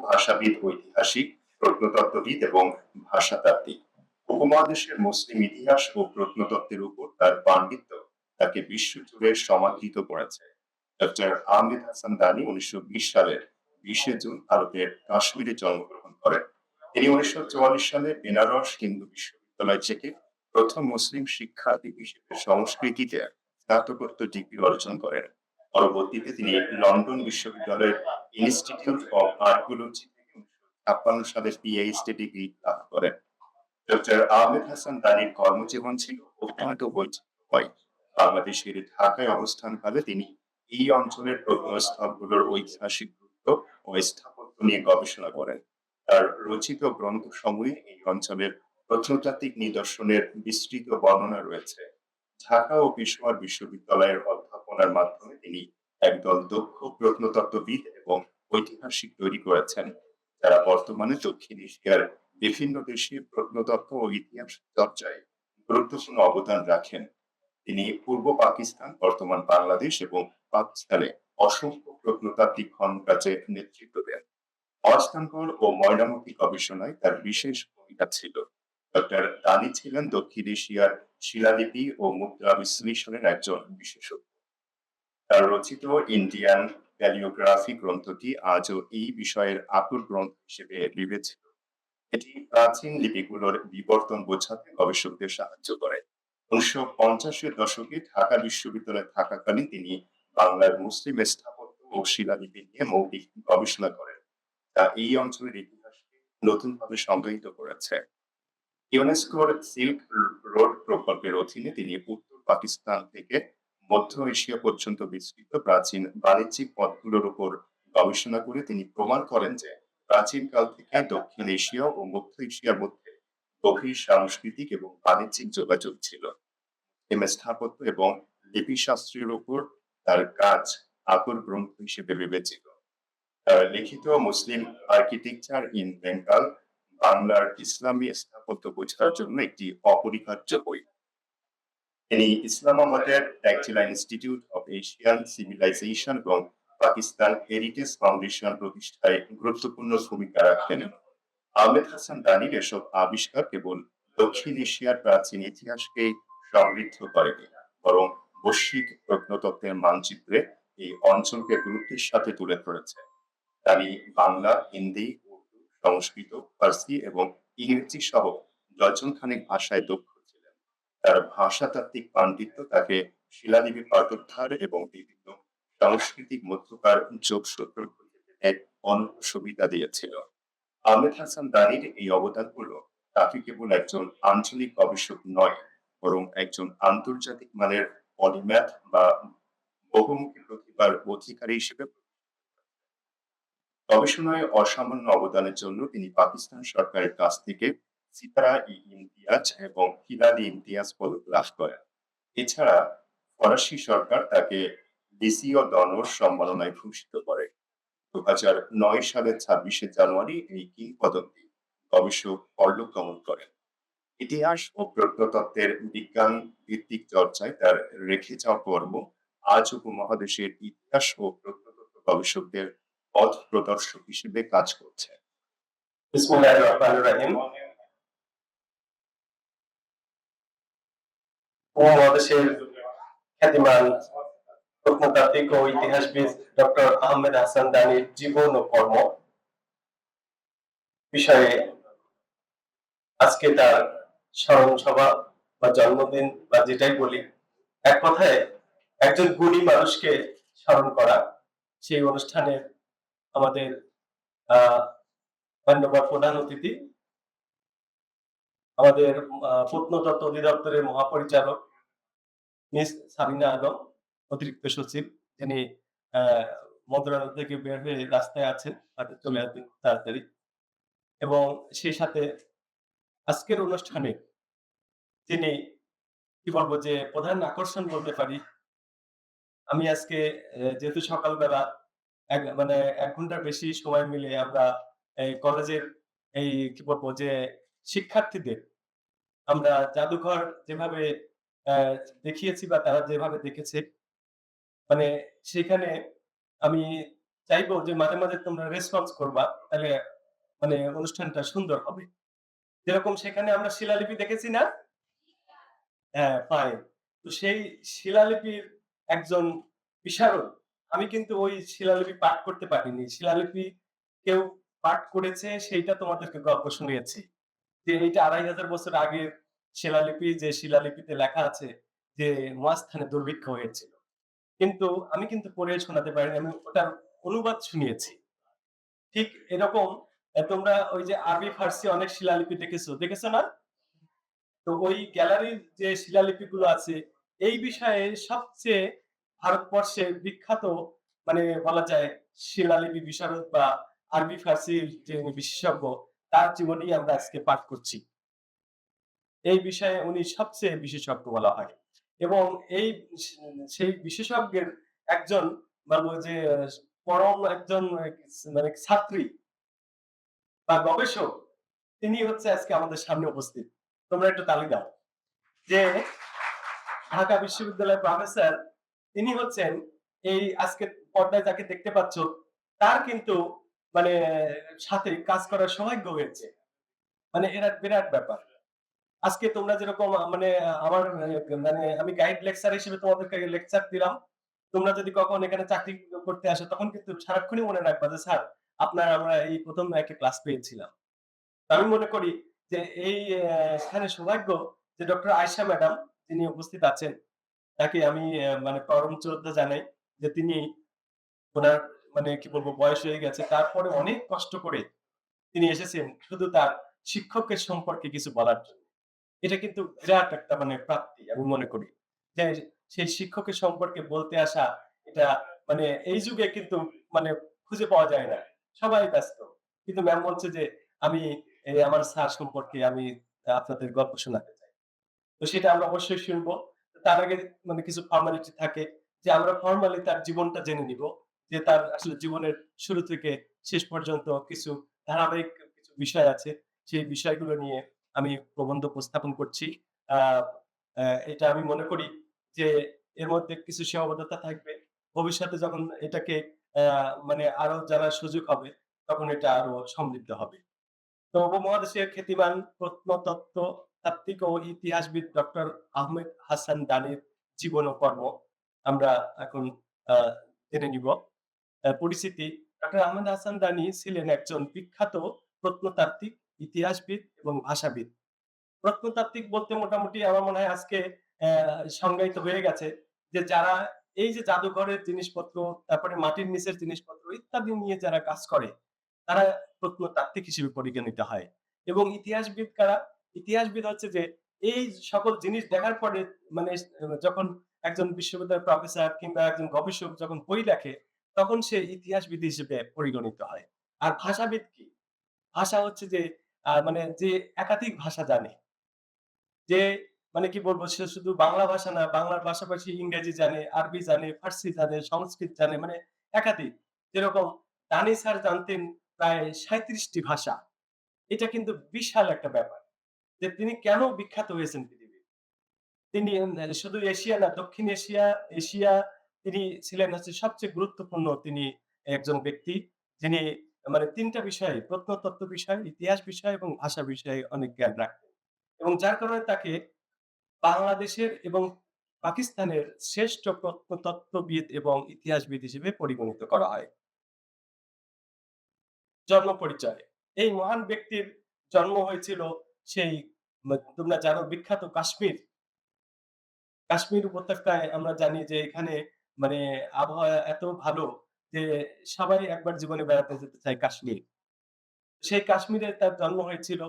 ভাষাবিদ, ঐতিহাসিক, প্রত্নতত্ত্ববিদ এবং ভাষাতাত্ত্বিক। উপমহাদেশের মুসলিম ইতিহাস ও প্রত্নতত্ত্বের উপর তার পাণ্ডিত্য তাকে বিশ্বজুড়ে সমাদৃত করেছে। ডক্টর আহমেদ হাসান দানি 1920 সালের 20 জুন ভারতের কাশ্মীরে জন্মগ্রহণ করেন। তিনি 1944 সালে বেনারস হিন্দু বিশ্ববিদ্যালয় থেকে প্রথম মুসলিম শিক্ষার্থী হিসেবে সংস্কৃতিতে স্নাতকোত্তর ডিগ্রি অর্জন করেন। পরবর্তীতে তিনি লন্ডন বিশ্ববিদ্যালয়ের ইনস্টিটিউট অফ আর্কিওলজি থেকে 1956 সালে পিএইচডি ডিগ্রি লাভ করেন। ডক্টর আহমেদ হাসান দানির কর্মজীবন ছিল অত্যন্ত বৈচিত্র্যময়। বাংলাদেশের ঢাকায় অবস্থানকালে তিনি এই অঞ্চলের প্রত্নস্থলগুলোর ঐতিহাসিক গুরুত্ব ও স্থাপত্য নিয়ে গবেষণা করেন। তার রচিত গ্রন্থসমূহে এই অঞ্চলের প্রত্নতাত্ত্বিক নিদর্শনের বিস্তৃত বর্ণনা রয়েছে। ঢাকা ও পেশোয়ার বিশ্ববিদ্যালয়ের অধ্যাপনার মাধ্যমে তিনি একদল দক্ষ প্রত্নতত্ত্ববিদ এবং ঐতিহাসিক তৈরি করেছেন, যারা বর্তমানে দক্ষিণ এশিয়ার বিভিন্ন দেশে প্রত্নতত্ত্ব ও ইতিহাস চর্চায় গুরুত্বপূর্ণ অবদান রাখেন। তিনি পূর্ব পাকিস্তান, বর্তমান বাংলাদেশ এবং পাকিস্তানে অসংখ্য প্রত্নতাত্ত্বিক খনন কাজে নেতৃত্ব দেন। অস্থানগড় ও ময়নামতি গবেষণায় তার বিশেষ ভূমিকা ছিল। ডক্টর দানি ছিলেন দক্ষিণ এশিয়ার শিলালিপি ও মুদ্রা বিশ্লেষণের একজন বিশেষজ্ঞ। তার রচিত ইন্ডিয়ান প্যালিওগ্রাফি গ্রন্থটি আজও এই বিষয়ের আকুল গ্রন্থ হিসেবে বিবেচিত। এটি প্রাচীন লিপিগুলোর বিবর্তন বোঝাতে গবেষকদের সাহায্য করে। 1950-এর দশকে ঢাকা বিশ্ববিদ্যালয়ে থাকাকালীন তিনি বাংলার মুসলিম স্থাপত্য ও শিলালিপি নিয়ে মৌলিক গবেষণা করেন, যা এই অঞ্চলের ইতিহাসকে নতুনভাবে সংজ্ঞায়িত করেছে। ইউনেস্কোর সিল্ক রোড প্রকল্পের অধীনে তিনি উত্তর পাকিস্তান থেকে মধ্য এশিয়া পর্যন্ত বিস্তৃত প্রাচীন বাণিজ্যিক পথগুলোর উপর গবেষণা করে তিনি প্রমাণ করেন যে প্রাচীনকাল থেকে দক্ষিণ এশিয়া ও মধ্য এশিয়ার মধ্যে গভীর সাংস্কৃতিক এবং বাণিজ্যিক যোগাযোগ ছিল। স্থাপত্য এবং লিপি শাস্ত্রের উপর তার কাজ আকর গ্রন্থ হিসেবে বিবেচিত। তার লিখিত মুসলিম আর্কিটেকচার ইন বেঙ্গল বাংলার ইসলামী স্থাপত্য বোঝার জন্য একটি অপরিহার্য বই। তিনি ইসলামাবাদের ট্যাকচিলা ইনস্টিটিউট অফ এশিয়ান সিভিলাইজেশন এবং পাকিস্তান হেরিটেজ ফাউন্ডেশন প্রতিষ্ঠায় গুরুত্বপূর্ণ ভূমিকা রাখেন। আহমেদ হাসান দানির এসব আবিষ্কার কেবল দক্ষিণ এশিয়ার প্রাচীন ইতিহাসকে সমৃদ্ধ করেনি, বরং বৈশ্বিক প্রত্নতত্ত্বের মানচিত্রে এই অঞ্চলকে গুরুত্বের সাথে তুলে ধরেছে। তিনি বাংলা, হিন্দি, উর্দু, সংস্কৃত, ফার্সি এবং ইংরেজি সহ ডজনখানেক ভাষায় দক্ষ ছিলেন। তার ভাষাতাত্ত্বিক পাণ্ডিত্য তাকে শিলালিপি পাঠোদ্ধার এবং বিভিন্ন সাংস্কৃতিক মধ্যকার যোগসূত্র খুঁজে পেতে এক অনন্য সুবিধা দিয়েছিল। আহমেদ হাসান দানির এই অবদানগুলো তাকে কেবল একজন আঞ্চলিক গবেষক নয়, বরং একজন আন্তর্জাতিক মানের পলিম্যাথ বা বহুমুখী প্রতিভার অধিকারী হিসেবে গবেষণায় অসামান্য অবদানের জন্য তিনি পাকিস্তান সরকারের কাছ থেকে সিতারা-ই-ইমতিয়াজ এবং হিলাল-ই-ইমতিয়াজ পদক লাভ করেন। এছাড়া ফরাসি সরকার তাকে লিজিও d'Honneur সম্মাননায় ভূষিত করে। 2009 সালের 26শে জানুয়ারি এই কিংবদন্তি গবেষক পরলোক গমন করেন। ইতিহাস ও প্রত্নতত্ত্বের বিজ্ঞান ভিত্তিক চর্চায় তার রেখে যাওয়া কর্ম আজ উপমহাদেশের ইতিহাস ও প্রত্নতত্ত্ব গবেষকদের পথ প্রদর্শক হিসেবে কাজ করছে। বিসমিল্লাহির রহমানির রহিম। উপমহাদেশের খ্যাতিমান প্রত্নতাত্ত্বিক ও ইতিহাসবিদ ডক্টর আহমেদ হাসান দানির জীবন ও কর্ম বিষয়ে আজকে তার স্মরণ সভা বা জন্মদিন বা যেটাই বলি, এক কথায় একজন গুণী মানুষকে স্মরণ করা। সেই অনুষ্ঠানে আমাদের মান্যবর প্রধান অতিথি আমাদের প্রত্নতত্ত্ব অধিদপ্তরের মহাপরিচালক মিস সাবিনা আলম, অতিরিক্ত সচিব, যিনি মন্ত্রণালয় থেকে বের হয়ে রাস্তায় আছেন, চলে আসবেন তাড়াতাড়ি। এবং সেই সাথে আজকের অনুষ্ঠানে তিনি কি বলবো যে প্রধান আকর্ষণ বলতে পারি। আমি আজকে যেহেতু সকালবেলা মানে 1 ঘন্টার বেশি সময় মিলে আমরা এই কলেজের এই কি বলবো যে শিক্ষার্থীদের আমরা জাদুঘর যেভাবে দেখিয়েছি বা তারা যেভাবে দেখেছে, মানে সেখানে আমি চাইবো যে মাঝে, মাঝে তোমরা রেসপন্স করবা। তাহলে মানে অনুষ্ঠানটা সুন্দর হবে। যেরকম সেখানে আমরা শিলালিপি দেখেছি না? হ্যাঁ, ফাইন। তো সেই শিলালিপির একজন বিশারদ। আমি কিন্তু ওই শিলালিপি পাঠ করতে পারিনি। শিলালিপি কেউ পাঠ করেছে সেইটা তোমাদেরকে গল্প শুনিয়েছি। যে এইটা ২৫০০ বছর আগের শিলালিপি, যে শিলালিপিতে লেখা আছে যে মহাস্থানে দুর্ভিক্ষ হয়েছিল। কিন্তু আমি কিন্তু পড়ে শোনাতে পারিনি। আমি ওটার অনুবাদ শুনিয়েছি। ঠিক এরকম তোমরা ওই যে আরবি ফার্সি অনেক শিলালিপি দেখেছো, দেখেছো না? তো ওই গ্যালারির যে শিলালিপিগুলো আছে এই বিষয়ে সবচেয়ে ভারতবর্ষের বিখ্যাত মানে বলা যায় শিলালিপি বিশারদ বা আরবি ফার্সির যে বিশেষজ্ঞ তার জীবনী আমরা আজকে পাঠ করছি। এই বিষয়ে উনি সবচেয়ে বিশেষজ্ঞ বলা হয়। এবং এই সেই বিশেষজ্ঞের একজন বলবো যে পরম একজন মানে ছাত্রী বা গবেষক, তিনি হচ্ছে আজকে আমাদের সামনে উপস্থিত। তোমরা একটু তালি দাও। যে ঢাকা বিশ্ববিদ্যালয়ের প্রফেসর, তিনি হচ্ছেন এই আজকে পর্দায় যাকে দেখতে পাচ্ছ, তার কিন্তু মানে সাথে কাজ করার সৌভাগ্য হয়েছে। মানে এরা বিরাট ব্যাপার। আজকে তোমরা যেরকম মানে আমার মানে আমি গাইড লেকচার হিসেবে তোমাদেরকে লেকচার দিলাম। তোমরা যদি কখনো এখানে চাকরি করতে আসো তখন কিন্তু সারাক্ষণই মনে রাখবা যে স্যার আপনার আমরা এই ১ম একটা ক্লাস পেয়েছিলাম। তো আমি মনে করি যে এই স্থানে সৌভাগ্য যে ডক্টর আয়েশা ম্যাডাম যিনি উপস্থিত আছেন, তাকে আমি মানে পরম শ্রদ্ধা জানাই যে তিনি উনার মানে কি বলবো বয়স হয়ে গেছে। তারপরে অনেক কষ্ট করে তিনি এসেছেন শুধু তার শিক্ষকের সম্পর্কে কিছু বলার জন্য। এটা কিন্তু বিরাট একটা মানে প্রাপ্তি আমি মনে করি। যে সেই শিক্ষকের সম্পর্কে বলতে আসা এটা মানে এই যুগে কিন্তু মানে খুঁজে পাওয়া যায় না। সবাই ব্যস্ত। কিন্তু ম্যাম বলছে যে আমি আমার স্যার সম্পর্কে আমি আপনাদের গল্প শোনাতে চাই। তো সেটা আমরা অবশ্যই শুনবো। তার আগে মানে কিছু ফর্মালিটি থাকে যে আমরা ফর্মালি তার জীবনটা জেনে নিব। যে তার আসলে জীবনের শুরু থেকে শেষ পর্যন্ত কিছু ধারাবাহিক কিছু বিষয় আছে। সেই বিষয়গুলো নিয়ে আমি প্রবন্ধ উপস্থাপন করছি। আ আ এটা আমি মনে করি যে এর মধ্যে কিছু সীমাবদ্ধতা থাকবে। ভবিষ্যতে যখন এটাকে আ মানে আরো জানার সুযোগ হবে তখন এটা আরো সমৃদ্ধ হবে। তো উপমহাদেশের খ্যাতিমান প্রত্নতত্ত্ব তাত্ত্বিক ও ইতিহাসবিদ ডক্টর আহমেদ হাসান দানির জীবন ও কর্ম আমরা এখন জেনে নিব। পরিচিতি ডক্টর আহমেদ হাসান দানি ছিলেন একজন বিখ্যাত প্রত্নতাত্ত্বিক, ইতিহাসবিদ এবং ভাষাবিদ। প্রত্নতাত্ত্বিক বলতে মোটামুটি আমার মনে হয় আজকে সংজ্ঞায়িত হয়ে গেছে যে যারা এই যে জাদুঘরের জিনিসপত্র, তারপরে মাটির নিচের জিনিসপত্র ইত্যাদি নিয়ে যারা কাজ করে তারা প্রত্নতাত্ত্বিক হিসেবে পরিগণিত হয়। এবং ইতিহাসবিদ কারা? ইতিহাসবিদ হচ্ছে যে এই সকল জিনিস দেখার পরে মানে যখন একজন বিশ্ববিদ্যালয়ের প্রফেসর কিংবা একজন গবেষক যখন বই লেখে তখন সে ইতিহাসবিদ হিসেবে পরিগণিত হয়। আর ভাষাবিদ কি? ভাষা হচ্ছে যে মানে যে একাধিক ভাষা জানে। যে মানে কি বলবো সে শুধু বাংলা ভাষা না, বাংলার পাশাপাশি ইংরেজি জানে, আরবি জানে, ফার্সি জানে, সংস্কৃত জানে মানে একাধিক। যেরকম দানি স্যার জানতেন প্রায় ৩৭ টি ভাষা। এটা কিন্তু বিশাল একটা ব্যাপার। যে তিনি কেন বিখ্যাত হয়েছেন পৃথিবীর? তিনি শুধু এশিয়া না, দক্ষিণ এশিয়া, এশিয়া তিনি ছিলেন হচ্ছে সবচেয়ে গুরুত্বপূর্ণ তিনি একজন ব্যক্তি। যিনি মানে ৩ টা বিষয়ে প্রত্নতত্ত্ব বিষয়, ইতিহাস বিষয় এবং ভাষা বিষয়ে অনেক জ্ঞান রাখতেন। এবং যার কারণে তাকে বাংলাদেশের এবং পাকিস্তানের শ্রেষ্ঠ প্রত্নতত্ত্ববিদ এবং ইতিহাসবিদ হিসেবে পরিগণিত করা হয়। জন্ম পরিচয়। এই মহান ব্যক্তির জন্ম হয়েছিল সেই তোমরা জানো বিখ্যাত কাশ্মীর। কাশ্মীর উপত্যকায় আমরা জানি যে এখানে মানে আবহাওয়া এত ভালো যে সবাই একবার জীবনে বেড়াতে যেতে চায় কাশ্মীর। সেই কাশ্মীরে তার জন্ম হয়েছিল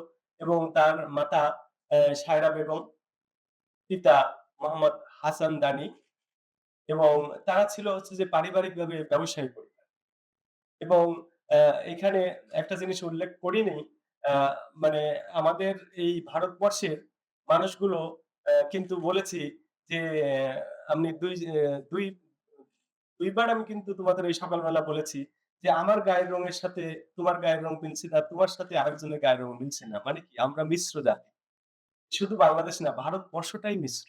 এবং তার মাতা সায়রা বেগম, পিতা মোহাম্মদ হাসান দানি এবং তারা ছিল হচ্ছে যে পারিবারিকভাবে ব্যবসায়ী পরিবার। এবং আ এখানে একটা জিনিস উল্লেখ করিনি। আ মানে আমাদের এই ভারতবর্ষের মানুষগুলো কিন্তু বলেছি যে আমি ২ বার আমি কিন্তু তোমাদের এই সকালবেলা বলেছি যে, "আমার গায়ের রঙের সাথে তোমার গায়ের রং মিলছে না, তোমার সাথে আরেকজনের গায়ের রং মিলছে না।" মানে কি? আমরা মিশ্র জাতি। শুধু বাংলাদেশ না, ভারতবর্ষটাই মিশ্র।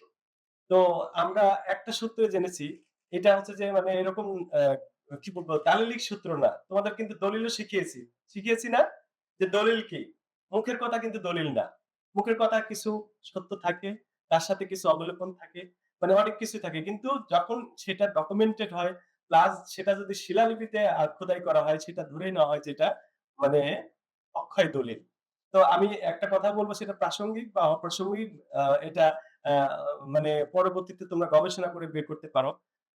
তো আমরা একটা সূত্রে জেনেছি, এটা হচ্ছে যে মানে এরকম আ কি বলবো দালিলিক সূত্র না। তোমাদের কিন্তু দলিলও শিখিয়েছি। শিখিয়েছি না? যে দলিল কি? মুখের কথা কিন্তু দলিল না। মুখের কথা কিছু সত্য থাকে, তার সাথে কিছু অবলোপন থাকে। মানে অনেক কিছু থাকে। কিন্তু যখন সেটা ডকুমেন্টেড হয় প্লাস সেটা যদি শিলালিপিতে খোদাই করা হয় সেটা ধরেই নেওয়া হয় যেটা মানে অক্ষয় দলিল। তো আমি একটা কথা বলব সেটা প্রাসঙ্গিক বা অপ্রাসঙ্গিক এটা আ মানে পরবর্তীতে তোমরা গবেষণা করে বের করতে পারো।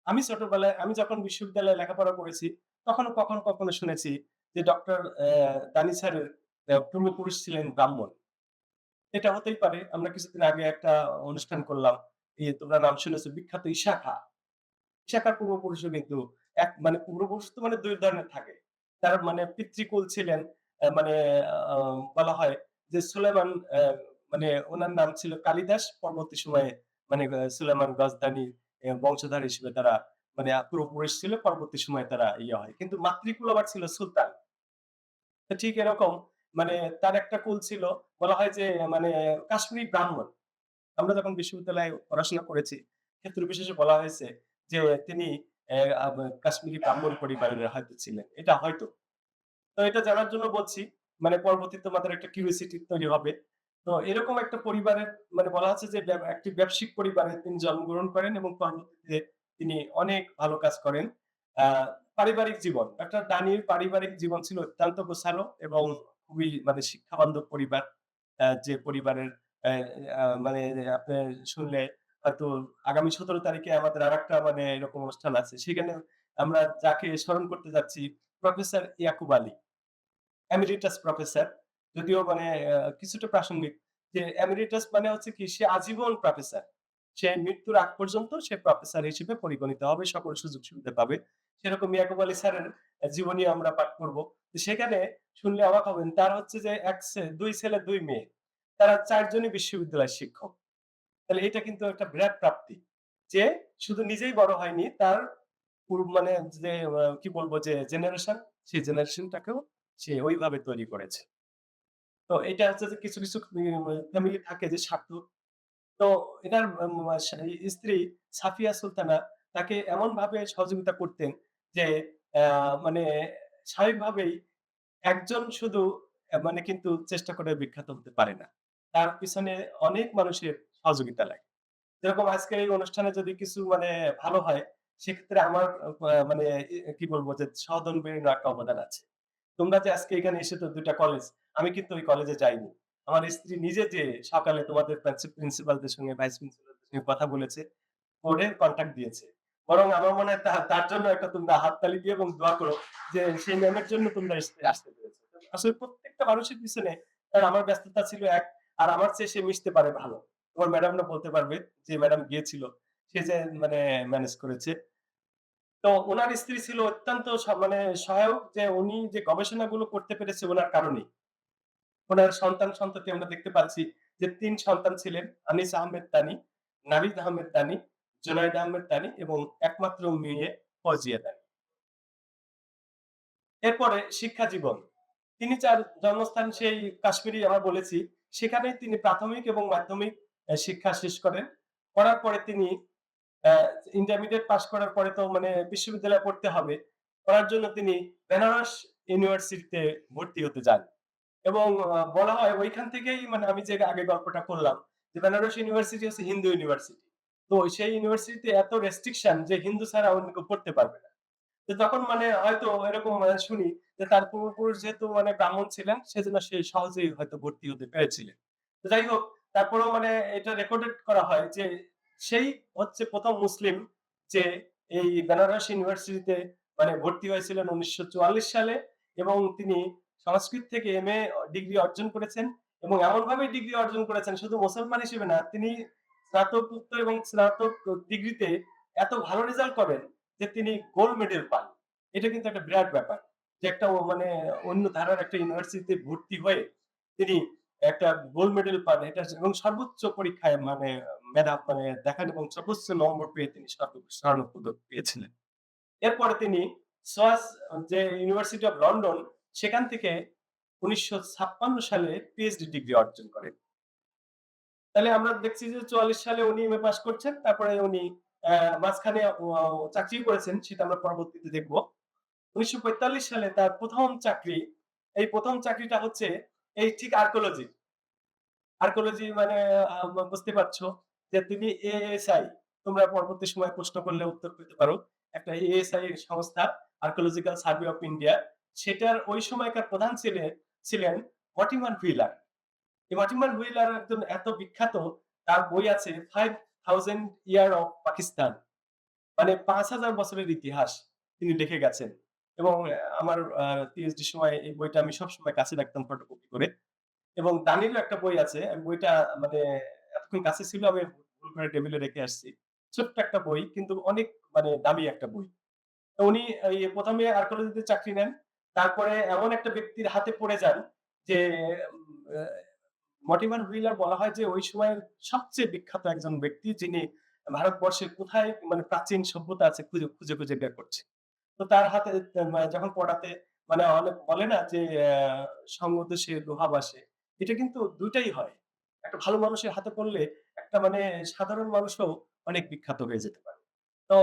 আমি ছোটবেলায় আমি যখন বিশ্ববিদ্যালয়ে লেখাপড়া করেছি, তখনও কখনো শুনেছি যে ডক্টর দানি স্যারের পূর্বপুরুষ ছিলেন ব্রাহ্মণ। এটা হতেই পারে। আমরা কিছুদিন আগে একটা অনুষ্ঠান করলাম। তোমরা নাম শুনেছ বিখ্যাত ইশাখা। ইশাখার পূর্বপুরুষও কিন্তু মানে পূর্বপুরুষ তো মানে ২ ধরনের থাকে। তার মানে পিতৃকুল ছিলেন মানে আ বলা হয় যে সুলাইমান মানে উনার নাম ছিল কালিদাস। পরবর্তী সময়ে মানে সুলাইমান গজদানির বংশধর হিসেবে তারা মানে পূর্বপুরুষ ছিল। পরবর্তী সময়ে তারা ইয়ে হয়। কিন্তু মাতৃকুল আবার ছিল সুলতান। তো ঠিক এরকম মানে তার একটা কুল ছিল বলা হয় যে মানে কাশ্মীরি ব্রাহ্মণ। আমরা যখন বিশ্ববিদ্যালয়ে পড়াশোনা করেছি, ক্ষেত্র বিশেষে বলা হয়েছে যে তিনি এ আব কাশ্মীরি ব্রাহ্মণ পরিবারের হয়তো ছিলেন। এটা হয়তো। তো এটা জানার জন্য বলছি, মানে পরবর্তীতে তোমাদের একটা কিউরিওসিটি তৈরি হবে। তো এরকম একটা পরিবারের মানে বলা হচ্ছে যে একটি ব্যবসায়িক পরিবারে তিনি জন্মগ্রহণ করেন এবং পরবর্তীতে তিনি অনেক ভালো কাজ করেন। আ পারিবারিক জীবন, একটা দানির পারিবারিক জীবন ছিল অত্যন্ত গোছালো এবং খুবই মানে শিক্ষাবান্ধব পরিবার। যে পরিবারের অ্যা মানে আপনি শুনলে হয়তো আগামী ১৭ তারিখে আমাদের আরেকটা মানে এরকম অনুষ্ঠান আছে। সেখানে আমরা যাকে স্মরণ করতে যাচ্ছি professor Yakub Ali. Emeritus professor. যদিও মানে কিছুটা প্রাসঙ্গিক যে এমিরিটাস মানে হচ্ছে কি সে আজীবন প্রফেসর। সে মৃত্যুর আগ পর্যন্ত সে প্রফেসর হিসেবে পরিগণিত হবে, সকল সুযোগ সুবিধা পাবে। সেরকম ইয়াকুব আলী স্যারের জীবনী আমরা পাঠ করব। তো সেখানে শুনলে অবাক হবেন তার হচ্ছে যে ২ ছেলে ২ মেয়ে। তারা ৪ জনই বিশ্ববিদ্যালয়ের শিক্ষক। তাহলে এটা কিন্তু একটা বিরাট প্রাপ্তি। যে শুধু নিজেই বড় হয়নি, তার মানে যে কি বলবো যে জেনারেশন, সেই জেনারেশনটাকেও সে ওইভাবে তৈরি করেছে। তো এটা হচ্ছে যে কিছু ফ্যামিলি থাকে যে স্বার্থ। তো এটার স্ত্রী সাফিয়া সুলতানা তাকে এমনভাবে সহযোগিতা করতেন যে মানে স্বাভাবিকভাবেই একজন শুধু মানে কিন্তু চেষ্টা করে বিখ্যাত হতে পারে না। তার পিছনে অনেক মানুষের সহযোগিতা লাগে। যেরকম আজকের এই অনুষ্ঠানে যদি কিছু মানে ভালো হয়, সেক্ষেত্রে আমার মানে কি বলবো যে সহধর্মিণীর একটা অবদান আছে। তোমরা যে আজকে এখানে এসেছো ২ টা কলেজ, আমি কিন্তু ওই কলেজে যাইনি। আমার স্ত্রী নিজে যেয়ে সকালে তোমাদের প্রিন্সিপালদের সঙ্গে, ভাইস প্রিন্সিপালদের সঙ্গে কথা বলেছে, করে কনট্যাক্ট দিয়েছে। বরং আমার মনে হয় তার জন্য একটা তোমরা হাততালি দিয়ে এবং দোয়া করো যে সেই ম্যামের জন্য তোমরা আসতে পেরেছো। আসলে প্রত্যেকটা মানুষের পিছনে কারণ আমার ব্যস্ততা ছিল এক, আর আমার চেয়ে সে মিশতে পারে ভালো। তোমার ম্যাডামরা বলতে পারবে যে ম্যাডাম গিয়েছিল। সে যে মানে ম্যানেজ করেছে। তো উনার স্ত্রী ছিল অত্যন্ত মানে সহায়ক যে উনি যে গবেষণাগুলো করতে পেরেছে উনার কারণেই। উনার সন্তান-সন্ততি আমরা দেখতে পাচ্ছি যে ৩ সন্তান ছিলেন। আনিস আহমেদ তানি, নাভিদ আহমেদ তানি, জুনাইদ আহমেদ তানি এবং একমাত্র মেয়ে ফজিয়া তানি। এরপরে শিক্ষা জীবন। তিনি যার জন্মস্থান সেই কাশ্মীরি আমরা বলেছি। সেখানেই তিনি প্রাথমিক এবং মাধ্যমিক শিক্ষা শেষ করেন। করার পরে তিনি অ্যা ইন্টারমিডিয়েট পাস করার পরে তো মানে বিশ্ববিদ্যালয়ে পড়তে হবে। পড়ার জন্য তিনি বেনারস ইউনিভার্সিটিতে ভর্তি হতে যান। এবং বলা হয় ঐখান থেকেই মানে আমি যে আগে গল্পটা করলাম যে বেনারস ইউনিভার্সিটি হচ্ছে হিন্দু ইউনিভার্সিটি। তো সেই ইউনিভার্সিটিতে এত রেস্ট্রিকশন যে হিন্দু ছাড়া অন্য কেউ পড়তে পারবে না। তো তখন মানে হয়তো এরকম শুনি যে তার পূর্বপুরুষ যেহেতু মানে ব্রাহ্মণ ছিলেন সেজন্য সে সহজেই হয়তো ভর্তি হতে পেরেছিলেন। তো যাই হোক তারপরেও মানে এটা রেকর্ডেড করা হয় যে সেই হচ্ছে ১ম মুসলিম যে এই বেনারস ইউনিভার্সিটিতে মানে ভর্তি হয়েছিলেন ১৯৪৪ সালে এবং তিনি সংস্কৃত থেকে এমএ ডিগ্রি অর্জন করেছেন এবং এমনভাবে ডিগ্রি অর্জন করেছেন শুধু মুসলমান হিসেবে না তিনি স্নাতকোত্তর এবং স্নাতক ডিগ্রিতে এত ভালো রেজাল্ট করেন যে তিনি গোল্ড মেডেল পান। এটা কিন্তু একটা বিরাট ব্যাপার। যে একটা মানে অন্য ধারার একটা ইউনিভার্সিটিতে ভর্তি হয়ে তিনি একটা গোল্ড মেডেল পান। এটা এবং সর্বোচ্চ পরীক্ষায় মানে মেধা মানে দেখান এবং সর্বোচ্চ নম্বর পেয়ে তিনি স্বর্ণপদক পেয়েছিলেন। এরপরে তিনি সোয়াস যে ইউনিভার্সিটি অফ লন্ডন সেখান থেকে ১৯৫৬ সালে পিএইচডি ডিগ্রি অর্জন করেন। তাহলে আমরা দেখছি যে ৪৪ সালে উনি এমএ পাস করছেন। তারপরে উনি মাঝখানে চাকরি করেছেন সেটা আমরা পরবর্তীতে দেখব। 1945 সালে তার ১ম চাকরি, এই ১ম চাকরিটা হচ্ছে এই ঠিক আর্কিওলজি। আর্কিওলজি মানে বুঝতে পারছো যে তিনি এএসআই, তোমরা পরবর্তী সময়ে প্রশ্ন করলে উত্তর পেতে পারো। একটা এএসআই সংস্থা, আর্কিওলজিক্যাল সার্ভে অফ ইন্ডিয়া, সেটার ওই সময়কার প্রধান ছিলেন মর্টিমার হুইলার। এই মর্টিমার হুইলার একজন এত বিখ্যাত, তার বই আছে 5000 ইয়ার অফ পাকিস্তান। মানে ৫,০০০ বছরের ইতিহাস তিনি লিখে গেছেন। এবং আমার পিএইচডি সময় এই বইটা আমি সবসময় কাছে রাখতাম ফটোকপি করে। এবং দানিরও একটা বই আছে। আমি বইটা মানে এতক্ষণ কাছে ছিল, আমি ভুল করে টেবিলে রেখে আসছি। ছোট্ট একটা বই কিন্তু অনেক মানে দামি একটা বই। তো উনি এই ১ম এ আর্কিওলজিতে চাকরি নেন। তারপরে এমন একটা ব্যক্তির হাতে পড়ে যান যে উম আ মর্টিমার হুইলার বলা হয় যে ওই সময়ের সবচেয়ে বিখ্যাত একজন ব্যক্তি, যিনি ভারতবর্ষের কোথায় মানে প্রাচীন সভ্যতা আছে খুঁজে বের করছে। তো তার হাতে যখন পড়াতে মানে অনেক বলে না যে সঙ্গদোষে লোহা বাসে। এটা কিন্তু ২ টাই হয়। একটা ভালো মানুষের হাতে পড়লে একটা মানে সাধারণ মানুষও অনেক বিখ্যাত হয়ে যেতে পারে। তো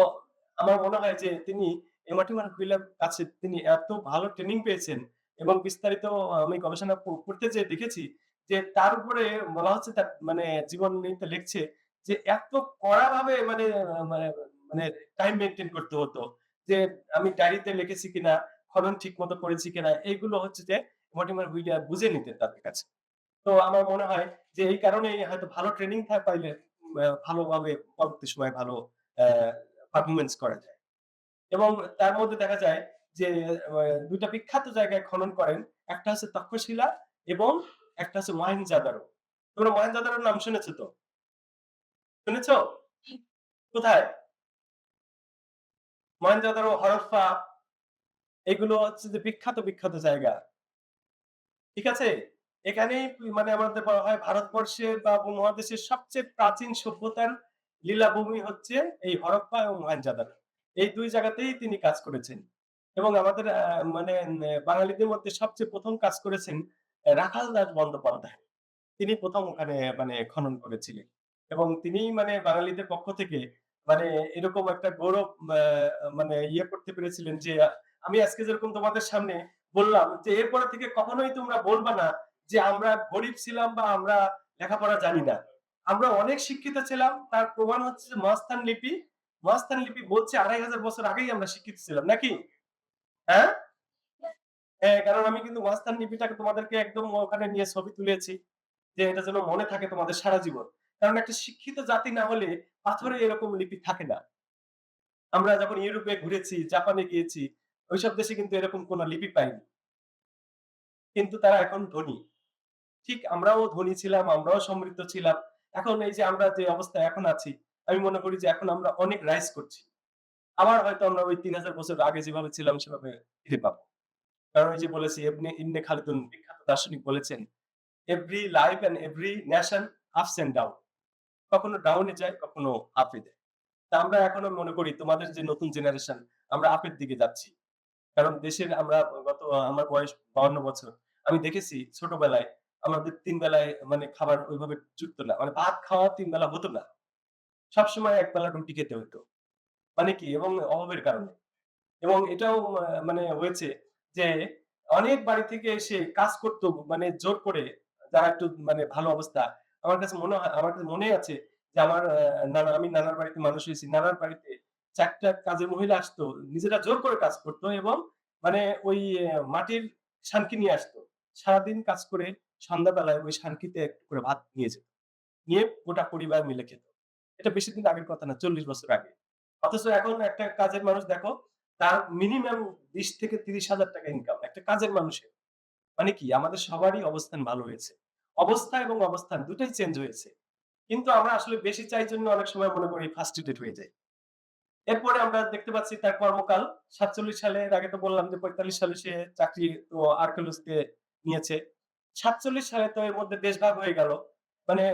আমার মনে হয় যে তিনি এমাটিমার হুইলার কাছে তিনি এত ভালো ট্রেনিং পেয়েছেন এবং বিস্তারিত আমি গবেষণা করতে যেয়ে দেখেছি যে তার উপরে বলা হচ্ছে, তার মানে জীবন নিতে লিখছে যে এত কড়াভাবে মানে মানে মানে টাইম মেইনটেইন করতে হতো। যে আমি ডায়েরিতে লিখেছি কিনা, খনন ঠিকমতো করেছি কিনা, এইগুলো হচ্ছে যে মর্টিমার হুইলিয়ার বুঝে নিতেন তাদের কাছে। তো আমার মনে হয় যে এই কারণেই হয়তো ভালো ট্রেনিং পাইলে ভালোভাবে পরবর্তী সময়ে ভালো অ্যা পারফরম্যান্স করা যায়। এবং তার মধ্যে দেখা যায় যে ২ টা বিখ্যাত জায়গায় খনন করেন। একটা হচ্ছে তক্ষশিলা এবং একটা হচ্ছে মহেনজাদারো। তোমরা মহেনজাদারোর নাম শুনেছো তো? শুনেছ? কোথায়? মহেনজাদারো, হরপ্পা, এগুলো হচ্ছে যে বিখ্যাত জায়গা। ঠিক আছে? এখানেই মানে আমাদের বলা হয় ভারতবর্ষের বা উপমহাদেশের সবচেয়ে প্রাচীন সভ্যতার লীলাভূমি হচ্ছে এই হরপ্পা এবং মহেনজাদারো। এই ২ জায়গাতেই তিনি কাজ করেছেন। এবং আমাদের মানে বাঙালিদের মধ্যে সবচেয়ে ১ম কাজ করেছেন রাখাল দাস বন্দ্যোপাধ্যায়। তিনি ১ম ওখানে মানে খনন করেছিলেন। এবং তিনিই মানে বাঙালিদের পক্ষ থেকে মানে এরকম একটা গৌরব মানে করতে পেরেছিলেন যে আমি আজকে যেরকম তোমাদের সামনে বললাম যে এরপর থেকে কখনোই তোমরা বলবা না যে আমরা গরিব ছিলাম বা আমরা লেখাপড়া জানি না। আমরা অনেক শিক্ষিত ছিলাম। তার প্রমাণ হচ্ছে যে মহাস্থান লিপি। মহাস্থান লিপি বলছে ২৫০০ বছর আগেই আমরা শিক্ষিত ছিলাম। নাকি? হ্যাঁ? হ্যাঁ, কারণ আমি কিন্তু মহাস্থান লিপিটাকে তোমাদেরকে একদম ওখানে নিয়ে ছবি তুলেছি। যে এটা যেন মনে থাকে তোমাদের সারা জীবন। কারণ একটা শিক্ষিত জাতি না হলে পাথরে এরকম লিপি থাকে না। আমরা যখন ইউরোপে ঘুরেছি, জাপানে গিয়েছি, ওইসব দেশে কিন্তু এরকম কোন লিপি পাইনি। কিন্তু তারা এখন ধনী। ঠিক আমরাও ধনী ছিলাম, আমরাও সমৃদ্ধ ছিলাম। এখন এই যে আমরা যে অবস্থায় এখন আছি, আমি মনে করি যে এখন আমরা অনেক রাইজ করছি। আবার হয়তো আমরা ওই ৩,০০০ বছর আগে যেভাবে ছিলাম সেভাবে ফিরে পাবো। কারণ ওই যে বলেছি ইবনে খালদুন বিখ্যাত দার্শনিক বলেছেন, "every life and every nation ups and down." কখনো ডাউনে যায়, কখনো আপে যায়। তা আমরা এখনো মনে করি তোমাদের যে নতুন জেনারেশন, আমরা আপের দিকে যাচ্ছি। কারণ দেশের আমরা আমার বয়স ৫২ বছর। আমি দেখেছি ছোটবেলায় আমাদের ৩ বেলায় মানে খাবার ওইভাবে জুটতো না। মানে ভাত খাওয়া ৩ বেলা হতো না। সবসময় ১ বেলা রুটি খেতে হতো। মানে কি? এবং অভাবের কারণে। এবং এটাও মানে হয়েছে যে অনেক বাড়ি থেকে এসে কাজ করতো মানে জোর করে, যারা একটু মানে ভালো অবস্থা। আমার কাছে মনে আছে যে আমার আমি নানার বাড়িতে মানুষ হয়েছি। নানার বাড়িতে ৪ টা কাজের মহিলা আসতো। নিজেরা জোর করে কাজ করতো এবং মানে ওই মাটির সানকি নিয়ে আসতো। সারাদিন কাজ করে সন্ধ্যাবেলায় ওই সানকিতে একটু করে ভাত নিয়ে যেত। নিয়ে গোটা পরিবার মিলে খেত। এটা বেশিদিন আগের কথা না, ৪০ বছর আগে। অথচ এখন একটা কাজের মানুষ দেখো, তার মিনিমাম ২০ থেকে ৩০,০০০ টাকা ইনকাম একটা কাজের মানুষের। মানে কি আমাদের সবারই অবস্থান ভালো হয়েছে। অবস্থা এবং অবস্থান দুটাই চেঞ্জ হয়েছে। কিন্তু আমরা আসলে বেশি চাই জন্য অনেক সময় মনে করি ফ্রাস্ট্রেটেড হয়ে যাই। এরপরে আমরা দেখতে পাচ্ছি তার কর্মকাল ৪৭ সালে, এর আগে তো বললাম যে ৪৫ সালে সে চাকরি তো আর্কিওলজিতে নিয়েছে। ৪৭ সালে তো এর মধ্যে দেশ ভাগ হয়ে গেল। মানে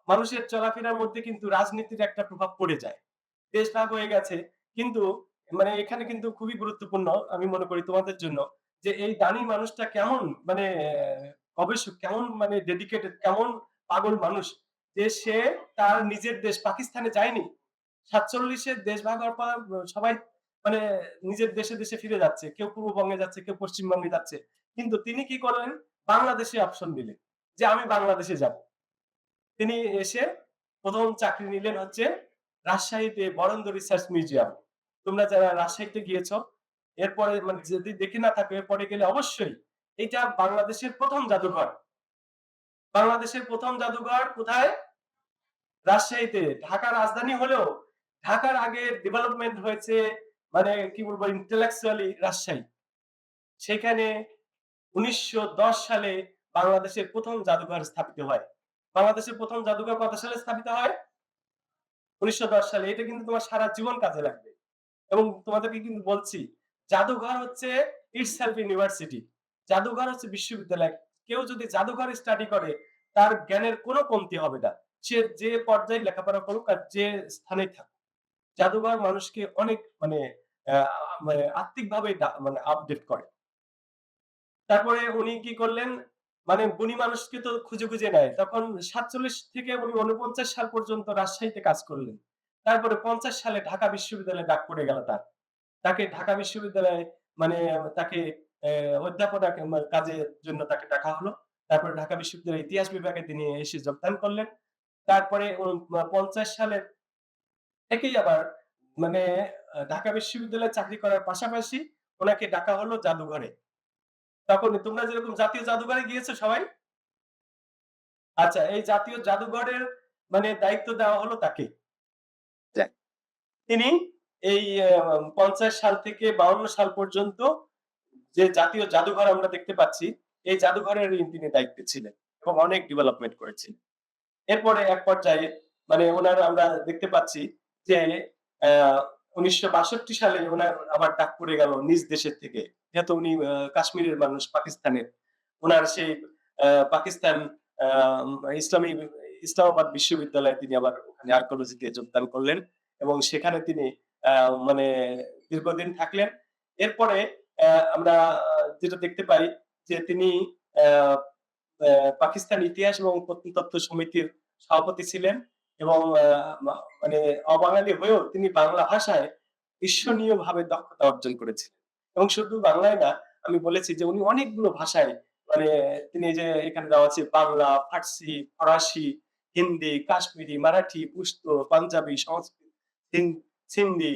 মানুষের চলাফেরার মধ্যে কিন্তু রাজনীতির একটা প্রভাব পড়ে যায়। দেশ ভাগ হয়ে গেছে। কিন্তু মানে এখানে কিন্তু খুবই গুরুত্বপূর্ণ আমি মনে করি তোমাদের জন্য যে এই দানি মানুষটা কেমন মানে গবেষক, কেমন মানে ডেডিকেটেড, কেমন পাগল মানুষ যে সে তার নিজের দেশ পাকিস্তানে যায়নি। ৪৭ এ দেশ ভাগ হওয়ার পর সবাই মানে নিজের দেশে দেশে ফিরে যাচ্ছে, কেউ পূর্ববঙ্গে যাচ্ছে, কেউ পশ্চিমবঙ্গে যাচ্ছে। কিন্তু তিনি কি করলেন, বাংলাদেশে অপশন দিলেন যে আমি বাংলাদেশে যাব। তিনি এসে প্রথম চাকরি নিলেন হচ্ছে রাজশাহীতে বরেন্দ্র রিসার্চ মিউজিয়াম। তোমরা যারা রাজশাহীতে গিয়েছো, এরপরে মানে যদি দেখে না থাকো, এরপরে গেলে অবশ্যই এটা বাংলাদেশের প্রথম জাদুঘর। বাংলাদেশের প্রথম জাদুঘর কোথায়? রাজশাহীতে। ঢাকা রাজধানী হলেও ঢাকার আগে ডেভেলপমেন্ট হয়েছে, মানে কি বলবো, ইন্টেলেকচুয়ালি রাজশাহী। সেখানে ১৯১০ সালে বাংলাদেশের প্রথম জাদুঘর স্থাপিত হয়। বাংলাদেশের প্রথম জাদুঘর কত সালে স্থাপিত হয়? ১৯১০ সালে। এটা কিন্তু তোমার সারা জীবন কাজে লাগবে। এবং তোমাদেরকে কিন্তু বলছি, জাদুঘর হচ্ছে ইটসেলফ ইউনিভার্সিটি। জাদুঘর হচ্ছে বিশ্ববিদ্যালয়। কেউ যদি জাদুঘরে স্টাডি করে, তার জ্ঞানের কোনো কমতি হবে না। সে যে পর্যায়ে লেখাপড়া করুক আর যে স্থানেই থাকুক। জাদুঘর মানুষকে অনেক মানে আ মানে আত্মিকভাবে মানে আপডেট করে। তারপরে উনি কি করলেন, মানে গুণী মানুষকে তো খুঁজে, খুঁজে নেয়। তখন ৪৭ থেকে উনি ৪৯ সাল পর্যন্ত রাজশাহীতে কাজ করলেন। তারপরে ৫০ সালে ঢাকা বিশ্ববিদ্যালয়ে ডাক পড়ে গেল তার। তাকে ঢাকা বিশ্ববিদ্যালয়ে মানে তাকে অধ্যাপনা কাজের জন্য তাকে ডাকা হলো। তারপরে ঢাকা বিশ্ববিদ্যালয়ের ইতিহাস বিভাগে তিনি এসে যোগদান করলেন। তারপরে ৫০ সালের থেকেই আবার মানে ঢাকা বিশ্ববিদ্যালয়ে চাকরি করার পাশাপাশি উনাকে ডাকা হলো জাদুঘরে। তখন তোমরা যেরকম জাতীয় জাদুঘরে গিয়েছো সবাই? আচ্ছা, এই জাতীয় জাদুঘরের মানে দায়িত্ব দেওয়া হলো তাকে। যাক। তিনি এই ৫০ সাল থেকে ৫২ সাল পর্যন্ত যে জাতীয় জাদুঘর আমরা দেখতে পাচ্ছি, এই জাদুঘরের তিনি দায়িত্বে ছিলেন এবং অনেক ডেভেলপমেন্ট করেছিলেন। এরপরে এক পর্যায়ে মানে উনার আমরা দেখতে পাচ্ছি যে আ ১৯৬২ সালে উনার আবার ডাক পড়ে গেল নিজ দেশের থেকে। যেহেতু উনি কাশ্মীরের মানুষ, পাকিস্তানের। উনার সেই আ পাকিস্তান আ ইসলামী ইসলামাবাদ বিশ্ববিদ্যালয়ে তিনি আবার ওখানে আর্কিওলজিতে যোগদান করলেন এবং সেখানে তিনি আ মানে দীর্ঘদিন থাকলেন। এরপরে আমরা যেটা দেখতে পাই যে তিনি আ আ পাকিস্তান ইতিহাস এবং প্রত্নতত্ত্ব সমিতির সভাপতি ছিলেন এবং মানে অবাঙালি হয়েও তিনি বাংলা ভাষায় ঈর্ষণীয়ভাবে দক্ষতা অর্জন করেছিলেন। এবং শুধু বাংলায় না, আমি বলেছি যে উনি অনেকগুলো ভাষায় মানে তিনি এই যে এখানে দেওয়া আছে বাংলা, ফার্সি, ফরাসি, হিন্দি, কাশ্মীরি, মারাঠি, পুশতো, পাঞ্জাবি, সংস্কৃত, সিন্ধি,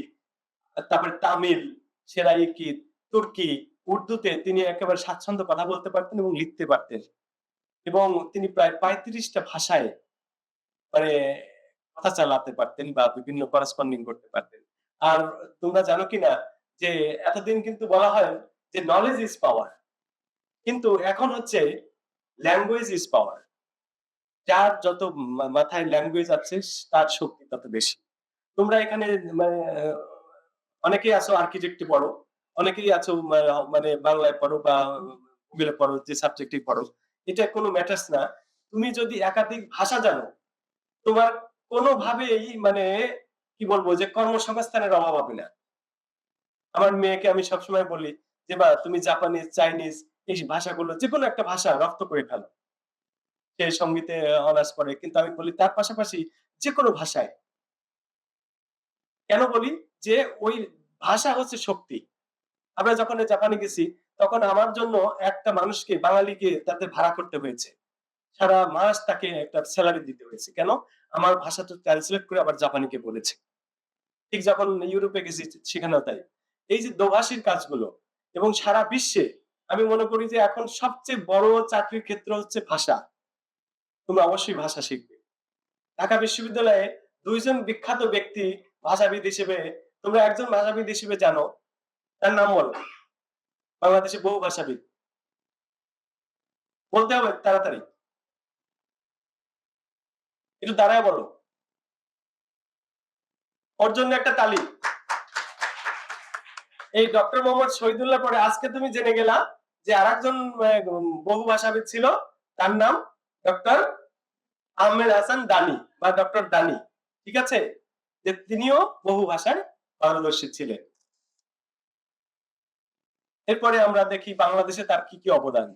তারপরে তামিল, সেরাইকি, তুর্কি, উর্দুতে তিনি একেবারে স্বাচ্ছন্দ্যে কথা বলতে পারতেন এবং লিখতে পারতেন। এবং তিনি প্রায় ৩৫ টা ভাষায় মানে কথা চালাতে পারতেন বা বিভিন্ন করেসপন্ডিং করতে পারতেন। আর তোমরা জানো কিনা যে এতদিন কিন্তু বলা হয় যে নলেজ ইজ পাওয়ার। কিন্তু এখন হচ্ছে ল্যাঙ্গুয়েজ ইজ পাওয়ার। যার যত মাথায় ল্যাঙ্গুয়েজ আছে তার শক্তি তত বেশি। তোমরা এখানে মানে অনেকেই আছো আর্কিটেক্টে পড়ো, অনেকেই আছো মানে বাংলায় পড়ো বা গুগলে পড়ো, যে সাবজেক্টেই পড়ো। এটা কোনো ম্যাটার্স না। তুমি যদি একাধিক ভাষা জানো, তোমার কোনোভাবেই মানে কি বলবো যে কর্মসংস্থানের অভাব হবে না। আমার মেয়েকে আমি সবসময় বলি যে, "মা তুমি জাপানিজ, চাইনিজ এই ভাষাগুলো যেকোনো একটা ভাষা রপ্ত করে ফেলো।" সে সংগীতে অনার্স পড়ে। কিন্তু আমি বলি তার পাশাপাশি যেকোনো ভাষায়। কেন বলি? যে ওই ভাষা হচ্ছে শক্তি। আমরা যখন জাপানে গেছি, তখন আমার জন্য একটা মানুষকে বাঙালিকে তাদের ভাড়া করতে হয়েছে। সারা মাস তাকে একটা সেলারি দিতে হয়েছে। কেন? আমার ভাষাটা ট্রান্সলেট করে আবার জাপানিকে বলেছে। ঠিক যখন ইউরোপে গেছি সেখানেও তাই। এই যে দোভাষীর কাজগুলো এবং সারা বিশ্বে আমি মনে করি যে এখন সবচেয়ে বড় চাকরির ক্ষেত্র হচ্ছে ভাষা। তোমরা অবশ্যই ভাষা শিখবে। ঢাকা বিশ্ববিদ্যালয়ে ২ জন বিখ্যাত ব্যক্তি ভাষাবিদ হিসেবে, তোমরা একজন ভাষাবিদ হিসেবে জানো, তার নাম বলো। বাংলাদেশে বহু ভাষাবিদ। বলতে হবে তাড়াতাড়ি। একটু দাঁড়ায় বলো। ওর জন্য একটা তালি। এই ডক্টর মোহাম্মদ শহীদুল্লাহ পরে আজকে তুমি জেনে গেলা যে আরেকজন বহু ভাষাবিদ ছিল, তার নাম ডক্টর আহমেদ হাসান দানি বা ডক্টর দানি। ঠিক আছে? যে তিনিও বহু ভাষায় পারদর্শী ছিলেন। এরপরে আমরা দেখি বাংলাদেশে তার কি, কি অবদান।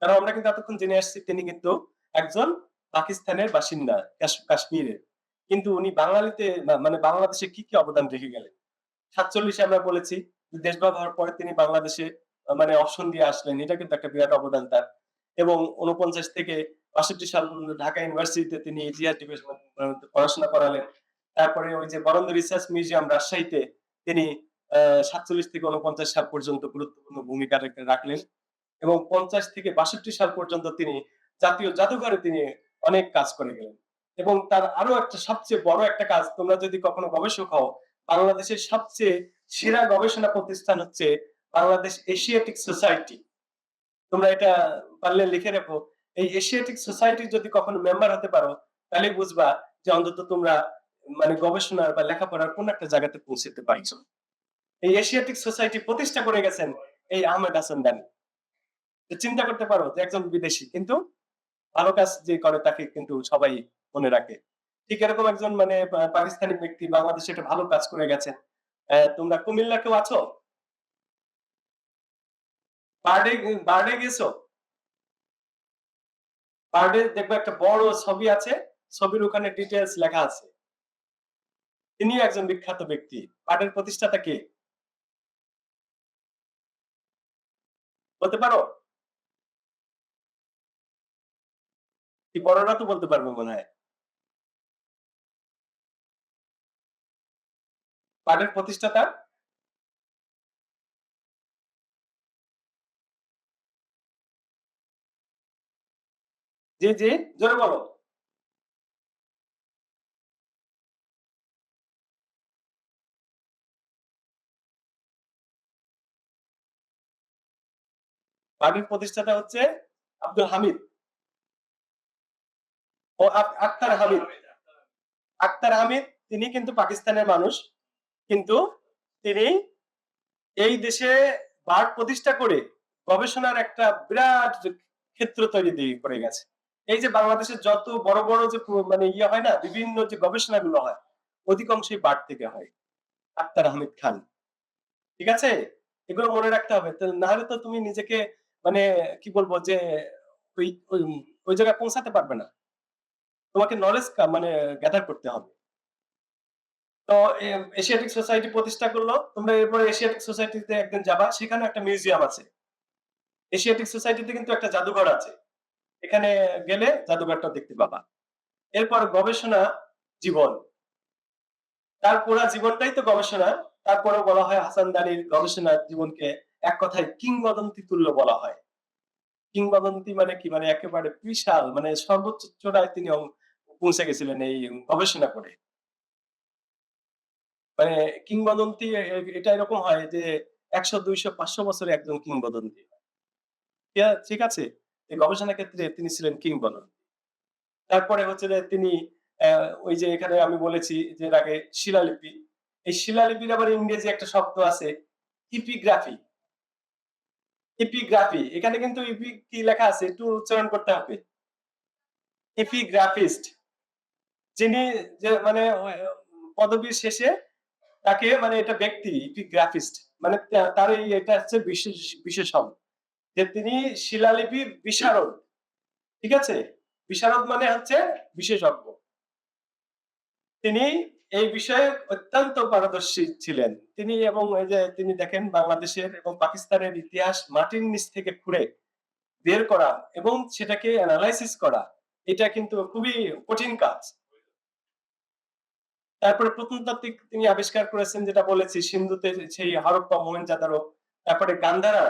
কারণ আমরা কিন্তু এতক্ষণ জেনে আসছি তিনি কিন্তু একজন পাকিস্তানের বাসিন্দা, কাশ্মীরের। কিন্তু উনি বাঙালিতে মানে বাংলাদেশে কি, কি অবদান রেখে গেলেন। 47 আমরা বলেছি যে দেশভাগ হওয়ার পরে তিনি বাংলাদেশে মানে অপশন দিয়ে আসলেন। এটা কিন্তু একটা বিরাট অবদান তার। এবং ৪৯ থেকে ৬২ সাল পর্যন্ত ঢাকা ইউনিভার্সিটিতে তিনি ইতিহাস ডিপার্টমেন্ট পড়াশোনা করালেন। তারপরে ওই যে বরেন্দ্র রিসার্চ মিউজিয়াম রাজশাহীতে তিনি ৪৭ থেকে ৪৯ সাল পর্যন্ত গুরুত্বপূর্ণ ভূমিকা রাখলেন। এবং ৫০ থেকে ৬২ সাল পর্যন্ত তিনি জাতীয় জাদুঘরে তিনি অনেক কাজ করে গেলেন। এবং তার আরো একটা সবচেয়ে বড় একটা কাজ, তোমরা যদি কখনো গবেষক হও, বাংলাদেশের সবচেয়ে সেরা গবেষণা প্রতিষ্ঠান হচ্ছে বাংলাদেশ এশিয়াটিক সোসাইটি। তোমরা এটা পারলে লিখে রাখো। এই এশিয়াটিক সোসাইটির যদি কখনো মেম্বার হতে পারো, তাহলেই বুঝবা যে অন্তত তোমরা মানে গবেষণার বা লেখাপড়ার কোন একটা জায়গাতে পৌঁছতে পারছো। এই এশিয়াটিক সোসাইটি প্রতিষ্ঠা করে গেছেন এই আহমেদ হাসান দানি। তো চিন্তা করতে পারো যে একজন বিদেশী কিন্তু ভালো কাজ যে করে তাকে কিন্তু সবাই মনে রাখে। ঠিক এরকম একজন মানে পাকিস্তানি ব্যক্তি বাংলাদেশে একটা ভালো কাজ করে গেছেন। তোমরা কুমিল্লা কেউ আছো? বার্ডে বার্ডে গেছো? বার্ডে দেখবে একটা বড় ছবি আছে। ছবির ওখানে ডিটেইলস লেখা আছে। তিনিও একজন বিখ্যাত ব্যক্তি। বার্ডের প্রতিষ্ঠাতা কে? বলতে পারো? কি বড়রা তো বলতে পারবে মনে হয়। বার্ডের প্রতিষ্ঠাতা? জি, জি, জোরে বলো। বার্ডের প্রতিষ্ঠাতা হচ্ছে আব্দুল হামিদ ও আক্তার হামিদ। আক্তার হামিদ তিনি কিন্তু পাকিস্তানের মানুষ। কিন্তু তিনি এই দেশে বার্ড প্রতিষ্ঠা করে গবেষণার একটা বিরাট ক্ষেত্র তৈরি করে গেছে। এই যে বাংলাদেশের যত বড় বড় যে মানে ইয়ে হয় না, বিভিন্ন যে গবেষণাগুলো হয়, অধিকাংশই বার্ড থেকে হয়। আক্তার আহমেদ খান। ঠিক আছে? এগুলো মনে রাখতে হবে। তো না হলে তো তুমি নিজেকে মানে কি বলবো যে ওই ওই ওই জায়গায় পৌঁছাতে পারবে না। তোমাকে নলেজ মানে গ্যাদার করতে হবে। তো এশিয়াটিক সোসাইটি প্রতিষ্ঠা করলো। তোমরা এরপরে এশিয়াটিক সোসাইটিতে একদিন যাবা। সেখানে একটা মিউজিয়াম আছে। এশিয়াটিক সোসাইটিতে কিন্তু একটা জাদুঘর আছে। এখানে গেলে জাদুঘরটা দেখতে পাবা। এরপর গবেষণা জীবন। তার পুরা জীবনটাই তো গবেষণা। তারপরেও বলা হয় হাসান দানির গবেষণা জীবনকে এক কথায় কিংবদন্তি তুল্য বলা হয়। কিংবদন্তি মানে কি? মানে একেবারে বিশাল মানে সর্বোচ্চ চূড়ায় তিনি পৌঁছে গেছিলেন এই গবেষণা করে। মানে কিংবদন্তি এটা এরকম হয় যে ১০০, ২০০, ৫০০ বছরে একজন কিংবদন্তি। ঠিক আছে? এই গবেষণা ক্ষেত্রে তিনি ছিলেন কিংবদন্তি। তারপরে হচ্ছে যে তিনি ওই যে এখানে আমি বলেছি যে এর আগে শিলালিপি। এই শিলালিপির আবার ইংরেজি একটা শব্দ আছে ইপিগ্রাফি। এপিগ্রাফি। এখানে কিন্তু কি লেখা আছে একটু উচ্চারণ করতে হবে। এপিগ্রাফিস্ট। যিনি যে মানে পদবীর শেষে তাকে মানে এটা ব্যক্তি এপিগ্রাফিস্ট। মানে তার এটা হচ্ছে বিশেষণ। যে তিনি শিলালিপির বিশারদ। ঠিক আছে? বিশারদ মানে হচ্ছে বিশেষজ্ঞ। তিনি এই বিষয়ে অত্যন্ত পারদর্শী ছিলেন। তিনি এবং এই যে তিনি দেখেন বাংলাদেশের এবং পাকিস্তানের ইতিহাস মাটির নিচ থেকে খুঁড়ে বের করা এবং সেটাকে এনালাইসিস করা, এটা কিন্তু খুবই কঠিন কাজ। তারপরে প্রত্নতাত্ত্বিক তিনি আবিষ্কার করেছেন যেটা বলেছি সিন্ধুতে সেই হরপ্পা মহেঞ্জোদারো, তারপরে গান্ধারা।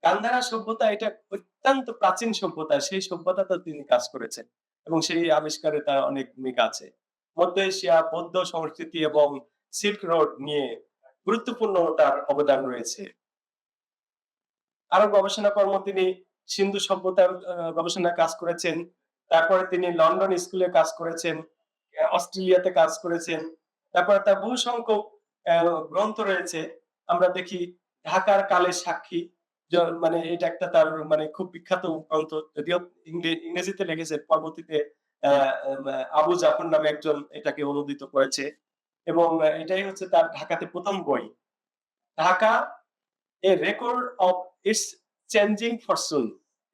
গান্ধারা সভ্যতা এটা অত্যন্ত প্রাচীন সভ্যতা। সেই সভ্যতাতে তিনি কাজ করেছেন এবং সেই আবিষ্কারে তার অনেক ভূমিকা আছে। মধ্য এশিয়া, বৌদ্ধ সংস্কৃতি এবং সিল্ক রোড নিয়ে গুরুত্বপূর্ণ তার অবদান রয়েছে। আরো গবেষণা কর্ম তিনি সিন্ধু সভ্যতার গবেষণায় কাজ করেছেন। তারপরে তিনি লন্ডন স্কুলে কাজ করেছেন, অস্ট্রেলিয়াতে কাজ করেছেন। তারপরে তার বহু সংখ্যক গ্রন্থ রয়েছে। আমরা দেখি ঢাকার কালের সাক্ষী মানে এটা একটা তার মানে খুব বিখ্যাত গ্রন্থ। যদিও ইংরেজিতে লিখেছেন, পরবর্তীতে আবু জাফর নামে একজন এটাকে অনুদিত করেছে। এবং এটাই হচ্ছে তার ঢাকাতে ১ম বই। Dhaka a record of its changing fortune,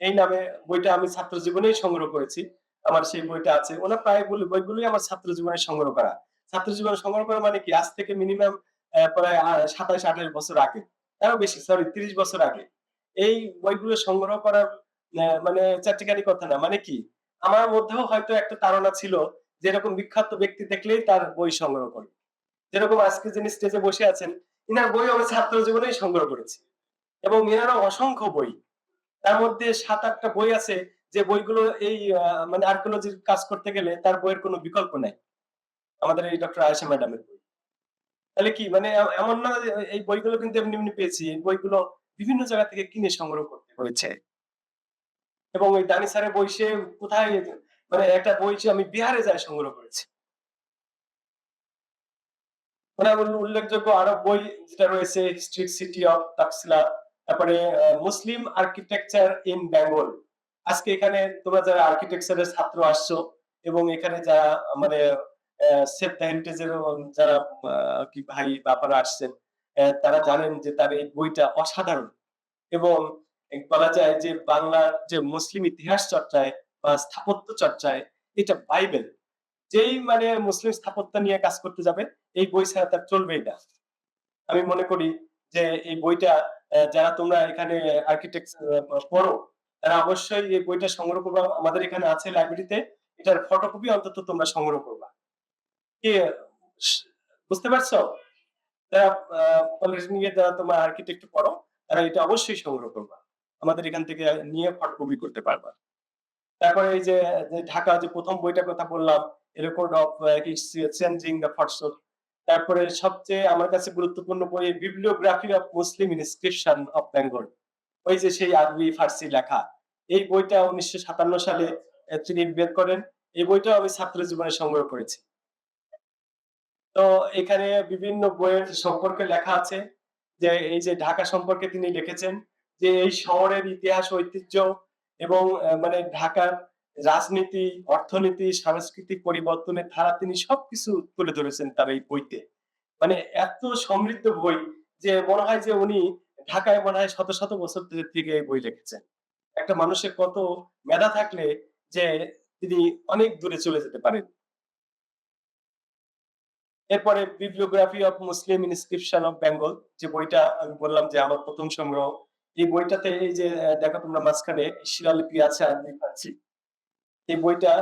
এই নামে বইটা আমি ছাত্র জীবনেই সংগ্রহ করেছি। আমার সেই বইটা আছে। ওনার প্রায় বইগুলোই আমার ছাত্র জীবনে সংগ্রহ করা। ছাত্র জীবনে সংগ্রহ করা মানে কি আজ থেকে মিনিমাম প্রায় ২৭-২৮ বছর আগে, তারও বেশি, সরি ৩০ বছর আগে। এই বইগুলো সংগ্রহ করার মানে চাট্টিখানি কথা না। মানে কি? আমার মধ্যেও হয়তো একটা তাড়না ছিল যে এরকম বিখ্যাত ব্যক্তি দেখলেই তার বই সংগ্রহ করি। যেরকম আজকে যিনি স্টেজে বসে আছেন, ইনার বই আমি ছাত্র জীবনেই সংগ্রহ করেছি। এবং এনারও অসংখ্য বই। তার মধ্যে ৭-৮ টা বই আছে যে বইগুলো এই মানে আর্কিওলজির কাজ করতে গেলে তার বইয়ের কোনো বিকল্প নাই। আমাদের এই ডক্টর আয়েশা ম্যাডামের বই। তাহলে কি মানে এমন না যে এই বইগুলো কিন্তু এমনি পেয়েছি। এই বইগুলো বিভিন্ন জায়গা থেকে কিনে সংগ্রহ করতে হয়েছে। এবং ওই দানি স্যারের বই সে কোথায়, মানে একটা বই যে আমি বিহারে যাই সংগ্রহ করেছি। মানে আমার উল্লেখযোগ্য আরো বই যেটা রয়েছে, হিস্ট্রিক সিটি অফ তাকসিলা, তারপরে মুসলিম আর্কিটেকচার ইন বেঙ্গল। আজকে এখানে তোমরা যারা আর্কিটেকচারের ছাত্র আসছো এবং এখানে যারা মানে সেভ দ্য হেরিটেজের যারা কি ভাই বাবারা আসছেন, তারা জানেন যে তার এই বইটা অসাধারণ। এবং বলা যায় যে বাংলার যে মুসলিম ইতিহাস চর্চায় বা স্থাপত্য চর্চায় এটা বাইবেল। যেই মানে মুসলিম স্থাপত্য নিয়ে কাজ করতে যাবে, এই বই ছাড়া তার চলবেই না। আমি মনে করি যে এই বইটা যারা তোমরা এখানে আর্কিটেকচার পড়ো, তারা অবশ্যই এই বইটা সংগ্রহ করবা। আমাদের এখানে আছে লাইব্রেরিতে। এটার ফটোকপি অন্তত তোমরা সংগ্রহ করবা। কি স বুঝতে পারছো? যারা পলিটেকনিকে যারা তোমরা আর্কিটেক্ট পড়ো, তারা এটা অবশ্যই সংগ্রহ করবা। আমাদের এখান থেকে নিয়ে ফটোকপি করতে পারবা। তারপরে এই যে, ঢাকা যে ১ম বইটার কথা বললাম, a record of changing the fortune. তারপরে সবচেয়ে আমার কাছে গুরুত্বপূর্ণ বই bibliography of Muslim inscription of Bengal. ওই যে সেই আরবি ফার্সি লেখা। এই বইটা ১৯৫৭ সালে তিনি বের করেন। এই বইটাও আমি ছাত্র জীবনে সংগ্রহ করেছি। তো এখানে বিভিন্ন বইয়ের সম্পর্কে লেখা আছে যে এই যে ঢাকা সম্পর্কে তিনি লিখেছেন যে এই শহরের ইতিহাস ঐতিহ্য এবং মানে ঢাকার রাজনীতি, অর্থনীতি, সাংস্কৃতিক পরিবর্তনের ধারা তিনি সবকিছু তুলে ধরেছেন তার এই বইতে। মানে এত সমৃদ্ধ বই যে মনে হয় যে উনি ঢাকায় মনে হয় শত বছর থেকে এই বই লিখেছেন। একটা মানুষের কত মেধা থাকলে যে তিনি অনেক দূরে চলে যেতে পারেন। এরপরে bibliography of Muslim inscription of Bengal, যে বইটা আমি বললাম যে আমার ১ম সংগ্রহ। এই বইটাতে এই যে দেখো তোমরা মাঝখানে শিলালিপি আছে আরবি ফার্সি। এই বইটা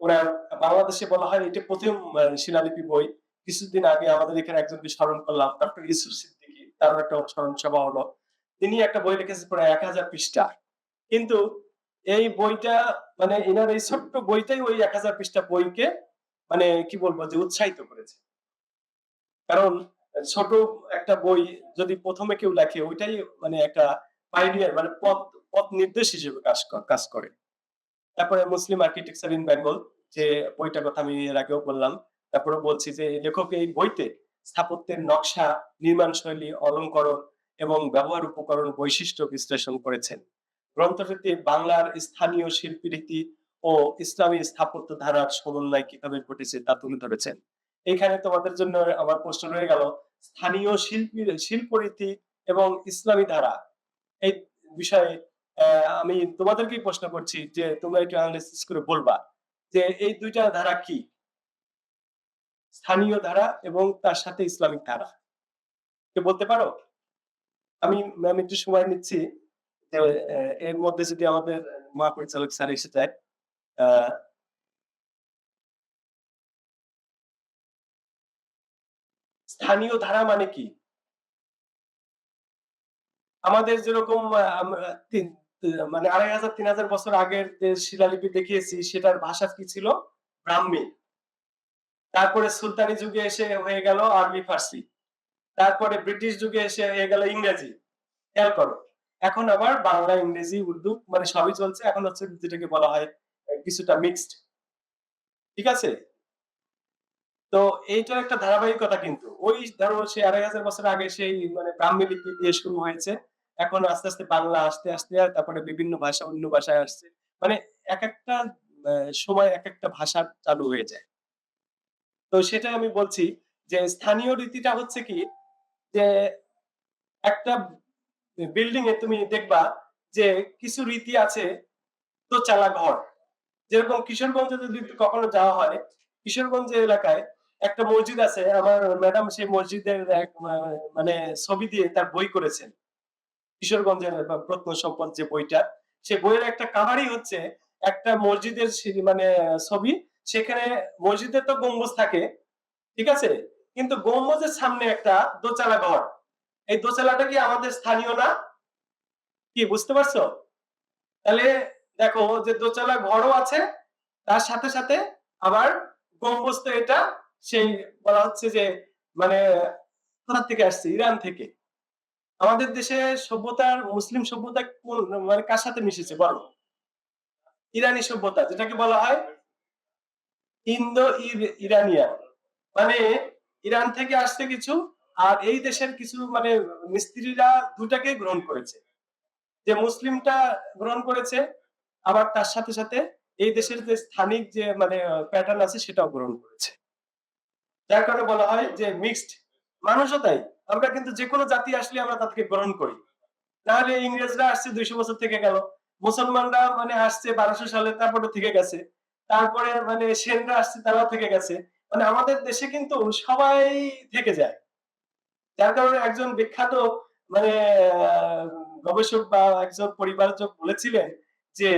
ওনার বাংলাদেশে বলা হয় এটা ১ম শিলালিপি বই। কিছুদিন আগে আমাদের এখানে একজনকে স্মরণ করলাম, ডক্টর ইউসুফ সিদ্দিকী। তারও একটা স্মরণ সভা হলো। তিনি একটা বই লিখেছেন প্রায় ১,০০০ পৃষ্ঠা। কিন্তু এই বইটা মানে এনার এই ছোট্ট বইটাই ওই ১,০০০ পৃষ্ঠা বইকে মানে কি বলবো যে উৎসাহিত করেছে। কারণ ছোট একটা বই যদি ১ম এ কেউ লেখে ওইটাই মানে একটা পাইওনিয়ার মানে পথ নির্দেশ হিসেবে কাজ করে। তারপরে মুসলিম আর্কিটেকচার ইন বেঙ্গল, যে বইটার কথা আমি এর আগেও বললাম। তারপরে বলছি যে লেখক এই বইতে স্থাপত্যের নকশা, নির্মাণ শৈলী, অলংকরণ এবং ব্যবহার উপকরণ বৈশিষ্ট্য বিশ্লেষণ করেছেন। গ্রন্থটিতে বাংলার স্থানীয় শিল্পীরীতি ও ইসলামী স্থাপত্য ধারার সমন্বয় কিভাবে ঘটেছে তা তুলে ধরেছেন। এখানে তোমাদের জন্য আমার প্রশ্ন রয়ে গেল, স্থানীয় শিল্পরীতি এবং ইসলামী ধারা এই বিষয়ে আমি তোমাদেরকেই প্রশ্ন করছি যে তোমরা একটু এনালাইসিস করে বলবা যে এই ২ টা ধারা কি? স্থানীয় ধারা এবং তার সাথে ইসলামিক ধারা। কেউ বলতে পারো? আমি ম্যাম একটু সময় নিচ্ছি যে এর মধ্যে যদি আমাদের মহাপরিচালক স্যার এসে যায়। আ স্থানীয় ধারা মানে কি? আমাদের যেরকম আমরা মানে ২,৫০০-৩,০০০ বছর আগের যে শিলালিপি দেখিয়েছি সেটার ভাষা কি ছিল? ব্রাহ্মী। তারপরে সুলতানি যুগে এসে হয়ে গেল আরবি ফার্সি। তারপরে ব্রিটিশ যুগে এসে হয়ে গেল ইংরেজি। খেয়াল করো। এখন আবার বাংলা, ইংরেজি, উর্দু মানে সবই চলছে। এখন হচ্ছে যেটাকে বলা হয় কিছুটা মিক্সড। ঠিক আছে? তো এইটার একটা ধারাবাহিকতা কিন্তু। ওই ধরো সেই ২,৫০০ বছর আগে সেই মানে ব্রাহ্মী লিপি দিয়ে শুরু হয়েছে। এখন আস্তে বাংলা আসতে তারপরে বিভিন্ন ভাষা অন্য ভাষায় আসছে। মানে একেকটা আ সময় একেকটা ভাষা চালু হয়ে যায়। তো সেটাই আমি বলছি যে স্থানীয় রীতিটা হচ্ছে কি যে একটা বিল্ডিং এ তুমি দেখবা যে কিছু রীতি আছে দোচালা ঘর। যেরকম কিশোরগঞ্জে যদি কখনো যাওয়া হয়, কিশোরগঞ্জ এলাকায় একটা মসজিদ আছে, আমার ম্যাডাম সেই মসজিদের মানে ছবি দিয়ে তার বই করেছেন। কিশোরগঞ্জের প্রত্নসম্পদ যে বইটা, সে বইয়ের একটা কাহারি হচ্ছে একটা মসজিদের মানে ছবি। সেখানে মসজিদে তো গম্বুজ থাকে, ঠিক আছে? কিন্তু গম্বুজের সামনে একটা দোতলা ঘর। এই দোতলাটা কি আমাদের স্থানীয় না? কি বুঝতে পারছো? তাহলে দেখো যে দোতলা ঘরও আছে, তার সাথে সাথে আবার গম্বুজ তো এটা সেই বলা হচ্ছে যে মানে কোথা থেকে আসছে? ইরান থেকে। আমাদের দেশে সভ্যতার মুসলিম সভ্যতা কোন মানে কার সাথে মিশেছে বলো? ইরানি সভ্যতা, যেটাকে বলা হয় ইন্দো ইরানিয়ান, মানে ইরান থেকে আসছে কিছু, আর এই দেশের কিছু মানে মিস্ত্রিরা দুটাকে গ্রহণ করেছে। যে মুসলিমটা গ্রহণ করেছে, আবার তার সাথে সাথে এই দেশের যে স্থানিক যে মানে প্যাটার্ন আছে সেটাও গ্রহণ করেছে। যার কারণে বলা হয় যে মিক্সড। মানুষও তাই, আমরা কিন্তু যে কোনো জাতি আসলে আমরা তাদেরকে গ্রহণ করি। নাহলে ইংরেজরা আসছে 200 বছর থেকে গেল, মুসলমানরা মানে আসছে 1200 সালে, তারপরে থেকে গেছে, তারপরে মানে সেনরা আসছে, তারাও থেকে গেছে। মানে আমাদের দেশে কিন্তু সবাই থেকে যায়। যার কারণে একজন বিখ্যাত মানে গবেষক বা একজন পরিবারজক বলেছিলেন যে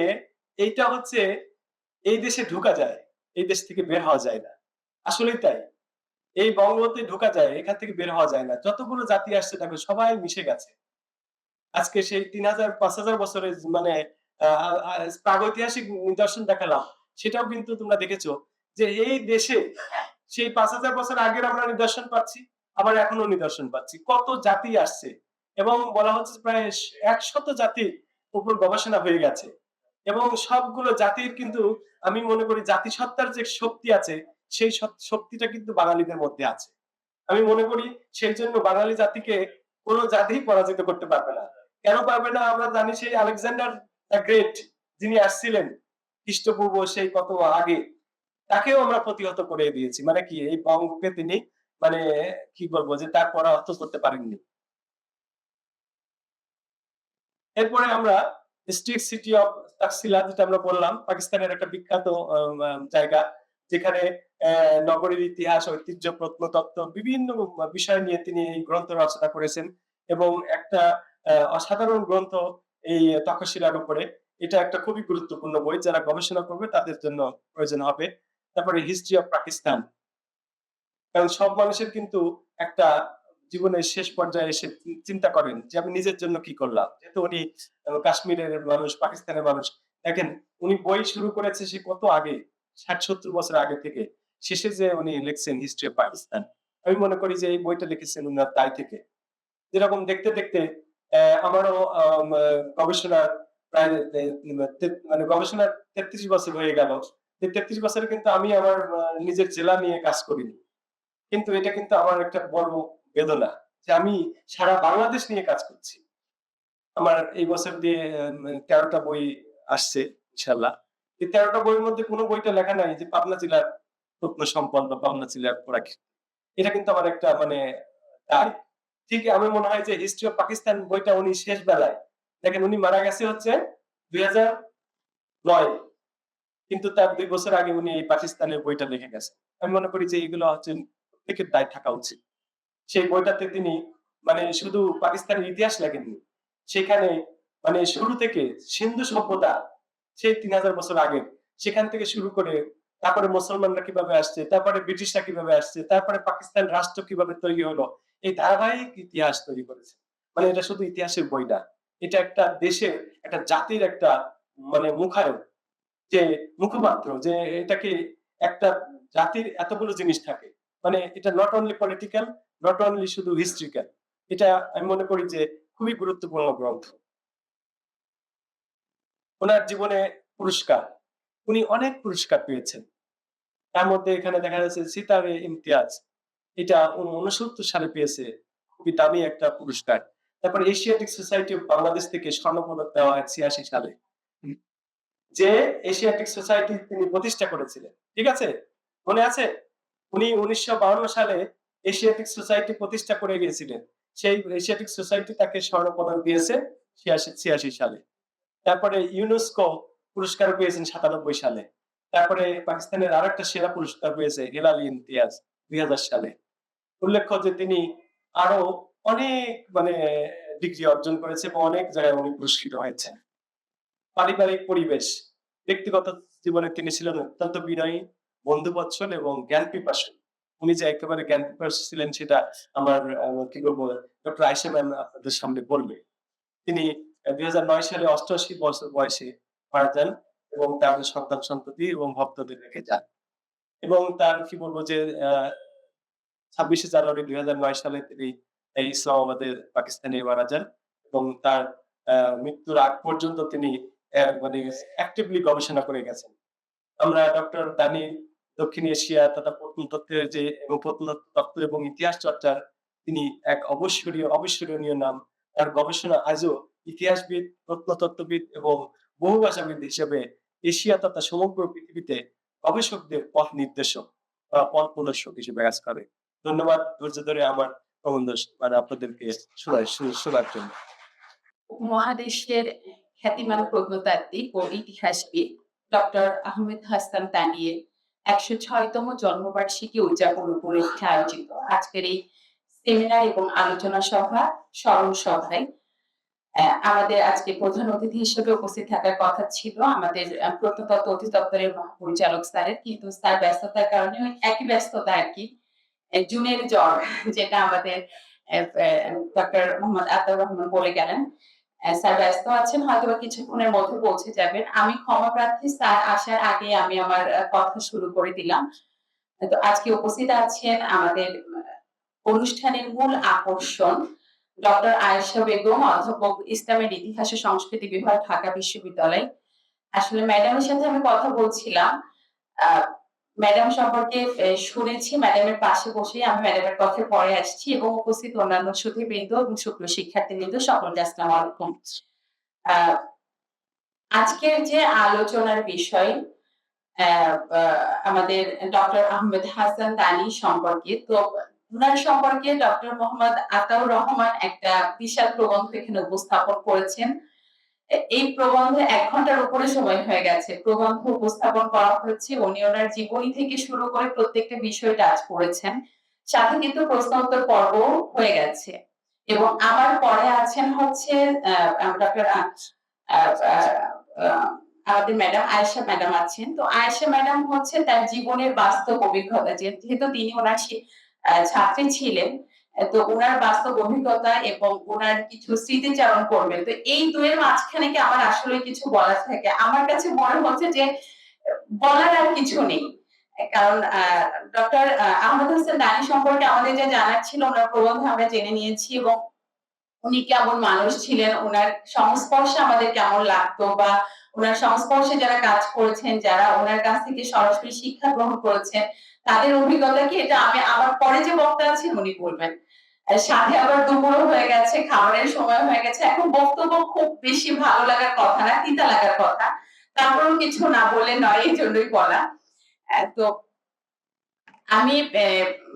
এইটা হচ্ছে এই দেশে ঢোকা যায়, এই দেশ থেকে বের হওয়া যায় না। আসলেই তাই। এই বঙ্গতে ঢোকা যায়, এখান থেকে বের হওয়া যায় না। যতগুলো জাতি আসছে দেখো সবাই মিশে গেছে। আজকে সেই 3000 5000 বছরের মানে প্রাগৈতিহাসিক নিদর্শন দেখালাম, সেটাও কিন্তু তোমরা দেখেছো যে এই দেশে সেই 5000 বছর আগের আমরা নিদর্শন পাচ্ছি, আবার এখনো নিদর্শন পাচ্ছি। কত জাতি আসছে এবং বলা হচ্ছে প্রায় 100 জাতির উপর গবেষণা হয়ে গেছে, এবং সবগুলো জাতির কিন্তু আমি মনে করি জাতিসত্তার যে শক্তি আছে, সেই শক্তিটা কিন্তু বাঙালিদের মধ্যে আছে। আমি মনে করি সেই জন্য বাঙালি জাতিকে কোন জাতি পরাজিত করতে পারবে না। কেন পারবে না? আমরা জানি সেই আলেকজান্ডার দ্য গ্রেট, যিনি আসছিলেন খ্রিস্টপূর্ব সেই কত আগে, তাকেও আমরা প্রতিহত করে দিয়েছি। মানে কি এই বঙ্গকে তিনি মানে কি বলবো যে তার পরাহত করতে পারেননি। এরপরে আমরা স্ট্রিট সিটি অফ তাকসিলা, যেটা আমরা বললাম, পাকিস্তানের একটা বিখ্যাত জায়গা, যেখানে নগরীর ইতিহাস, ঐতিহ্য, প্রত্নতত্ত্ব বিভিন্ন বিষয় নিয়ে তিনি এই গ্রন্থ রচনা করেছেন, এবং একটা অসাধারণ গ্রন্থ এই তক্ষশিলার উপরে। এটা একটা খুবই গুরুত্বপূর্ণ বই, যারা গবেষণা করবে তাদের জন্য প্রয়োজন হবে। তারপরে হিস্ট্রি অফ পাকিস্তান, কারণ সব মানুষের কিন্তু একটা জীবনের শেষ পর্যায়ে এসে চিন্তা করেন যে আমি নিজের জন্য কি করলাম। যেহেতু উনি কাশ্মীরের মানুষ, পাকিস্তানের মানুষ, দেখেন উনি বই শুরু করেছে সে কত আগে, 60-70 বছর আগে থেকে শেষে যে উনি লিখছেন হিস্ট্রি অফ পাকিস্তান। আমি মনে করি যে এই বইটা লিখেছেন উনার তাই থেকে। যেরকম দেখতে দেখতে আমারও গবেষণার প্রায় মানে গবেষণার 33 বছর হয়ে গেল। এই 33 বছরে কিন্তু আমি আমার নিজের জেলা নিয়ে কাজ করিনি। কিন্তু এটা কিন্তু আমার একটা বড় বেদনা যে আমি সারা বাংলাদেশ নিয়ে কাজ করছি। আমার এই বছর দিয়ে 13 টা বই আসছে ইনশাআল্লাহ। এই 13 টা বইয়ের মধ্যে কোন বইটা লেখা নাই যে পাবনা জেলার প্রত্নসম্পদ বা পাবনা জেলার পোড়াকি। এটা কিন্তু আমার একটা মানে দায়। ঠিক আমি মনে হয় যে হিস্ট্রি অফ পাকিস্তান বইটা উনি শেষ বেলায়, দেখেন উনি মারা গেছে হচ্ছে 2009, কিন্তু তার 2 বছর আগে উনি এই পাকিস্তানের বইটা লিখে গেছেন। আমি মনে করি যে এগুলো হচ্ছে প্রত্যেকের দায় থাকা উচিত। সেই বইটাতে তিনি মানে শুধু পাকিস্তানের ইতিহাস লেখেননি, সেখানে মানে শুরু থেকে সিন্ধু সভ্যতা, সেই 3000 বছর আগে, সেখান থেকে শুরু করে তারপরে মুসলমানরা কিভাবে আসছে, তারপরে ব্রিটিশরা কিভাবে আসছে, তারপরে পাকিস্তান রাষ্ট্র কিভাবে তৈরি হলো, এই ধারাবাহিক ইতিহাস তৈরি করেছে। মানে এটা শুধু ইতিহাসের বই না, এটা একটা দেশের, একটা জাতির একটা মানে মুখায়ন, যে মুখপাত্র, যে এটাকে একটা জাতির এতগুলো জিনিস থাকে। মানে এটা not only political, not only শুধু হিস্ট্রিক্যাল। এটা আমি মনে করি যে খুবই গুরুত্বপূর্ণ গ্রন্থ। ওনার জীবনে পুরস্কার, উনি অনেক পুরস্কার পেয়েছেন। তার মধ্যে এখানে দেখা যাচ্ছে সিতারে ইমতিয়াজ, এটা 69 সালে পেয়েছে, খুবই দামি একটা পুরস্কার। তারপর এশিয়াটিক সোসাইটি অফ বাংলাদেশ থেকে স্বর্ণপদক দেওয়া হয় 86 সালে, যে এশিয়াটিক সোসাইটি তিনি প্রতিষ্ঠা করেছিলেন। ঠিক আছে? মনে আছে? উনি 1952 সালে এশিয়াটিক সোসাইটি প্রতিষ্ঠা করে গিয়েছিলেন। সেই এশিয়াটিক সোসাইটি তাকে স্বর্ণপদক দিয়েছে 86 সালে। তারপরে ইউনেস্কো পুরস্কার পেয়েছেন 97 সালে। তারপরে পাকিস্তানের আরেকটা সেরা পুরস্কার পেয়েছে হেলাল ইমতিয়াজ 2000 সালে। উল্লেখ্য যে তিনি আরো অনেক ডিগ্রি অর্জন করেছে এবং অনেক জায়গায় উনি পুরস্কৃত হয়েছেন। পারিবারিক পরিবেশ, ব্যক্তিগত জীবনে তিনি ছিলেন অত্যন্ত বিনয়ী, বন্ধুবৎসল এবং জ্ঞান পিপাসু। উনি যে একেবারে জ্ঞান পিপাসু ছিলেন সেটা আমার কি বলবো ডক্টর আয়েশা ম্যাম আপনাদের সামনে বলবে। তিনি 2009 সালে 88 বছর বয়সে মারা যান এবং তার সন্তান-সন্ততি এবং ভক্তদের রেখে যান। এবং তার কি বলবো যে 26শে জানুয়ারি 2009 সালে তিনি এই ইসলামাবাদে পাকিস্তানে মারা যান এবং তার মৃত্যুর আগ পর্যন্ত তিনি অ্যাক্টিভলি গবেষণা করে গেছেন। আমরা ডক্টর দানি দক্ষিণ এশিয়া তথা প্রত্নতত্ত্বের যে এবং প্রত্নতত্ত্ব এবং ইতিহাস চর্চার তিনি এক অবিস্মরণীয় নাম। তার গবেষণা আজও ইতিহাসবিদ, প্রত্নতত্ত্ববিদ এবং বহুভাষাবিদ হিসেবে এশিয়া তথা সমগ্র পৃথিবীতে গবেষকদের পথ নির্দেশক বা পথ প্রদর্শক হিসেবে কাজ করে। ধন্যবাদ ধৈর্য ধরে আমার প্রবন্ধ আপনাদেরকে শোনার জন্য। উপমহাদেশের খ্যাতিমান প্রত্নতাত্ত্বিক ও ইতিহাসবিদ ডক্টর আহমেদ হাসান তানিয়ের 106তম জন্মবার্ষিকী উদযাপন উপলক্ষে আয়োজিত আজকের এই সেমিনার এবং আলোচনা স্মরণ সভায় আমাদের আজকে প্রধান অতিথি হিসেবে উপস্থিত থাকার কথা ছিল আমাদের প্রত্নতত্ত্ব অধিদপ্তরের মহাপরিচালক স্যারের, কিন্তু স্যার ব্যস্ততার কারণে একই ব্যস্ততা আর কি জুনের জ্বর যেটা আমাদের ডক্টর মোহাম্মদ আতাউর রহমান বলে গেলেন। স্যার ব্যস্ত আছেন, হয়তো কিছুক্ষণের মধ্যে পৌঁছে যাবেন। আমি ক্ষমা প্রার্থী, স্যার আসার আগে আমি আমার কথা শুরু করে দিলাম। তো আজকে উপস্থিত আছেন আমাদের অনুষ্ঠানের মূল আকর্ষণ ডক্টর আয়েশা বেগম, অধ্যাপক, ইসলামের ইতিহাস ও সংস্কৃতি বিভাগ, ঢাকা বিশ্ববিদ্যালয়। আসলে ম্যাডামের সাথে আমি কথা বলছিলাম, ম্যাডাম সম্পর্কে শুনেছি, ম্যাডামের পাশে বসে আমি ম্যাডামের কথা পরে আসছি এবং উপস্থিত অন্যান্য সুধীবৃন্দ এবং শুক্র শিক্ষার্থীবৃন্দ সকলকে আসসালামু আলাইকুম। আজকের যে আলোচনার বিষয় আমাদের ডক্টর আহমেদ হাসান তানি সম্পর্কে, তো উনার সম্পর্কে ডক্টর মোহাম্মদ আতাউর রহমান একটা বিশাল প্রবন্ধ এখানে উপস্থাপন করেছেন। এই প্রবন্ধে 1 ঘন্টার উপরে সময় হয়ে গেছে প্রবন্ধ উপস্থাপন করা হয়েছে। উনি ওনার জীবনী থেকে শুরু করে প্রত্যেকটা বিষয় টাচ করেছেন, সাথে কিন্তু প্রশ্ন উত্তর পর্ব হয়ে গেছে। এবং আমার পরে আছেন হচ্ছে ডক্টর আমাদের ম্যাডাম আয়েশা ম্যাডাম আছেন। তো আয়েশা ম্যাডাম হচ্ছে তার জীবনের বাস্তব অভিজ্ঞতা, যেহেতু তিনি ওনার ছাত্রী ছিলেন, তো ওনার বাস্তব অভিজ্ঞতা এবং ওনার কিছু স্মৃতিচারণ করবেন। তো এই দুয়ের মাঝখানে কি আমার আসলে কিছু বলার থাকে? আমার কাছে মনে হচ্ছে যে বলার আর কিছু নেই, কারণ ডক্টর আহমেদ হোসেন দানি সম্পর্কে আমাদের যা জানার ছিল ওনার প্রবন্ধে আমরা জেনে নিয়েছি এবং উনি কেমন মানুষ ছিলেন, ওনার সংস্পর্শে আমাদের কেমন লাগতো, বা ওনার সংস্পর্শে যারা কাজ করেছেন, যারা ওনার কাছ থেকে সরাসরি শিক্ষা গ্রহণ করেছেন, তাদের অভিজ্ঞতা কি, এটা আমি আমার পরে যে বক্তা আছেন উনি বলবেন। সাথে আবার দুপুরও হয়ে গেছে, খাবারের সময় হয়ে গেছে, এখন বক্তব্য খুব বেশি ভালো লাগার কথা না, তিতা লাগার কথা, তারপরেও কিছু না বললে নয়, এই জন্যই বলা। তো আমি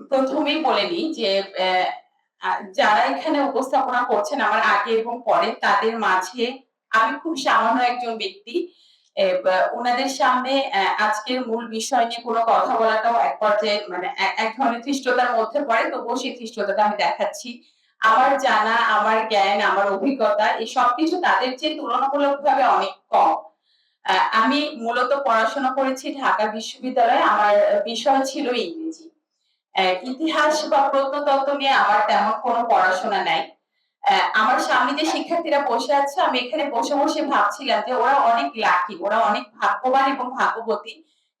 প্রথমেই বলে নিই যে যারা এখানে উপস্থাপনা করছেন আমার আগে এবং পরে, তাদের মাঝে আমি খুব সামান্য একজন ব্যক্তি। ওনাদের সামনে আজকের মূল বিষয় নিয়ে কোনো কথা বলাটাও এক পর্যায়ে এক ধরনের ধৃষ্টতার মধ্যে পড়ে, তবুও সেই ধৃষ্টতাটা আমি দেখাচ্ছি। আমার জানা, আমার জ্ঞান, আমার অভিজ্ঞতা এই সবকিছু তাদের চেয়ে তুলনামূলকভাবে অনেক কম। আমি মূলত পড়াশোনা করেছি ঢাকা বিশ্ববিদ্যালয়ে, আমার বিষয় ছিল ইংরেজি। ইতিহাস বা প্রত্নতত্ত্ব নিয়ে আমার তেমন কোনো পড়াশোনা নাই। আমার সামনে যে শিক্ষার্থীরা বসে আছে, আমি এখানে বসে বসে ভাবছিলাম যে ওরা অনেক লাকি, ওরা অনেক ভাগ্যবান এবং ভাগ্যবতী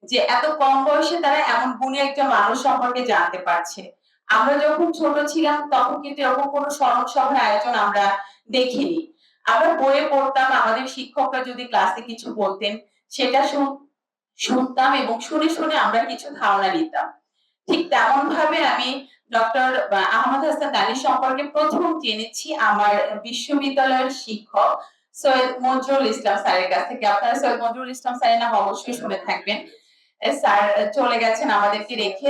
যে এত কম বয়সে তারা এমন গুণী একজন মানুষ সম্পর্কে জানতে পারছে। আমরা যখন ছোট ছিলাম তখন কিন্তু এরকম কোনো স্মরণ সভার আয়োজন আমরা দেখিনি। আমরা বইয়ে পড়তাম, আমাদের শিক্ষকরা যদি ক্লাসে কিছু বলতেন সেটা শুনতাম এবং শুনে শুনে আমরা কিছু ধারণা নিতাম। ঠিক তেমন ভাবে আমি ডক্টর আহমদ হাসান তানি সম্পর্কে প্রথম জেনেছি আমার বিশ্ববিদ্যালয়ের শিক্ষক সৈয়দ মঞ্জুরুল ইসলাম স্যারের কাছ থেকে। আপনারা সৈয়দ মঞ্জুরুল ইসলাম স্যারের নাম অবশ্যই শুনে থাকবেন। স্যার চলে গেছেন আমাদেরকে রেখে।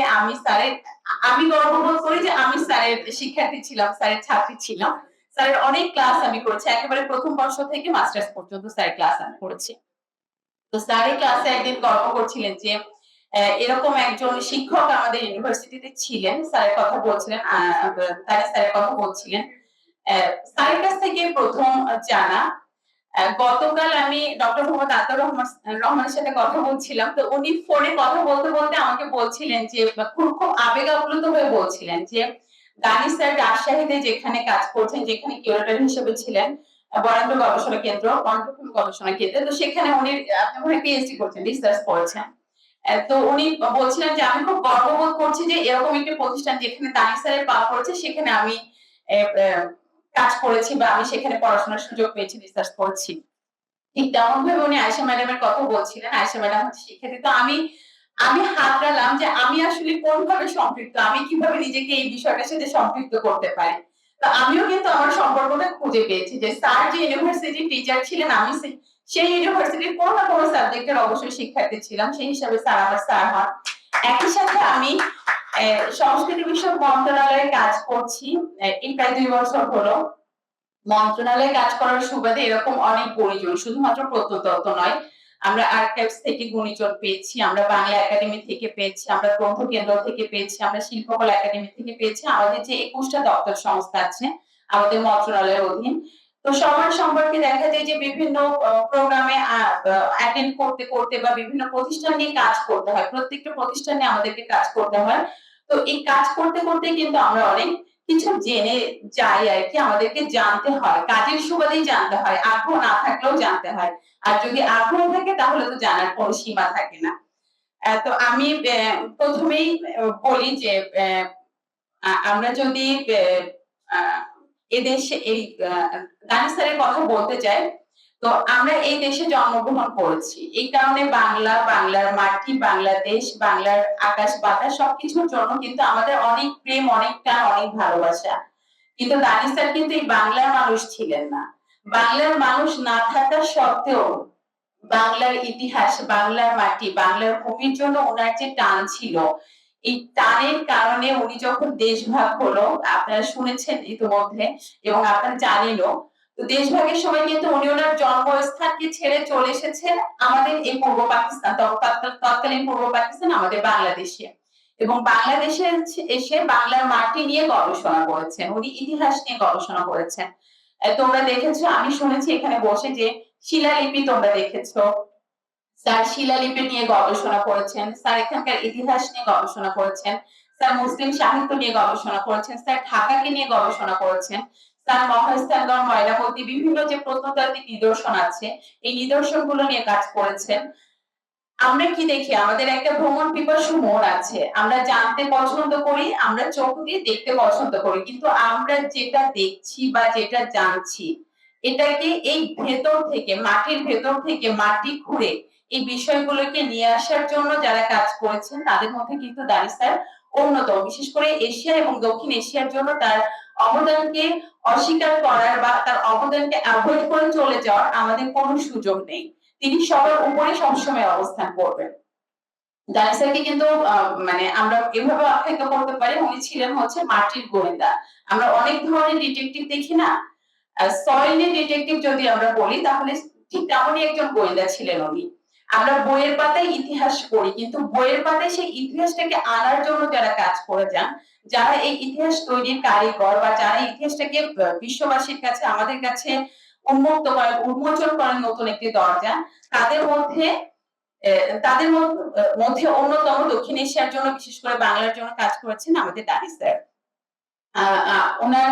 আমি গর্ববোধ করি যে আমি স্যারের শিক্ষার্থী ছিলাম, স্যারের ছাত্রী ছিলাম। স্যারের অনেক ক্লাস আমি করেছি, একেবারে প্রথম বর্ষ থেকে মাস্টার্স পর্যন্ত স্যারের ক্লাস আমি করেছি। তো স্যারের ক্লাসে একদিন গল্প করছিলেন যে এরকম একজন শিক্ষক আমাদের ইউনিভার্সিটিতে ছিলেন, স্যারের কথা বলছিলেন, স্যারের কথা বলছিলেন। স্যারের কাছ থেকে প্রথম জানা, গতকাল আমি ডক্টর মোহাম্মদ আতাউর রহমানের সাথে কথা বলছিলাম। তো উনি ফোনে কথা বলতে বলতে আমাকে বলছিলেন যে খুব আবেগ আপ্লুত হয়ে বলছিলেন যে গানি স্যার রাজশাহীতে যেখানে কাজ করছেন, যেখানে কিউরেটর হিসেবে ছিলেন বরেন্দ্র গবেষণা কেন্দ্র, বরেন্দ্র গবেষণা কেন্দ্রে, তো সেখানে উনি আপনি মনে হয় পিএইচডি করছেন, রিসার্চ করছেন। তো উনি বলছিলেন যে আমি খুব গর্ববোধ করছি যে এরকম একটি প্রতিষ্ঠান যেখানে গানি স্যারের পা পড়েছে সেখানে আমি কাজ করেছি বা আমি সেখানে পড়াশোনার সুযোগ পেয়েছি, রিসার্চ করছি। ঠিক তেমন ভাবে উনি আয়েশা ম্যাডামের কথা বলছিলেন। আয়েশা ম্যাডাম হচ্ছে শিক্ষার্থী। তো আমি হাতড়ালাম যে আমি আসলে কোনভাবে সম্পৃক্ত, আমি কিভাবে নিজেকে এই বিষয়টার সাথে সম্পৃক্ত করতে পারি। তো আমিও কিন্তু আমার সম্পর্কটা খুঁজে পেয়েছি যে স্যার যে ইউনিভার্সিটি টিচার ছিলেন, আমি সেই ইউনিভার্সিটির কোনো না কোনো সাবজেক্টের অবশ্যই শিক্ষার্থী ছিলাম, সেই হিসাবে স্যার আমার স্যার হন। একই সাথে আমি সংস্কৃতি বিষয়ক মন্ত্রণালয়ে কাজ করছি, এই প্রায় 2 বছর হলো। মন্ত্রণালয়ে কাজ করার সুবাদে এরকম অনেক গুণীজন, শুধুমাত্র প্রত্নতত্ত্ব নয়, আমরা আর্কাইভস থেকে গুণীজন পেয়েছি, আমরা বাংলা একাডেমি থেকে পেয়েছি, আমরা গ্রন্থ কেন্দ্র থেকে পেয়েছি, আমরা শিল্পকলা একাডেমি থেকে পেয়েছি, আমাদের যে 21টা দপ্তর সংস্থা আছে আমাদের মন্ত্রণালয়ের অধীন। তো সবার সম্পর্কে দেখা যায় যে বিভিন্ন প্রোগ্রামে অ্যাটেন্ড করতে করতে বা বিভিন্ন প্রতিষ্ঠান নিয়ে কাজ করতে হয়, প্রত্যেকটা প্রতিষ্ঠান নিয়ে আমাদেরকে কাজ করতে হয়। তো এই কাজ করতে করতে কিন্তু আমরা অনেক কিছু জেনে যাই আর কি, আমাদেরকে জানতে হয়, কাজের সুবাদেই জানতে হয়, আগ্রহ না থাকলেও জানতে হয়। আর যদি আগ্রহ থাকে তাহলে তো জানার কোনো সীমা থাকে না। তো আমি প্রথমেই বলি যে আমরা যদি এদেশে এই গানি স্যারের কথা বলতে চাই, তো আমরা এই দেশে জন্মগ্রহণ করেছি, এই কারণে বাংলা, বাংলার মাটি, বাংলাদেশ, বাংলার আকাশ বাতাস সবকিছুর জন্য কিন্তু আমাদের অনেক প্রেম, অনেক টান, অনেক ভালোবাসা। কিন্তু গানি স্যার কিন্তু এই বাংলার মানুষ ছিলেন না। বাংলার মানুষ না থাকা সত্ত্বেও বাংলার ইতিহাস, বাংলার মাটি, বাংলার ভূমির জন্য ওনার যে টান ছিল, এই টানের কারণে উনি যখন দেশভাগ হলো, আপনারা শুনেছেন ইতিমধ্যে এবং আপনারা জানেনও, তো দেশভাগের সময় কিন্তু উনি ওনার জন্মস্থানকে ছেড়ে চলে এসেছেন আমাদের এই পূর্ব পাকিস্তান, তৎকালীন পূর্ব পাকিস্তান, আমাদের বাংলাদেশে। এবং বাংলাদেশে এসে বাংলার মাটি নিয়ে গবেষণা করেছেন, উনি ইতিহাস নিয়ে গবেষণা করেছেন। তোমরা দেখেছো, আমি শুনেছি এখানে বসে যে শিলালিপি তোমরা দেখেছো, স্যার শিলালিপি নিয়ে গবেষণা করেছেন, স্যার এখানকার ইতিহাস নিয়ে গবেষণা করেছেন, স্যার মুসলিম সাহিত্য নিয়ে গবেষণা করেছেন, স্যার ঢাকাকে নিয়ে গবেষণা করেছেন, স্যার মহাস্থানগড়, ময়নামতি, বিভিন্ন যে প্রত্নতাত্ত্বিক নিদর্শন আছে এই নিদর্শনগুলো নিয়ে কাজ করেছেন। আমরা কি দেখি, আমাদের একটা ভ্রমণ পিপাসু মন আছে, আমরা জানতে পছন্দ করি, আমরা চোখ দিয়ে দেখতে পছন্দ করি, কিন্তু আমরা যেটা দেখছি বা যেটা জানছি এটাকে এই ভেতর থেকে, মাটির ভেতর থেকে মাটি খুঁড়ে এই বিষয়গুলোকে নিয়ে আসার জন্য যারা কাজ করেছেন তাদের মধ্যে কিন্তু দানি স্যার অন্যতম। বিশেষ করে এশিয়া এবং দক্ষিণ এশিয়ার জন্য তার অবদানকে অস্বীকার করার বা তার অবদানকে অ্যাভয়েড করে চলে যাওয়ার আমাদের কোনো সুযোগ নেই। তিনি সবার উপরে সবসময় অবস্থান করবেন। দানি স্যারকে কিন্তু মানে আমরা এভাবে আখ্যায়িত করতে পারি, উনি ছিলেন হচ্ছে মাটির গোয়েন্দা। আমরা অনেক ধরনের ডিটেকটিভ দেখি না, সয়েল ডিটেকটিভ যদি আমরা বলি তাহলে ঠিক তেমনই একজন গোয়েন্দা ছিলেন উনি। আমরা বইয়ের পাতায় ইতিহাস পড়ি, কিন্তু বইয়ের পাতায় সেই ইতিহাসটাকে আনার জন্য যারা কাজ করে যান, যারা এই ইতিহাস তৈরির কারিগর বা যারা ইতিহাসটাকে বিশ্ববাসীর কাছে, আমাদের কাছে উন্মুক্ত করেন, উন্মোচন করেন নতুন একটি দরজা, তাদের মধ্যে মধ্যে অন্যতম দক্ষিণ এশিয়ার জন্য, বিশেষ করে বাংলার জন্য কাজ করেছেন আমাদের দানি স্যার। ওনার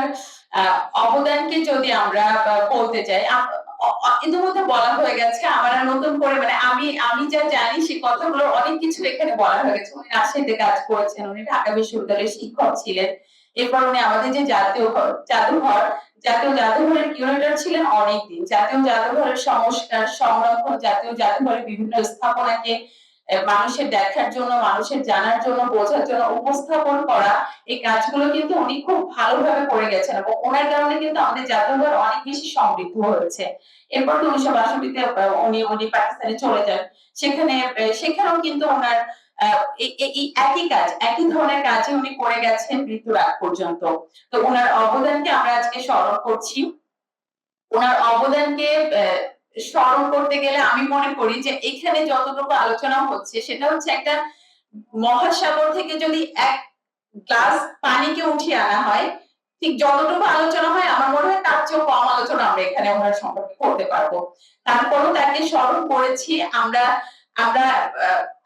অবদানকে যদি আমরা বলতে চাই, ইতিমধ্যে বলা হয়ে গেছে, আমার আর নতুন করে মানে আমি যা জানি সেই কথাগুলো অনেক কিছু এখানে বলা হয়ে গেছে। উনি রাজশাহীতে কাজ করেছেন, উনি ঢাকা বিশ্ববিদ্যালয়ের শিক্ষক ছিলেন, এরপর উনি আমাদের যে জাতীয় জাদুঘরের কিউরেটর ছিলেন অনেকদিন, জাতীয় জাদুঘরের সংস্কার, সংরক্ষণ, জাতীয় জাদুঘরের বিভিন্ন স্থাপনাকে মানুষের দেখার জন্য, মানুষের জানার জন্য, বোঝার জন্য উপস্থাপন করা, এই কাজগুলো কিন্তু উনি খুব ভালোভাবে করে গেছেন এবং ওনার কারণে কিন্তু আমাদের জাদুঘর অনেক বেশি সমৃদ্ধ হয়েছে। এরপর 1962-তে উনি পাকিস্তানে চলে যান, সেখানেও কিন্তু ওনার এই একই কাজ, একই ধরনের কাজে উনি করে গেছেন মৃত্যুর আগ পর্যন্ত। তো ওনার অবদানকে আমরা আজকে স্মরণ করছি। ওনার অবদানকে স্মরণ করতে গেলে আমি মনে করি যে এখানে যতটুকু আলোচনা হচ্ছে সেটা হচ্ছে একটা মহাসাগর থেকে যদি এক গ্লাস পানিকে উঠিয়ে আনা হয়, ঠিক যতটুকু আলোচনা হয় আমার মনে হয় তার চেয়েও কম আলোচনা আমরা এখানে ওনার সম্পর্কে করতে পারবো। তারপরও তাকে স্মরণ করেছি আমরা। আমরা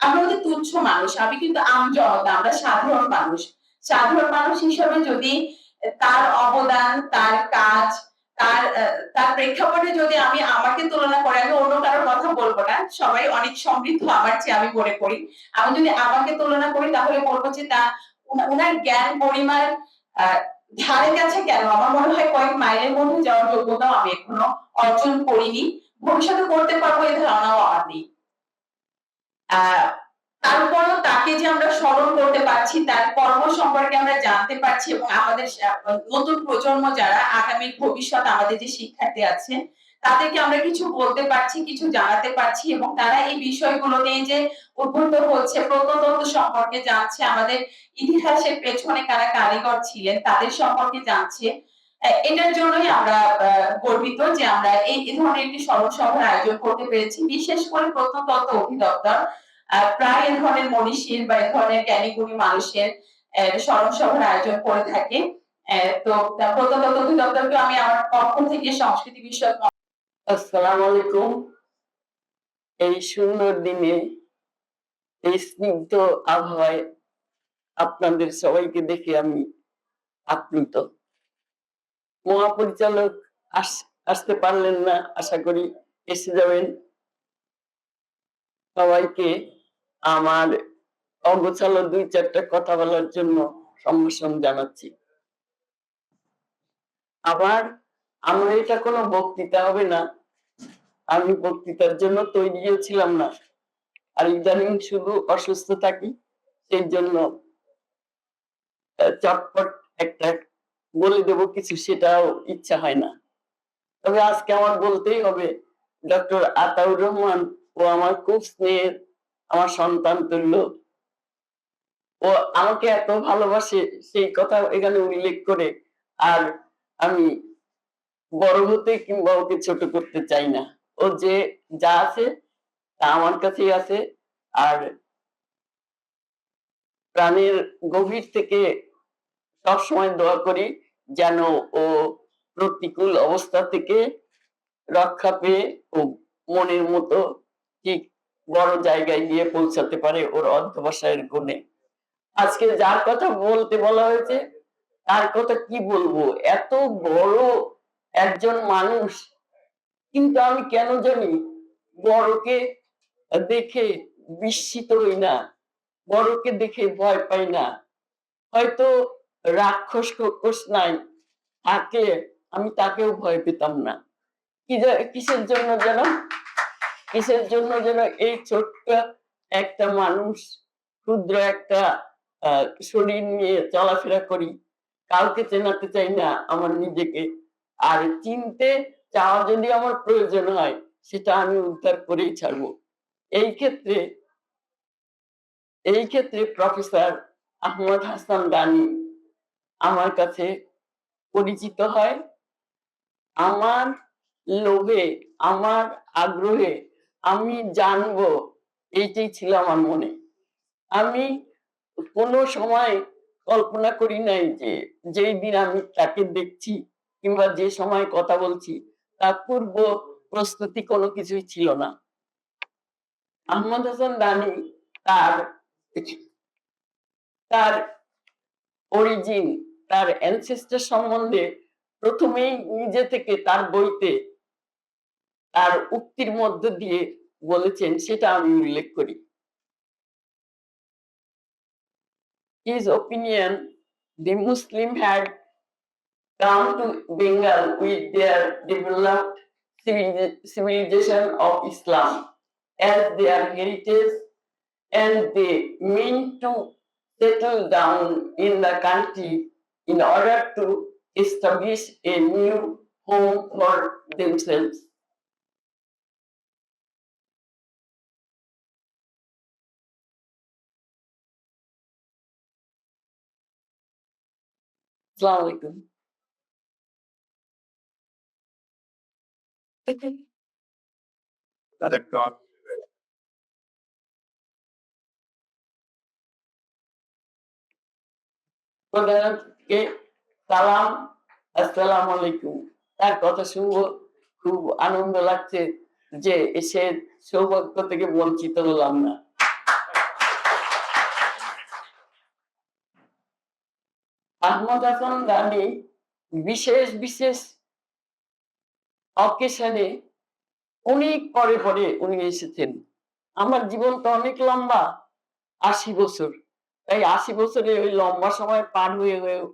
আমরা হচ্ছে তুচ্ছ মানুষ, আমি কিন্তু আমজনতা, আমরা সাধারণ মানুষ। সাধারণ মানুষ হিসেবে যদি তার অবদান, তার কাজ, তার প্রেক্ষাপটে যদি আমি আমাকে তুলনা করে, আমি অন্য কারোর কথা বলবো না, সবাই অনেক সমৃদ্ধ আমার চেয়ে আমি মনে করি। আমি যদি আমাকে তুলনা করি তাহলে বলবো যে তা উনার জ্ঞান পরিমাণ আহ, ধারে কাছে কেন, আমার মনে হয় কয়েক মাইলের মধ্যে যাওয়ার যোগ্যতাও আমি এখনো অর্জন করিনি, ভবিষ্যতে করতে পারবো এই ধারণাও আমার নেই। আহ, তারপরও তাকে যে আমরা স্মরণ করতে পারছি, তার কর্ম সম্পর্কে আমরা জানতে পারছি, এবং আমাদের নতুন প্রজন্ম যারা আগামীর ভবিষ্যৎ আমাদের যে শিক্ষার্থী আছে তাদেরকে আমরা কিছু বলতে পারছি, কিছু জানাতে পারছি, এবং তারা এই বিষয়গুলো নিয়ে যে উদ্বুদ্ধ হচ্ছে, প্রত্নতত্ত্ব সম্পর্কে জানছে, আমাদের ইতিহাসের পেছনে কারা কারিগর ছিলেন তাদের সম্পর্কে জানছে। এটার জন্যই আমরা গর্বিত যে আমরা এই ধরনের একটি স্মরণ সভার আয়োজন করতে পেরেছি। বিশেষ করে প্রত্নতত্ত্ব অধিদপ্তর প্রায় এ ধরনের মনীষীর বা এ ধরনের জ্ঞানীগুণী মানুষের স্মরণ সভার আয়োজন করে থাকে। তো প্রত্নতত্ত্ব অধিদপ্তরকে আমি আমার পক্ষ থেকে সংস্কৃতি বিষয়ক। আসসালামু আলাইকুম। এই সুন্দর দিনে, এই স্নিগ্ধ আবহাওয়ায় আপনাদের সবাইকে দেখে আমি আপ্লুত। মহাপরিচালক আসতে পারলেন না, আশা করি এসে যাবেন। সবাইকে আমার অগোছালো 2-4টা কথা বলার জন্য সম্ভাষণ জানাচ্ছি। আমার এটা কোনো বক্তৃতা হবে না, আমি বক্তৃতার জন্য তৈরিও ছিলাম না, আর ইদানিং শুধু অসুস্থ থাকি, সেই জন্য চটপট একটা বলে দেব কিছু, সেটাও ইচ্ছা হয় না। তবে আজকে আমার বলতেই হবে, ডক্টর আতাউর রহমান ও আমার খুব স্নেহের, আমার সন্তান তুল্য। ও আমাকে এত ভালোবাসে, সেই কথা এখানে উল্লেখ করে আর আমি বড় হতে কিংবা ওকে ছোট করতে চাই না। ও যে যা আছে তা আমার কাছেই আছে। আর প্রাণের গভীর থেকে সবসময় দোয়া করি যেন ও প্রতিকূল অবস্থা থেকে রক্ষা পেয়ে ও মনের মতো ঠিক বড় জায়গায় গিয়ে পৌঁছাতে পারে ওর অধ্যবসায়ের গুণে। আজকে যার কথা বলতে বলা হয়েছে তার কথা কি বলবো, এত বড় একজন মানুষ, কিন্তু আমি কেন জানি বড়কে দেখে বিস্মিত হই না, বড়কে দেখে ভয় পাই না। হয়তো রাক্ষস খোকস নাই, থাকে, আমি তাকেও ভয় পেতাম না। কিসের জন্য যেন এই ছোট্ট একটা মানুষ, ক্ষুদ্র একটা শরীর নিয়ে চলাফেরা করি, কাউকে চেনাতে চাই না আমার নিজেকে। আর চিনতে চাওয়া যদি আমার প্রয়োজন হয়, সেটা আমি উদ্ধার করেই ছাড়বো। এই ক্ষেত্রে প্রফেসর আহমদ হাসান গানি আমার কাছে পরিচিত হয়। আমার লোভে, আমার আগ্রহে, আমি জানবো, এইটাই ছিল আমার মনে। আমি কোনো সময় কল্পনা করি নাই যে যেই দিন আমি তাকে দেখছি কিংবা যে সময় কথা বলছি তার পূর্ব প্রস্তুতি কোনো কিছুই ছিল না। আহমদ হাসান দানি তার তার অরিজিন, তার অ্যানসেস্টর সম্বন্ধে প্রথমেই নিজে থেকে তার বইতে তার উক্তির মধ্য দিয়ে বলেছেন, সেটা আমি উল্লেখ করি। His opinion, the Muslim had come to Bengal with their developed civilization of Islam as their heritage, and they meant to settle down in the country in order to establish a new home for themselves. Assalamu alaikum. তাদের প্রধানমন্ত্রীকে সালাম, আসসালামু আলাইকুম। তার কথা শুনবো, খুব আনন্দ লাগছে যে সে সৌভাগ্য থেকে বঞ্চিত হলাম না। আহমদ হাসান গানি বিশেষ বিশেষ অকেশনে অনেক পরে পরে উনি এসেছেন। আমার জীবন তো অনেক লম্বা, ৮০ বছর। তাই ৮০ বছরে ওই লম্বা সময় পার হয়ে হয়েও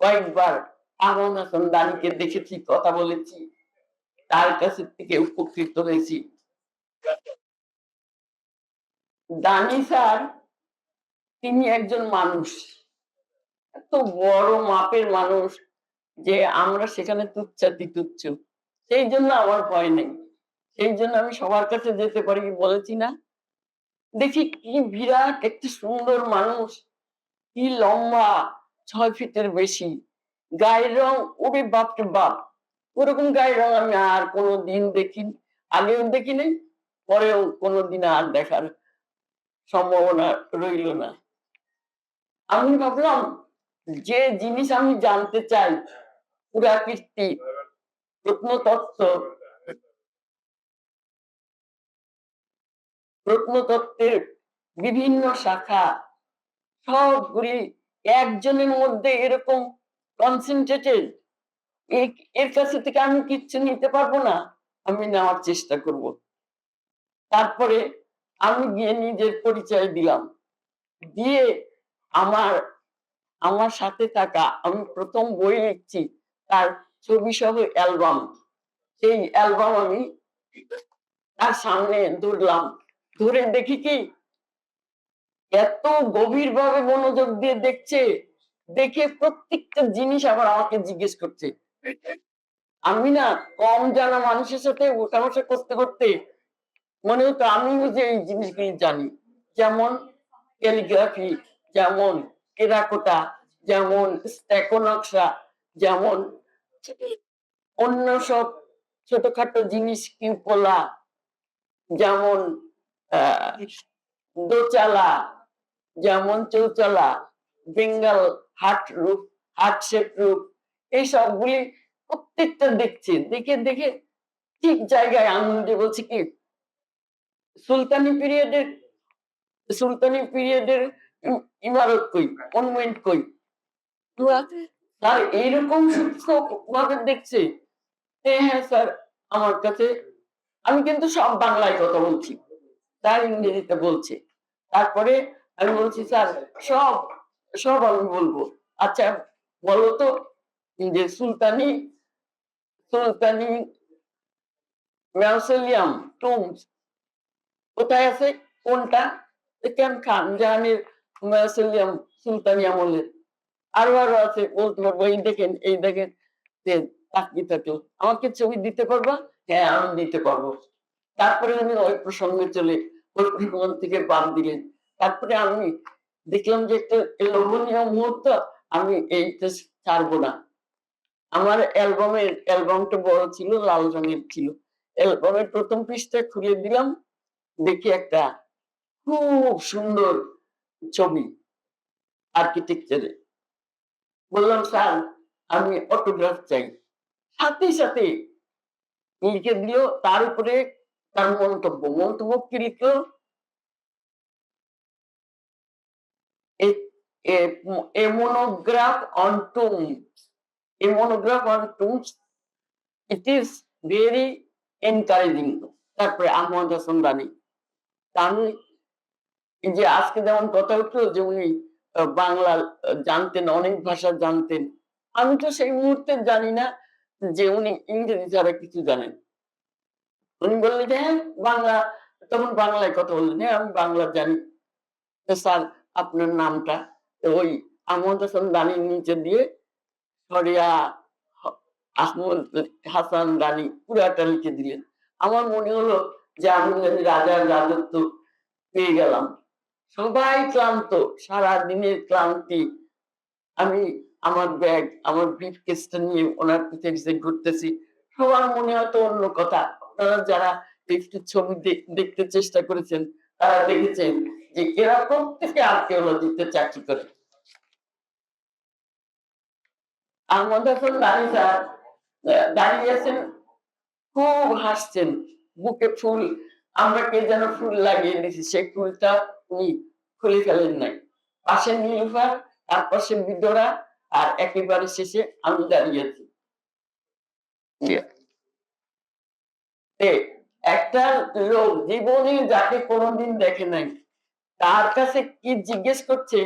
কয়েকবার আহমদ হাসান দানিকে দেখেছি, কথা বলেছি, তার কাছে থেকে উপকৃত হয়েছি। দানি স্যার তিনি একজন মানুষ, এত বড় মাপের মানুষ যে আমরা সেখানে তুচ্ছাতি তুচ্ছ। সেই জন্য আমার ভয় নেই, সেই জন্য আমি সবার কাছে যেতে পারি, বলেছি না। দেখি কি বিরাট একটা সুন্দর মানুষ, কি লম্বা, ৬ ফিটের বেশি, গায়ের রং ওরে বাপরে বাপ, ওরকম গায়ের রং আমি আর কোনোদিন দেখিনি, আগেও দেখিনি, পরেও কোনোদিন আর দেখার সম্ভাবনা রইল না। আমি ভাবলাম যে জিনিস আমি জানতে চাই, পুরাকীর্তি, প্রত্নতত্ত্ব, প্রত্নতত্ত্বের বিভিন্ন শাখা সবগুলি একজনের মধ্যে এরকম কনসেন্ট্রেটেড, এর কাছে থেকে আমি কিচ্ছু নিতে পারবো না, আমি নেওয়ার চেষ্টা করব। তারপরে আমি গিয়ে নিজের পরিচয় দিলাম, দিয়ে আমার আমার সাথে থাকা, আমি প্রথম বই লিখছি তার ছবি সহ অ্যালবাম, সেই অ্যালবাম আমি তার সামনে ধরলাম, ধরে দেখি কি এত গভীর ভাবে মনোযোগ দিয়ে দেখছে, দেখে প্রত্যেকটা জিনিস আবার আমাকে জিজ্ঞেস করছে। আমি না কম জানা মানুষের সাথে ওঠা বসা করতে করতে মনে হতো আমিও যে এই জিনিসগুলি জানি, যেমন ক্যালিগ্রাফি, যেমন টেরাকোটা, যেমন স্টেকো নকশা, যেমন অন্য সব ছোটখাটো জিনিস, কিউপোলা, যেমন আহ দোচালা, যেমন চৌচালা, বেঙ্গল হাট রূপ, হাট শেপ রূপ, এই সবগুলি প্রত্যেকটা দেখছে, দেখে দেখে ঠিক জায়গায় আনন্দে বলছে কি সুলতানি পিরিয়ডের, সুলতানি পিরিয়ডের ইমারত কই, মনুমেন্ট কই, স্যার এইরকম সূক্ষ্ম ভাবে দেখছে। হ্যাঁ স্যার, আমার কাছে, আমি কিন্তু সব বাংলায় কথা বলছি, তার ইংরেজিতে বলছে। তারপরে আমি বলছি স্যার সব সব আমি বলবো, আচ্ছা বলতো যে সুলতানি সুলতানি ম্যাউসোলিয়াম টুম্ব কোথায় আছে, কোনটা, কেন খান জাহানের ম্যাউসোলিয়াম সুলতানি আমলের, আরো আরো আছে, বলতে পারবো, এই দেখেন এই দেখেন, তাকিয়ে থাকলো, আমাকে ছবি দিতে পারবা, হ্যাঁ আমি দিতে পারবো। তারপরে উনি ওই প্রসঙ্গে চলে ওই প্রসঙ্গ থেকে বাদ দিলেন। তারপরে আমি দেখলাম যে একটা লোভনীয় মুহূর্ত, আমি এইটা ছাড়বো না। আমার অ্যালবামটা বড় ছিল, লাল রঙের ছিল, অ্যালবামের প্রথম পৃষ্ঠা খুলে দিলাম, দেখি একটা খুব সুন্দর ছবি আর্কিটেকচারে। বললাম স্যার আমি অটোগ্রাফ চাই, সাথে সাথে লিখে দিল, তার উপরে তার মন্তব্য কি লিখলো, a monograph on tombs, a monograph on tombs, it is very encouraging। তারপরে আহমদ হাসান রানী, আমি এই যে আজকে যেমন কথা উঠলো যে উনি বাংলা জানতেন, অনেক ভাষা জানতেন, আমি তো সেই মুহূর্তে জানি না যে উনি ইংরেজি ছাড়া কিছু জানেন। উনি বললেন যে হ্যাঁ বাংলা, তখন বাংলায় কথা বললেন, হ্যাঁ আমি বাংলা জানি। তো স্যার আপনার নামটা, ওই আহমদ হাসান রানীর নিচে দিয়ে সরিয়া আহমদ হাসান রানী পুরাটা লিখে দিলেন। আমার মনে হলো যে আমি রাজার রাজত্ব পেয়ে গেলাম। সবাই ক্লান্ত, সারা দিনের ক্লান্তি, আমি আমার ব্যাগ, আমার ব্রিফকেসটা নিয়ে ওনার পিছে পিছে ঘুরতেছি, সবার মনে হয়তো অন্য কথা। আপনারা যারা একটু ছবি দেখতে চেষ্টা করেছেন তারা দেখেছেন যে এরা প্রত্যেকে আর্কিওলজিতে চাকরি করে। আহমদ হাসান লারি স্যার দাঁড়িয়ে আছেন, খুব হাসছেন, বুকে ফুল, আমরা কে যেন ফুল লাগিয়ে দিয়েছি, সেই ফুলটা উনি খুলে ফেলেন নাই। পাশে নীলুফার, তার পাশে বিদরা, আর একেবারে শেষে আমি দাঁড়িয়ে আছি। একটা লোক জীবনে যাকে কোনোদিন দেখে নাই, তার কাছে কি জিজ্ঞেস করছে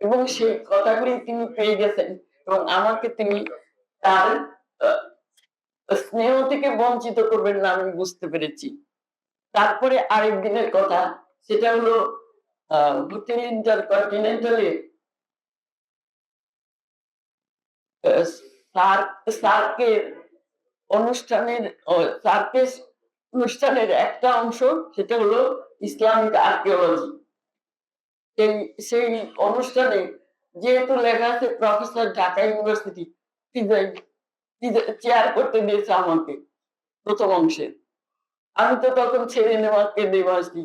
এবং সেই কথাগুলি তিনি পেয়ে গেছেন, এবং আমাকে তিনি তার স্নেহ থেকে বঞ্চিত করবেন না, আমি বুঝতে পেরেছি। তারপরে আরেক দিনের কথা, সেটা হলো হোটেল ইন্টারকন্টিনেন্টালে সার্কের অনুষ্ঠানের সার্কেস অনুষ্ঠানের একটা অংশ, সেটা হলো ইসলামিক আর্কিওলজি। সেই অনুষ্ঠানে যেহেতু লেখা আছে প্রফেসর ঢাকা ইউনিভার্সিটি, চেয়ার করতে দিয়েছে আমাকে প্রথম অংশে। আমি তো তখন ছেড়ে নেওয়াকে দেবাসী,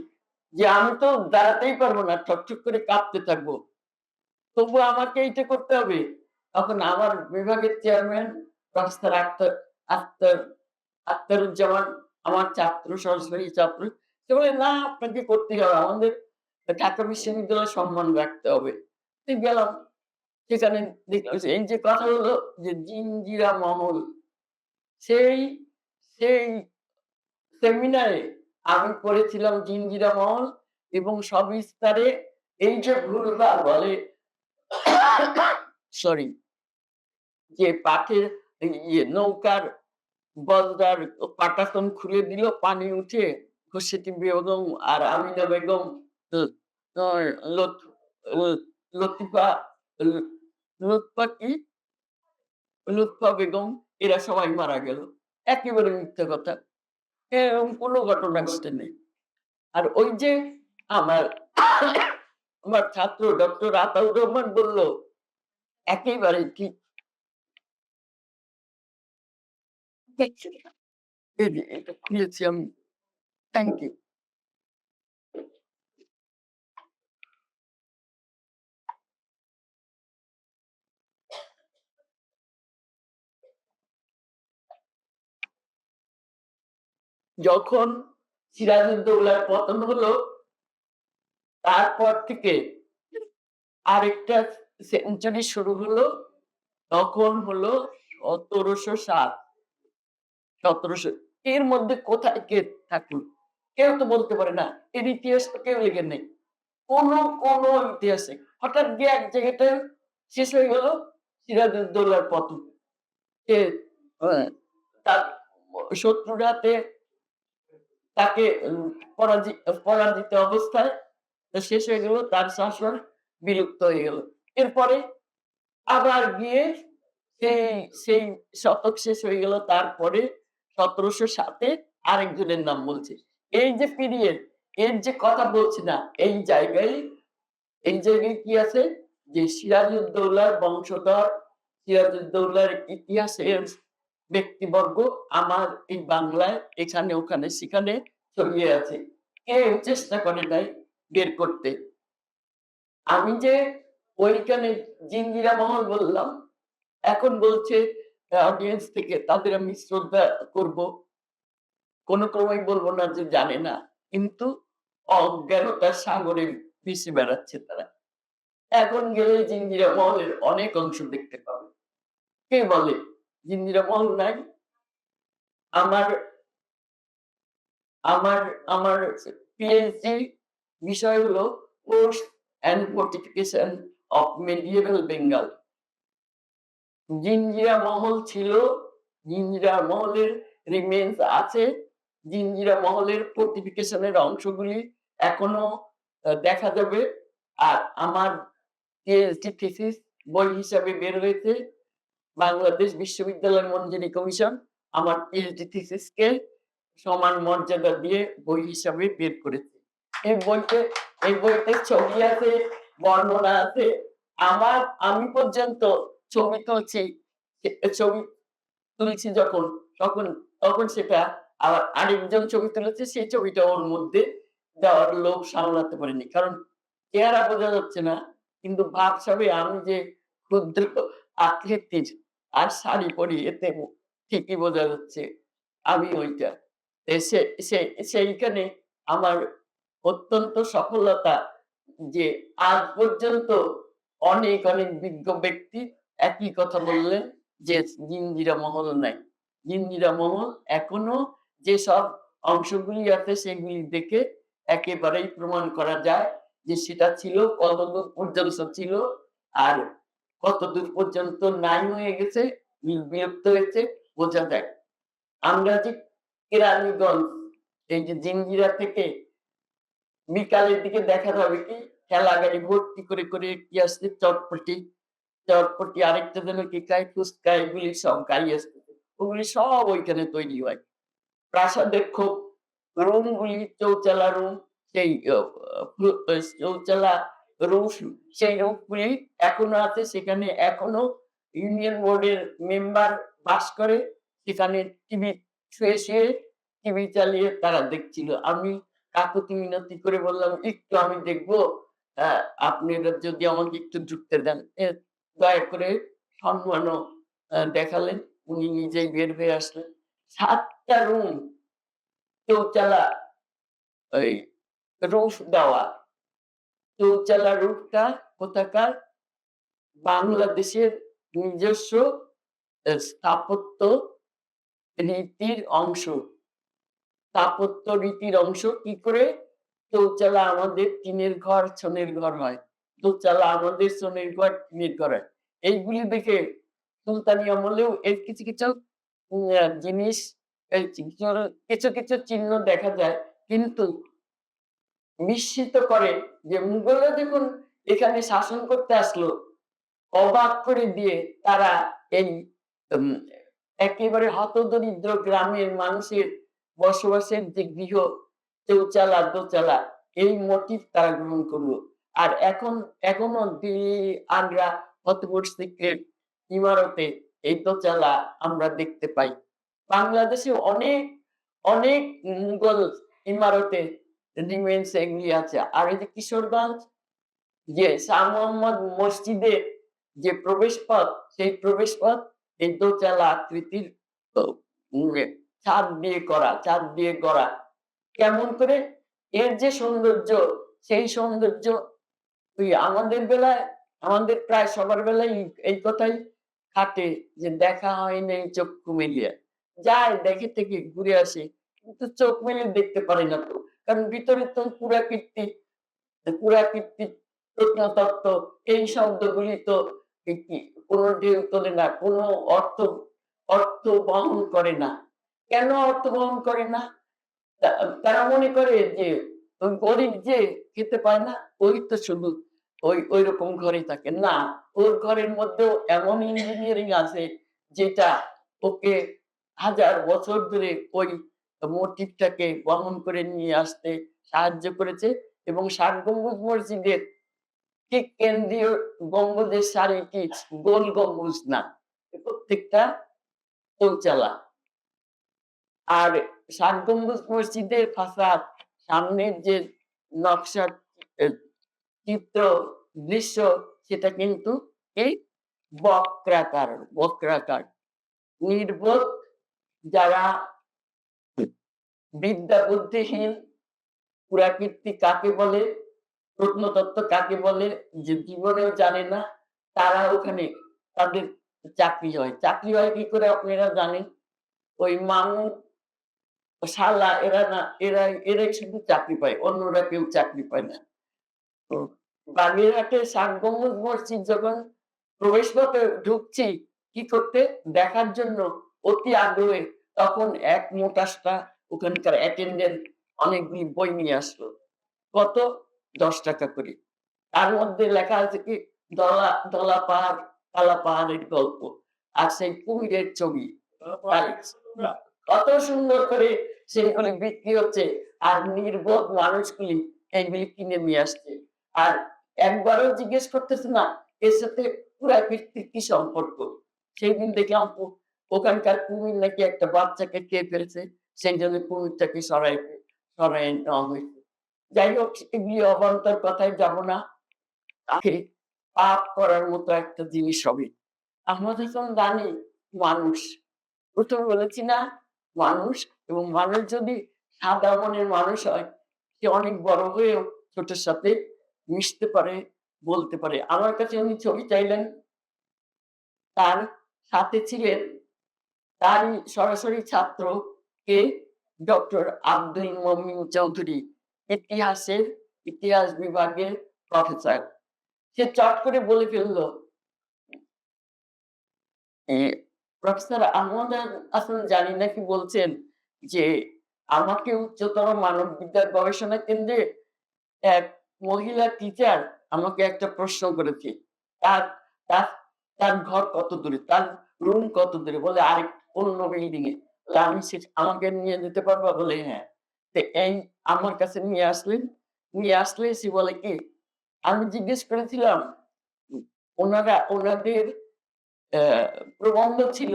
যে আমি তো দাঁড়াতেই পারবো না, ঠকঠক করে কাঁপতে থাকবো, তবু আমাকে এইটা করতে হবে। তখন আমার বিভাগের চেয়ারম্যান প্রফেসর আখতারুজ্জামান, আমার ছাত্র, সরাসরি ছাত্র, সে বলে না, আপনাকে করতে হবে, আমাদের ঢাকা বিশ্ববিদ্যালয়ের সম্মান রাখতে হবে। ঠিক গেলাম সেখানে, দেখলাম এই যে কথা হলো যে জিঞ্জিরা মহল, সেই সেই সেমিনারে আমি করেছিলাম জিঞ্জিরা মহল, এবং সবিস্তারে এই যে ভুলভাল বলে, সরি, যে পাটের নৌকার বজরার পাটাতন খুলে দিল, পানি উঠে খুরশেটি বেগম আর আমিনা বেগম, লতিফা লুৎফা কি লুৎফা বেগম, এরা সবাই মারা গেল। একেবারে মিথ্যা কথা, এরকম কোনো ঘটনা ঘটে নেই। আর ওই যে আমার আমার ছাত্র ডক্টর আতাউর রহমান বলল, একেবারে ঠিক, এই যে এটা খুলেছি আমি, থ্যাংক ইউ। যখন সিরাজউদ্দৌলার পতন হলো, তারপর থেকে আরেকটা সেঞ্চুরি শুরু হলো, তখন হলো 1707 1700। এর মধ্যে কোথায় কে থাকলো কেউ তো বলতে পারে না, এর ইতিহাস তো কেউ লিখে নেই, কোন ইতিহাসে। হঠাৎ গিয়ে এক জায়গাটা শেষ হয়ে গেল সিরাজউদ্দৌলার পতন, সে তার শত্রুরাতে তাকে পরাজিত অবস্থায় শেষ হয়ে গেল, তার শাসন বিলুপ্ত হয়ে গেল। এরপরে আবার গিয়ে সেই সেই শতক শেষ হয়ে গেল, তারপরে 1707-এ আরেকজনের নাম বলছে। এই যে পিরিয়ড, এর যে কথা বলছি না, এই জায়গায় কি আছে, যে সিরাজউদ্দৌলার বংশধর, সিরাজউদ্দৌলার ইতিহাসের ব্যক্তিবর্গ আমার এই বাংলায় এখানে ওখানে সেখানে ছড়িয়ে আছে, কেউ চেষ্টা করে নাই বের করতে। আমি যে ওইখানে জিঞ্জিরা মহল বললাম, এখন বলছে অডিয়েন্স থেকে, তাদের আমি শ্রদ্ধা করব, কোনো ক্রমেই বলবো না যে জানে না, কিন্তু অজ্ঞানতার সাগরে ভেসে বেড়াচ্ছে তারা। এখন গেলে জিঞ্জিরা মহলের অনেক অংশ দেখতে পাবে। কে বলে জিঞ্জিরা মহল নাই? আমার আমার আমার পিএইচডি বিষয় হলো post and fortification of medieval Bengal. Jinjira Mahal ছিল, জিঞ্জিরা মহলের রিমেন্স আছে, জিঞ্জিরা মহলের ফোর্টিফিকেশনের অংশগুলি এখনো দেখা যাবে। আর আমার পিএইচডি থিসিস বই হিসাবে বের হয়েছে, বাংলাদেশ বিশ্ববিদ্যালয় মঞ্জুরি কমিশন আমার পিএইচডি থিসিসকে সমান মর্যাদা দিয়ে বই হিসাবে বের করেছে। এই বইতে ছবি আছে, বর্ণনা আছে। আমি পর্যন্ত ছবি তুলছি যখন, তখন সেটা আবার আরেকজন ছবি তুলেছে, সেই ছবিটা ওর মধ্যে দেওয়ার লোভ সামলাতে পারেনি, কারণ চেহারা বোঝা যাচ্ছে না, কিন্তু ভাবসাবে আমি যে ক্ষুদ্র আকৃতির আর শাড়ি পরি, এতে ঠিকই বোঝা যাচ্ছে আমি ওইটা। সেইখানে আমার অত্যন্ত সফলতা যে আজ পর্যন্ত অনেক অনেক বিজ্ঞ ব্যক্তি একই কথা বললেন যে জিঞ্জিরা মহল নাই। জিঞ্জিরা মহল এখনো যেসব অংশগুলি আছে সেগুলি দেখে একেবারেই প্রমাণ করা যায় যে সেটা ছিল, কতদূর পর্যন্ত ছিল আর কতদূর পর্যন্ত নাই হয়ে গেছে, বিলুপ্ত হয়েছে বোঝা যায়। আমরা যে কেরানীগঞ্জ, এই যে জিঞ্জিরা থেকে বিকালের দিকে দেখা যাবে কি ঠেলা গাড়ি ভর্তি করে করে কি আসছে, চটপটি চটপটি আরেকটা যেন কি খায়, ফুচকা, এগুলি সব গাড়ি আসতেছে, ওগুলি সব ওইখানে তৈরি হয়। প্রাসাদের খুব রুমগুলি, চৌচালা রুম, সেই চৌচালা রুম, সেই রুমগুলি এখনো আছে। সেখানে এখনো ইউনিয়ন বোর্ডের মেম্বার বাস করে। সেখানে টিভি, শুয়ে শুয়ে টিভি চালিয়ে তারা দেখছিল। আমি কাকুতি মিনতি করে বললাম, একটু আমি দেখবো, আপনারা যদি আমাকে একটু ঢুকতে দেন। দয়া করে সম্মানও দেখালেন, উনি নিজেই বের হয়ে আসলেন। ৭টা রুম, চৌচালা ওই রুফ দেওয়া। চৌচালা রুফটা কোথাকার? বাংলাদেশের নিজস্ব স্থাপত্য রীতির অংশ। স্থাপত্য রীতির অংশ কি করে? চৌচালা আমাদের টিনের ঘর, ছনের ঘর হয়। দোচালা আমাদের ছনের ঘর, টিনের ঘর হয়। এইগুলি দেখে সুলতানি আমলেও এর কিছু কিছু জিনিস, এই কিছু কিছু চিহ্ন দেখা যায়। কিন্তু বিস্মিত করে যে মুঘলরা যখন এখানে শাসন করতে আসলো, অবাক করে দিয়ে তারা এই উম একেবারে হতদরিদ্র গ্রামের মানুষের বসবাসের যে গৃহ, চৌচালা, দোচালা, এই মোটিভ তারা গ্রহণ করলো। আর এখনো আগ্রা, ফতেপুর সিক্রেট ইমারতে এই দোচালা আমরা দেখতে পাই। বাংলাদেশে অনেক অনেক মুঘল ইমারতে রিমেন্স এগুলি আছে। আর এই যে কিশোরগঞ্জ, যে শাহ মোহাম্মদ মসজিদের যে প্রবেশ পথ, সেই প্রবেশ পথ এই দোতলা আকৃতির, উম, ছাদ দিয়ে করা। কেমন করে? এর যে সৌন্দর্য, সেই সৌন্দর্য ওই আমাদের বেলায়, আমাদের প্রায় সবার বেলায় এই কথাই খাটে যে দেখা হয় নাই চক্ষু মেলিয়া। যায় দেখে থেকে ঘুরে আসে, কিন্তু চোখ মেলে দেখতে পারে না তো, কারণ ভিতরে তো পুরাকীর্তি, প্রত্নতত্ত্ব, এই শব্দগুলি তো কোনো ঢেউ তোলে না, কোনো অর্থ অর্থ বহন করে না। কেন অর্থ বহন করে না? তারা মনে করে যে ওই গরিব যে খেতে পায় না, ওই তো শুধু ওই রকম ঘরে থাকে। না, ওর ঘরের মধ্যেও এমন ইঞ্জিনিয়ারিং আছে যেটা ওকে হাজার বছর ধরে ওই মোটিভটাকে বহন করে নিয়ে আসতে সাহায্য করেছে। এবং ষাট গম্বুজ মসজিদের ঠিক কেন্দ্রীয় গম্বুজের সারি কি গোল গম্বুজ না, প্রত্যেকটা চৌচালা। আর ষাট গম্বুজ মসজিদের ফাসাদ, সামনের যে নকশা, আহ, চিত্র, দৃশ্য, সেটা কিন্তু এই বক্রাকার। নির্বোধ যারা, বিদ্যা বুদ্ধিহীন, পুরাকীর্তি কাকে বলে, প্রত্নতত্ত্ব কাকে বলে, যে জীবনেও জানে না, তারা ওখানে তাদের চাকরি হয়। চাকরি হয় কি করে আপনারা জানেন? ওই মামু, শালা, এরা না, এরাই শুধু চাকরি পায়, অন্যরা কেউ চাকরি পায় না। তো বাগেরহাটে ষাট গম্বুজ মসজিদ যখন প্রবেশ পথে ঢুকছি কি করতে, দেখার জন্য অতি আগ্রহে, তখন এক মোটাসটা ওখানকার অ্যাটেন্ডেন্ট অনেকগুলি বই নিয়ে আসলো। কত? 10 টাকা করে। তার মধ্যে লেখা আছে কি, দলা পাহাড়, কালা পাহাড়ের গল্প, আর সেই কুমিরের ছবি। কত সুন্দর করে সেগুলি বিক্রি হচ্ছে, আর নির্বোধ মানুষগুলি এইগুলি কিনে নিয়ে আসছে। আর একবারও জিজ্ঞেস করতেছে না এর সাথে পুরাকীর্তির কি সম্পর্ক। সেই দিন দেখলাম ওখানকার কুমির নাকি একটা বাচ্চাকে খেয়ে ফেলেছে, সেই জন্য কুমিরটাকে সরাই নেওয়া হয়েছে। যাই হোক, এগুলি অবান্তর কথায় যাব না। তাকে পাপ করার মতো একটা জিনিস হবে। আহমদ হাসান দানি মানুষ, প্রথমে বলেছি না, মানুষ। এবং মানুষ যদি সাদা মনের মানুষ হয়, সে অনেক বড় হয়েও ছোটের সাথে মিশতে পারে, বলতে পারে। আমার কাছে উনি ছবি চাইলেন, তার সাথে ছিলেন তারই সরাসরি ছাত্র কে, ডক্টর আব্দুল মমিন চৌধুরী, ইতিহাস বিভাগের প্রফেসর। সে চট করে বলে ফেললো, এ প্রফেসর আহমদ হাসান জানি নাকি বলছেন যে আমাকে উচ্চতর মানব বিদ্যার গবেষণা কেন্দ্রে এক মহিলা টিচার আমাকে একটা প্রশ্ন করেছে, তার তার তার ঘর কত দূরে, তার রুম কত দূরে, বলে আরেক অন্য বিল্ডিং এ। আমি আমাকে নিয়ে যেতে পারবা, বলে হ্যাঁ। তো এই আমার কাছে নিয়ে আসলে সে বলে কি, আমি জিজ্ঞেস করেছিলাম ওনাদের প্রবন্ধ ছিল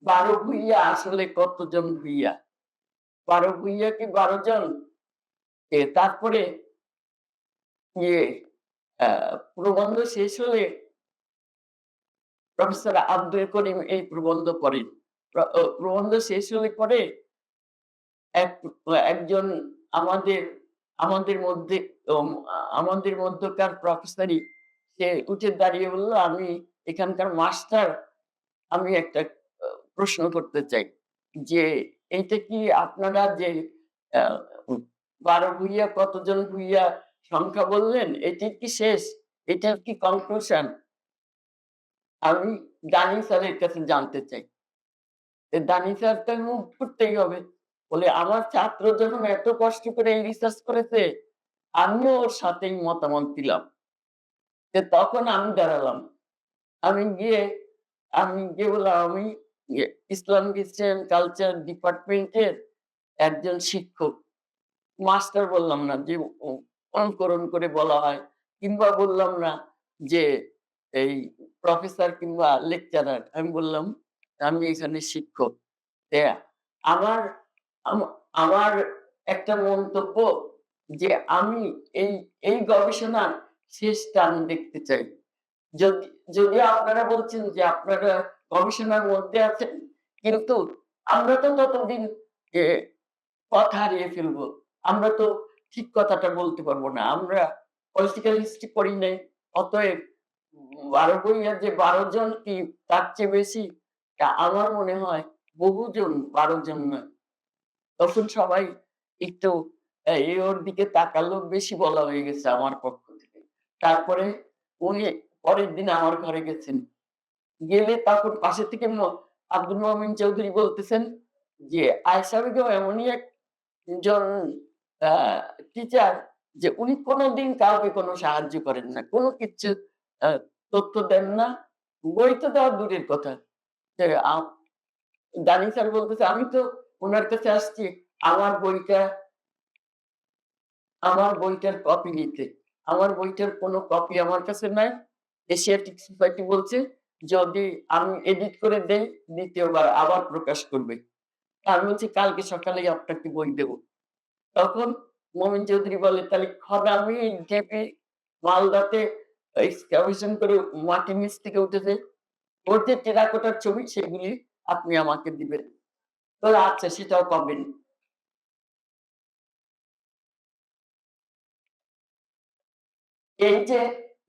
12 ভূঁইয়া আসলে কতজন ভূঁইয়া, 12 ভূঁইয়া কি 12 জন? তারপরে ইয়ে প্রবন্ধ শেষ হলে প্রফেসর আব্দুল করিম এই প্রবন্ধ পড়েন। প্রবন্ধ শেষ হলে পরে একজন আমাদের আমাদের মধ্যে আমাদের মধ্যকার প্রফেসরই সে উঠে দাঁড়িয়ে বলল, আমি এখানকার মাস্টার, আমি একটা প্রশ্ন করতে চাই যে এইটা কি আপনারা যে 12 ভূঁইয়া কতজন ভূঁইয়া সংখ্যা বললেন, এটি কি শেষ, এটার কি কনক্লুশন? আমি দানি স্যারের কাছে জানতে চাই। দানি স্যার তার মুখ করতেই হবে, বলে আমার ছাত্র যখন এত কষ্ট করে এই রিসার্চ করেছে, আমিও ওর সাথেই মতামত দিলাম। তখন আমি দাঁড়ালাম, আমি গিয়ে বললাম, আমি ইসলামিক হিস্ট্রি এন্ড কালচার ডিপার্টমেন্টের একজন শিক্ষক, মাস্টার বললাম না যে অনুকরণ করে বলা হয়, কিংবা বললাম না যে এই প্রফেসর কিংবা লেকচারার, আমি বললাম আমি এখানে শিক্ষক। আমার আমার একটা মন্তব্য যে আমি এই এই গবেষণার শেষটা আমি দেখতে চাই। যদি যদিও আপনারা বলছেন যে আপনারা গবেষণার মধ্যে আছেন, কিন্তু আমরা তো ততদিন এ পথ হারিয়ে ফেলবো। আমরা তো ঠিক কথাটা বলতে পারবো না। আমরা পলিটিক্যাল হিস্ট্রি পড়ি নাই। অতএব 12 বইয়ের যে 12 জন কি তার চেয়ে বেশি, আমার মনে হয় বহুজন, 12 জন নয়। তখন সবাই একটু ওর দিকে তাকালো, বেশি বলা হয়ে গেছে আমার পক্ষ থেকে। তারপরে উনি পরের দিন আমার ঘরে গেছেন। গেলে তখন পাশে থেকে আব্দুল মমিন চৌধুরী বলতেছেন যে আয়েশা বেগম এমনই একজন টিচার যে উনি কোনোদিন কাউকে কোনো সাহায্য করেন না, কোনো কিচ্ছু তথ্য দেন না, বই তো দেওয়া দূরের কথা। যে দানি স্যার বলতেছে, আমি তো ওনার কাছে আসছি আমার বইটার কপি নিতে। আমার বইটার কোনো কপি আমার কাছে নাই। এশিয়াটিক সোসাইটি বলছে যদি আমি এডিট করে দেই, দ্বিতীয়বার আবার প্রকাশ করবে। আমি বলছি কালকে সকালেই আপনাকে বই দেব। তখন মমিন চৌধুরী বলে, তাহলে খদামি ঢেপে মালদাতে এক্সকাভেশন করে মাটির নিচ থেকে উঠেছে, ওর যে টেরাকোটার ছবি সেগুলি আপনি আমাকে দিবেন। তো আচ্ছা, সেটাও পাবেন।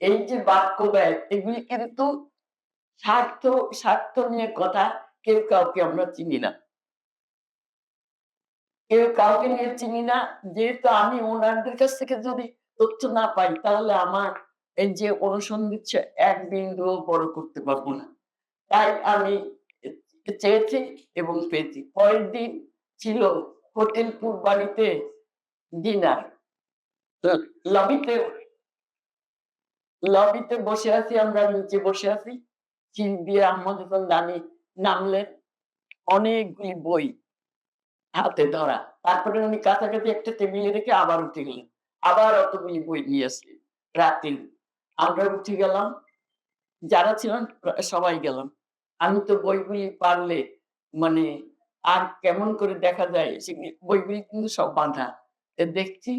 এই যে বাক্য ব্যয়, এগুলি কিন্তু স্বার্থ নিয়ে কথা। কেউ কাউকে আমরা চিনি না, কেউ কাউকে নিয়ে চিনি না। যেহেতু আমি ওনাদের কাছ থেকে যদি তথ্য না পাই, তাহলে আমার এই যে অনুসন্ধিৎসা এক বিন্দুও বড় করতে পারবো না। তাই আমি চেয়েছি এবং পেয়েছি। পরের দিন ছিল হোটেল পূর্বাণীতে ডিনার। লবিতে বসে আছি, আমরা নিচে বসে আছি। চিন দিয়ে আহমদ হাসান দানি নামলেন, অনেকগুলি বই হাতে ধরা। তারপরে উনি কাছাকাছি একটা টেবিলে রেখে আবার উঠে গেলেন, আবার অতগুলি বই নিয়ে আসলেন। রাতে আমরা উঠে গেলাম, যারা ছিলেন সবাই গেলাম। আমি তো বইগুলি পারলে মানে আর কেমন করে দেখা যায়, বইগুলি কিন্তু সব বাঁধা। দেখছি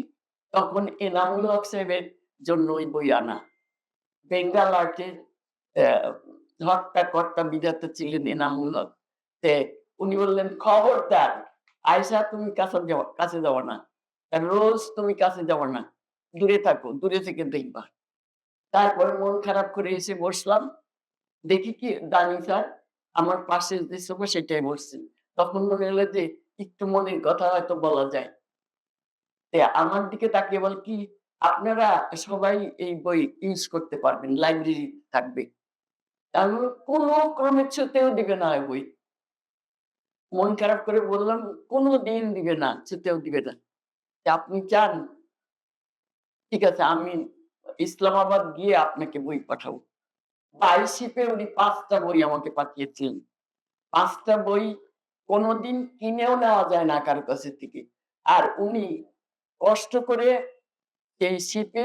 তখন এনামুল হক সাহেবের জন্য ওই বই আনা, বেঙ্গল আর্টের হত্যা কর্তা বিধাতা ছিলেন এনামুল্লাহ। তে উনি বললেন, খবরদার আয়েশা, তুমি কাছে যাও না। রোজ তুমি কাছে যাও না। দূরে থাকো, দূরে থেকে দেখবা। তারপরে মন খারাপ করে এসে বসলাম। দেখি কি দানি স্যার আমার পাশে যে সোফা সেটাই বসছেন। তখন মনে হলো যে একটু মনের কথা হয়তো বলা যায়। আমার দিকে তাকিয়ে বলে কি, আপনারা সবাই এই বই ইউজ করতে পারবেন, লাইব্রেরি থাকবে। আমি বললাম, কোনো ক্রমে ছুঁতেও দিবে না এই বই। মন খারাপ করে বললাম, কোনদিন দিবে না, ছুঁতেও দিবে না। আপনি চান? ঠিক আছে, আমি ইসলামাবাদ গিয়ে আপনাকে বই পাঠাবো। বাইশিপে উনি ৫ টা বই আমাকে পাঠিয়েছিলেন। ৫ টা বই কোনদিন কিনেও নেওয়া যায় না কারো কাছে থেকে। আর উনি কষ্ট করে সেই শিপে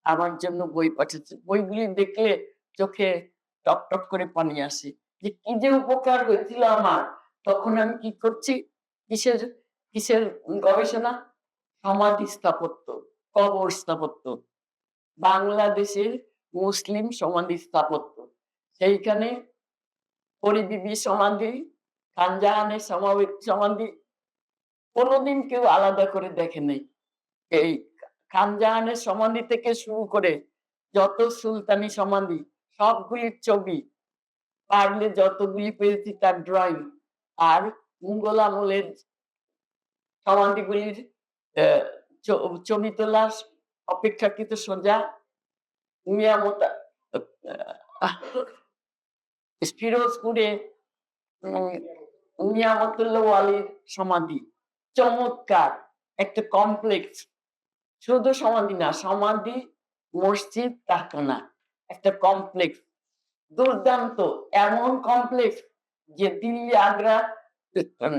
আমার জন্য বই পাঠিয়েছেন। বইগুলি দেখলে চোখে টপটপ করে পানি আসে। যে কি যে উপকার হয়েছিল আমার। তখন আমি কি করছি? কিসের কিসের গবেষণা? সমাধি স্থাপত্য, কবর স্থাপত্য। বাংলাদেশের মুসলিম সমাধি স্থাপত্য। সেইখানে পরিবিবি সমাধি, খান জাহানের সমাধি কোনদিন কেউ আলাদা করে দেখে নাই। এই খান জাহানের সমাধি থেকে শুরু করে যত সুলতানি সমাধি সবগুলির ছবি, পারলে যতগুলি পেয়েছি তার ড্রয়িং, আর মুঘল আমলের সমাধিগুলির ছবি তোলা অপেক্ষাকৃত সোজা। মিয়ামতা ফিরোজপুরে উম নিয়ামতুল্লাহ ওয়ালির সমাধি চমৎকার একটা কমপ্লেক্স। শুধু সমাধি না, সমাধি, মসজিদ, কারখানা, একটা কমপ্লেক্স দুর্দান্ত। এমন কমপ্লেক্স যে দিল্লি, আগ্রা, উম,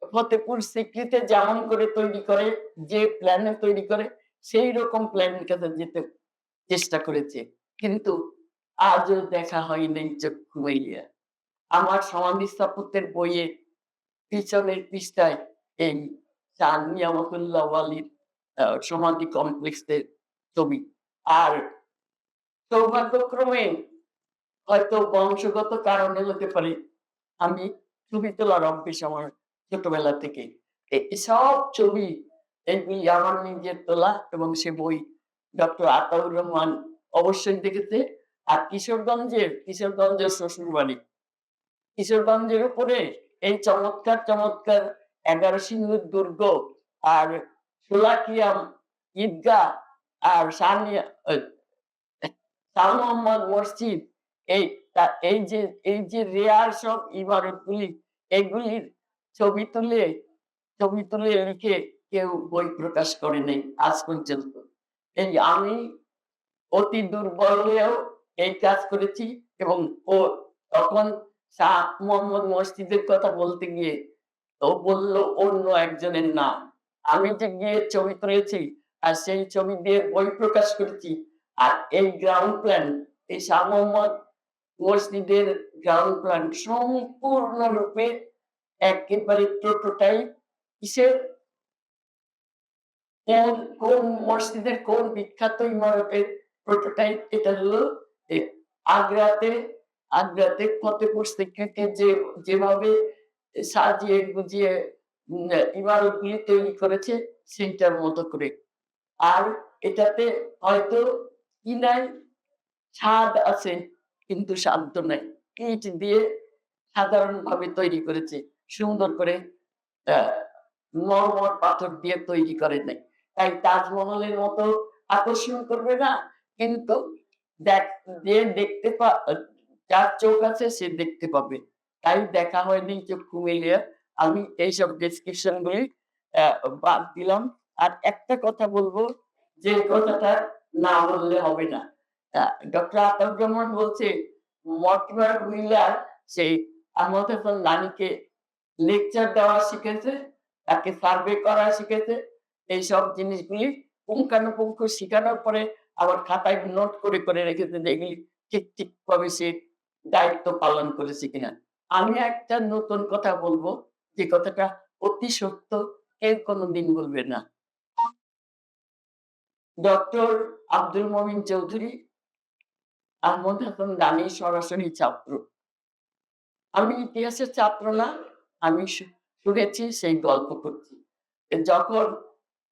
ফতেপুর সিক্রিতে যেমন করে তৈরি করে, যে প্ল্যানে তৈরি করে সেই রকম প্ল্যানের কাছে যেতে চেষ্টা করেছে, কিন্তু আজও দেখা হয়নি চক্ষু মেলিয়া। আমার সমাধি স্থাপত্যের বইয়ে পিছনের পৃষ্ঠায় এই শাহ নিয়ামতুল্লাহ ওয়ালির সমাধি কমপ্লেক্সের ছবি। আর সৌভাগ্যক্রমে হয়তো বংশগত কারণে হতে পারে আমি ছবি তোলার অভ্যেস আমার ছোটবেলা থেকে। সব ছবি এগুলি আমার নিজের তোলা, এবং সে বই ডক্টর আতাউর রহমান অবশ্যই দেখেছে। আর কিশোরগঞ্জের শ্বশুর বাড়ি, কিশোরগঞ্জের উপরে এই চমৎকার চমৎকার ১১ সিংহের দুর্গ, আর শোলাকিয়া ঈদগাহ, আর শাহ মোহাম্মদ মসজিদ, এই এই যে রেয়ার সব ইমারতগুলি, এগুলির ছবি তুলে রেখে কেউ বই প্রকাশ করে নাই আজ পর্যন্ত। এই আমি অতি দুর্বল হয়েও এই কাজ করেছি। এবং ও তখন শাহ মোহাম্মদ মসজিদের কথা বলতে গিয়ে ও বলল অন্য একজনের নাম। আমি যে গিয়ে ছবি তুলেছি আর সেই ছবি দিয়ে বই প্রকাশ করেছি, আর এই গ্রাউন্ড প্ল্যান, এই শাহ মোহাম্মদ মসজিদের গ্রাউন্ড প্ল্যান সম্পূর্ণরূপে একেবারে প্রোটোটাইপ। কিসের? কোন কোন মসজিদের কোন বিখ্যাত ইমারতের প্রোটোটাইপ? এটা হলো এই আগ্রাতে ফতেপুর সিক্রিতে যেভাবে সাজিয়ে গুজিয়ে ইমারতগুলি তৈরি করেছে সেইটার মতো করে। আর এটাতে হয়তো কি নাই, ছাদ আছে কিন্তু সাধ্য নাই। ইট দিয়ে সাধারণভাবে তৈরি করেছে, সুন্দর করে মরমর পাথর দিয়ে তৈরি করে নাই। তাই তাজমহলের মতো আকর্ষণ করবে না, কিন্তু যে যার চোখ আছে সে দেখতে পাবে। তাই দেখা হয়নি চক্ষু মিলিয়ে আমি এইসব ডেসক্রিপশন গুলি বাদ দিলাম। আর একটা কথা বলবো, যে কথাটা না বললে হবে না। ডক্টর আতাউর রহমান বলছে মর্টিমার হুইলার সেই আহমদ হাসান লানীকে লেকচার দেওয়া শিখেছে, তাকে সার্ভে করা শিখেছে। এইসব জিনিসগুলি পুঙ্খানুপুঙ্খ শিখানোর পরে আবার খাতায় নোট করে রেখেছে যে এগুলি ঠিক ভাবে সে দায়িত্ব পালন করেছে কিনা। আমি একটা নতুন কথা বলবো, যে কথাটা অতি সত্য, কেউ কোনোদিন বলবে না। ডক্টর আব্দুল মমিন চৌধুরী আহমদ হাসান দানি সরাসরি ছাত্র। আমি ইতিহাসের ছাত্র না, আমি শুনেছি সেই গল্প করছি। যখন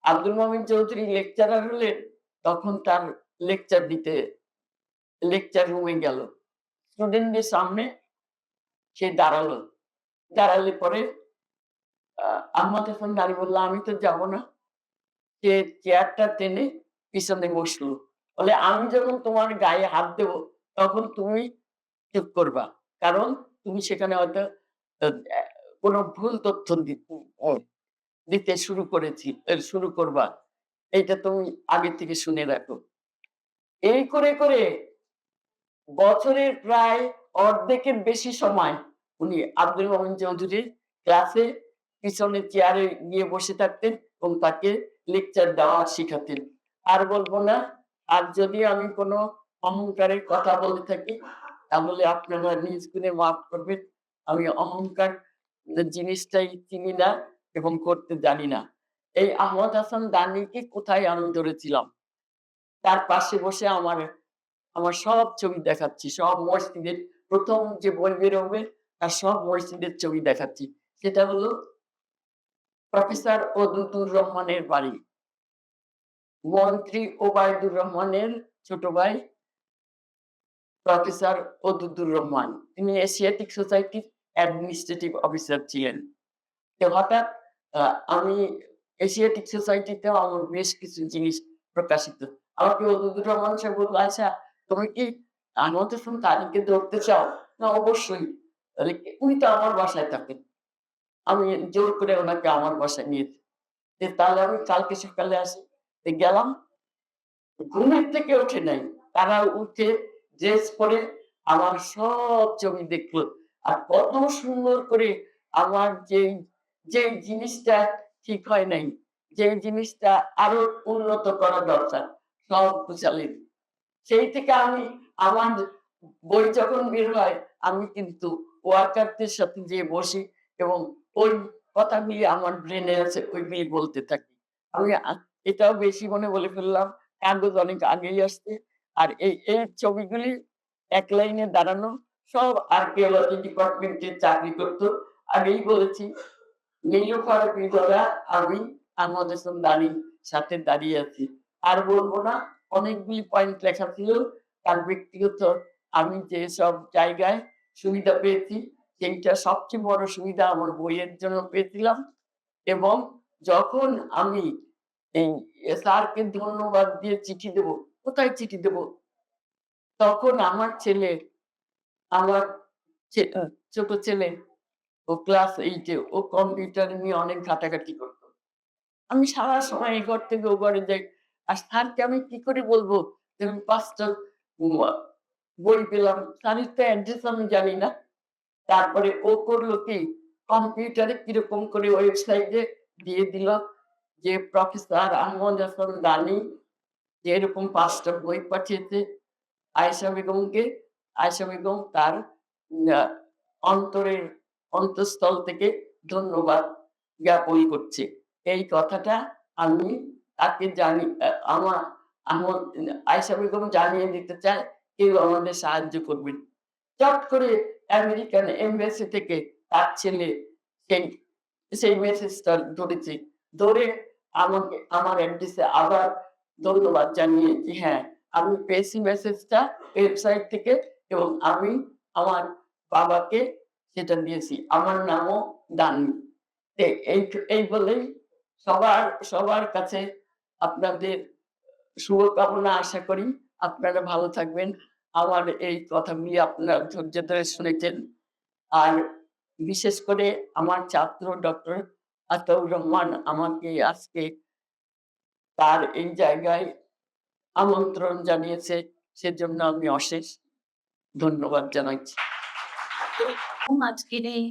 আব্দুল মমিন চৌধুরী লেকচারার হলেন, তখন তার লেকচার দিতে লেকচার রুমে গেল। স্টুডেন্টদের সামনে সে দাঁড়ালো। দাঁড়ালে পরে আহমদ হাসান দানি বলল, "আমি তো যাব না।" সে চেয়ারটা টেনে পিছনে বসলো। বলে, "আমি যখন তোমার গায়ে হাত দেব, তখন তুমি চুপ করবা। কারণ তুমি সেখানে হয়তো আ অ্যা কোনো ভুল তথ্য দিতে শুরু করবা। এইটা তুমি আগে থেকে শুনে রাখো।" এই করে, করে বছরের প্রায় অর্ধেকের বেশি সময় উনি আব্দুল মোমিন চৌধুরীর ক্লাসে পিছনের চেয়ারে গিয়ে বসে থাকতেন এবং তাকে লেকচার দেওয়া শিখাতেন। আর বলব না, আর যদি আমি কোনো অহংকারের কথা বলে থাকি, তাহলে আপনারা নিজ গুণে মাফ করবেন। আমি অহংকার জিনিসটাই চিনি না এবং করতে জানি না। এই আহমদ হাসান দানিকে কোথায় আমি ধরেছিলাম? তার পাশে বসে আমার আমার সব ছবি দেখাচ্ছি। সব মসজিদের ১ম যে বই বের হবে তার সব মসজিদের ছবি দেখাচ্ছি। সেটা হলো প্রফেসর ওদুদুর রহমানের বাড়ি। মন্ত্রী ওবায়দুর রহমানের ছোট ভাই প্রফেসর ওদুদুর রহমান। তিনি এশিয়াটিক সোসাইটির অ্যাডমিনিস্ট্রেটিভ অফিসার ছিলেন। তো হঠাৎ আ আমি এশিয়াটিক সোসাইটিতেও আমার বেশ কিছু জিনিস প্রকাশিত। আমাকে ওদুদুর রহমান সাহেব বলল, "আচ্ছা, তুমি কি আনোয়ার হোসেন তারিখকে ধরতে চাও?" "না, অবশ্যই।" তাহলে উনি তো আমার বাসায় থাকেন। আমি জোর করে ওনাকে আমার বাসায় নিয়েছি। "তাহলে আমি কালকে সকালে আসি।" গেলাম। ঘুমের থেকে ওঠে নাই। তারা উঠে ড্রেস পরে আমার সব ছবি দেখলো। আর কত সুন্দর করে আমার যেই জিনিসটা ঠিক হয় নাই, যে জিনিসটা আরো উন্নত করা দরকার, সব বুঝালেন। সেই থেকে আমি আমার বই যখন বের হয়, আমি কিন্তু ওয়ার্কারদের সাথে যেয়ে বসি এবং ওই কথাগুলি আমার ব্রেনে আছে, ওইগুলি বলতে থাকি। আমি এটাও বেশি মনে বলে ফেললাম। কাগজ অনেক আগেই আসছে। আর এই ছবিগুলি এক লাইনে দাঁড়ানো, সব আর্কিওলজি ডিপার্টমেন্টে চাকরি করত। আগেই বলেছি, নীলুফার বিধরা আমি আহমদ হাসান দানির সাথে দাঁড়িয়ে আছি। আর বলব না, অনেকগুলি পয়েন্ট লেখা ছিল। তার ব্যক্তিগত আমি যেসব জায়গায় সুবিধা পেয়েছি, সেইটা সবচেয়ে বড় সুবিধা আমার বইয়ের জন্য পেয়েছিলাম। এবং যখন আমি এই স্যারকে ধন্যবাদ দিয়ে চিঠি দেব, কোথায় চিঠি দেব? তখন আমার চে আ ছোট ছেলে, ও ক্লাস 8 এ, ও কম্পিউটার নিয়ে অনেক ঘাটাঘাটি করত। আমি সারা সময় এই ঘর থেকে ও ঘরে যাই। আর স্যারকে আমি কি করে বলবো যে আমি ৫ টা আ বই পেলাম। স্যারের তো অ্যাড্রেস আমি জানি না। তারপরে ও করলো কি, কম্পিউটারে কিরকম করে ওয়েবসাইটে দিয়ে দিল যে প্রফেসর আহমদ হাসান দানি যে এরকম ৫ টা বই পাঠিয়েছে আয়েশা বেগমকে। আয়েশা বেগম তার আ অন্তরের অন্তঃস্থল থেকে ধন্যবাদ জ্ঞাপন করছে। এই কথাটা আমি তাকে জানি আমার আমার আয়েশা বেগম জানিয়ে দিতে চায়, কেউ আমাদের সাহায্য করবেন। চট করে আমেরিকান এমবাসি থেকে তার ছেলে সেই সেই মেসেজটা ধরেছে। ধরে আমাকে আমার অ্যাড্রেসে আবার ধন্যবাদ জানিয়ে যে, "হ্যাঁ, আমি পেয়েছি মেসেজটা ওয়েবসাইট থেকে এবং আমি আমার বাবাকে সেটা দিয়েছি। আমার নামও দানি।" এই এই বলেই সবার সবার কাছে আপনাদের শুভকামনা আশা করি। আপনারা ভালো থাকবেন। আমার এই কথাগুলি আপনারা ধৈর্য ধরে শুনেছেন। আর বিশেষ করে আমার ছাত্র ডক্টর আতাউর রহমান আমাকে আজকে তার এই জায়গায় আমন্ত্রণ জানিয়েছে। সেজন্য আমি অশেষ ধন্যবাদ জানাচ্ছি। আজকের এই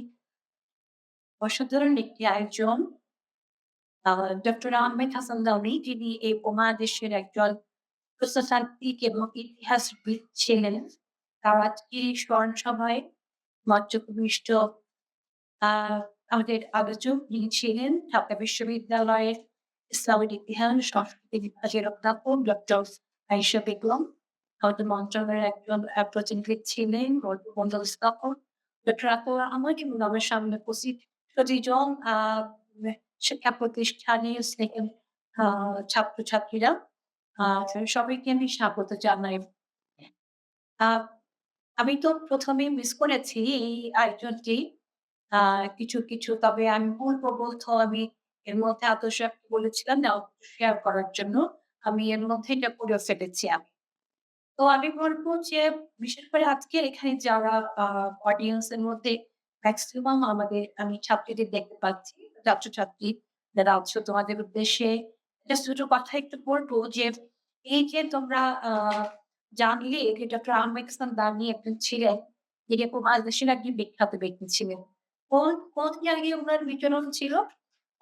অসাধারণ একটি আয়োজন ডক্টর আহমেদ হাসান দাওনি, যিনি এই উপমহাদেশের একজন প্রত্নতাত্ত্বিক এবং ইতিহাসবিদ ছিলেন, তার আজকের এই স্মরণ সভায় মঞ্চভূমিষ্ঠ আমাদের আলোচক যিনি ছিলেন ঢাকা বিশ্ববিদ্যালয়ের ইসলামের ইতিহাস সংস্কৃতি বিভাগের অধ্যাপক ডক্টর আয়েশা বেগম। আমাদের মন্ত্রণালয়ের একজন প্রতিনিধি ছিলেন মন্ডল স্থাপন ডক্টর আতর আহমদ এবং আমার সামনে উপস্থিত প্রতিজন শিক্ষা প্রতিষ্ঠানে স্নেহের ছাত্রছাত্রীরা সবাইকে আমি স্বাগত জানাই। আহ আমি তো ১ম এই মিস করেছি এই আয়োজনটি। কিছু তবে আমি বলবো আমি এর মধ্যে আদর্শ বলেছিলাম না শেয়ার করার জন্য। আমি এর মধ্যে এটা করে ফেলেছি আমি। তো আমি বলবো যে বিশেষ করে আজকে এখানে যারা আ অডিয়েন্স এর মধ্যে মেক্সিমাম আমি ছাত্রীদের দেখতে পাচ্ছি। ছাত্রছাত্রী যারা আছো তোমাদের উদ্দেশ্যে জাস্ট ২ টো কথা একটু বলবো যে এই যে তোমরা জানলে যে ডক্টর আহমেদ হাসান দানি একজন ছিলেন, যিনি উপমহাদেশের একজন বিখ্যাত ব্যক্তি ছিলেন। কোন জায়গায় উনার বিচরণ ছিল?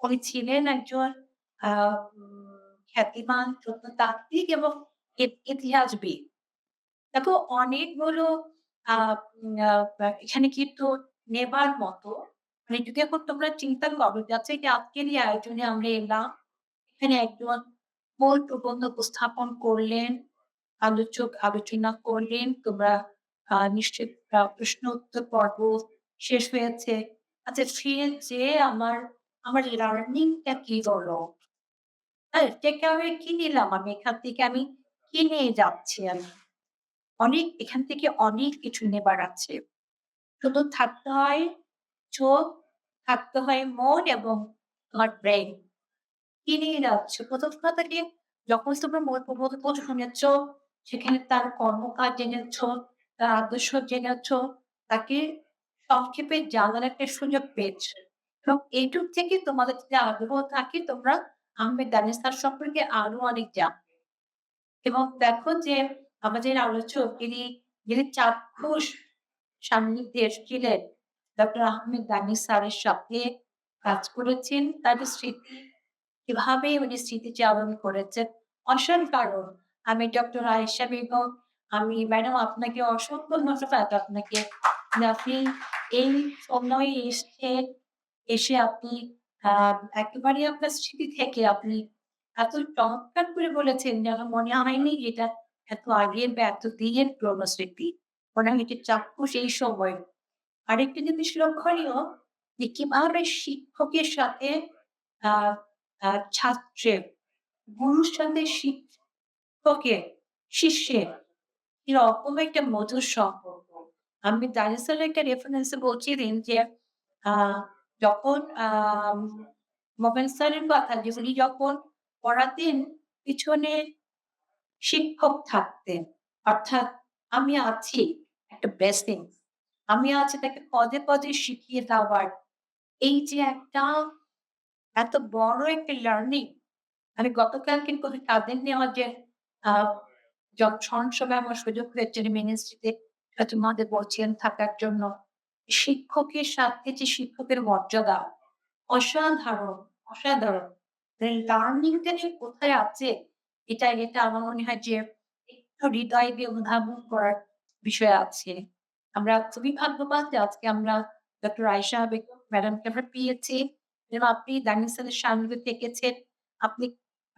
উনি ছিলেন একজন আ খ্যাতিমান প্রত্নতাত্ত্বিক এবং ইতিহাসবিদ। দেখো অনেকগুলো আ উম আ এখানে কিন্তু নেবার মতো মানে যদি এখন তোমরা চিন্তা করো যে আচ্ছা এই যে আজকের এই আয়োজনে আমরা এলাম, এখানে একজন মূল প্রবন্ধ উপস্থাপন করলেন, আলোচক আলোচনা করলেন। তোমরা নিশ্চয়ই প্রশ্ন উত্তর পর্ব শেষ হয়েছে। আচ্ছা ফিরে যেয়ে আমার লার্নিং টা কি হলো? হ্যাঁ? টেক অ্যাওয়ে কি নিলাম আমি এখান থেকে আমি কি নিয়ে যাচ্ছি আমি? এখান থেকে অনেক কিছু নেবার আছে। শুধু থাকতে হয় চোখ, থাকতে হয় মন এবং তোমার ব্রেইন। কি নিয়ে যাচ্ছ? ১ম কথা কি যখন তোমরা মূল শুনেছ, সেখানে তার কর্মকার জেনেছ, তার আদর্শ জেনেছ, তাকে সংক্ষেপে জানার একটা সুযোগ পেয়েছ। এবং এইটুক থেকে তোমাদের যদি আগ্রহ থাকে তোমরা আহমেদ দানিশ স্যার সম্পর্কে আরো অনেক জানবে। এবং দেখো যে আমাদের আলোচক যিনি চাক্ষুষ সান্নিধ্যে এসেছিলেন ডক্টর আহমেদ দানিশ স্যারের সাথে কাজ করেছেন। তার স্মৃতি কিভাবে উনি স্মৃতিচারণ করেছেন অসাধারণ। আমি ডক্টর আয়েশা বেগম, আমি ম্যাডাম আপনাকে অসংখ্য ধন্যবাদ আপনাকে। যে আপনি এই সময়ে এসছেন, এসে আপনি আ একেবারে আপনার স্মৃতি থেকে আপনি এত চমৎকার করে বলেছেন যেন মনে হয়নি যে এটা এত আগের বা এত দিনের পুরনো স্মৃতি। মনে হয় এটি চাক্ষুষ এই সময়। আরেকটা জিনিস লক্ষণীয় যে কিভাবে শিক্ষকের সাথে আ আ ছাত্রের, গুরুর সাথে শিক্ষকের, শিষ্যের এরকম একটা মধুর সম্পর্ক। আমি ডাইনোসরের একটা রেফারেন্স এ বলছিলেন যে আ যখন মোমেন স্যারের কথা যে উনি যখন পড়াতেন পিছনে শিক্ষক থাকতেন। অর্থাৎ আমি আছি একটা ব্লেসিং। আমি আছি তাকে পদে শিখিয়ে দেওয়ার। এই যে একটা এত বড় একটা লার্নিং আমি গতকাল কিন্তু তাদের নেওয়া যে আ স্মরণ সভায় আমার সুযোগ হয়েছে মিনিস্ট্রিতে তোমাদের বলছিলেন থাকার জন্য। শিক্ষকের সাথে যে শিক্ষকের মর্যাদা অসাধারণ, অসাধারণ। লার্নিং টা যে কোথায় আছে এটা আমার মনে হয় যে একটু হৃদয় দিয়ে অনুধাবন করার বিষয় আছে। আমরা খুবই ভাগ্যবান যে আজকে আমরা ডক্টর আয়েশা বেগম ম্যাডামকে আমরা পেয়েছি এবং আপনি দানিশ স্যারের সামনে থেকেছেন। আপনি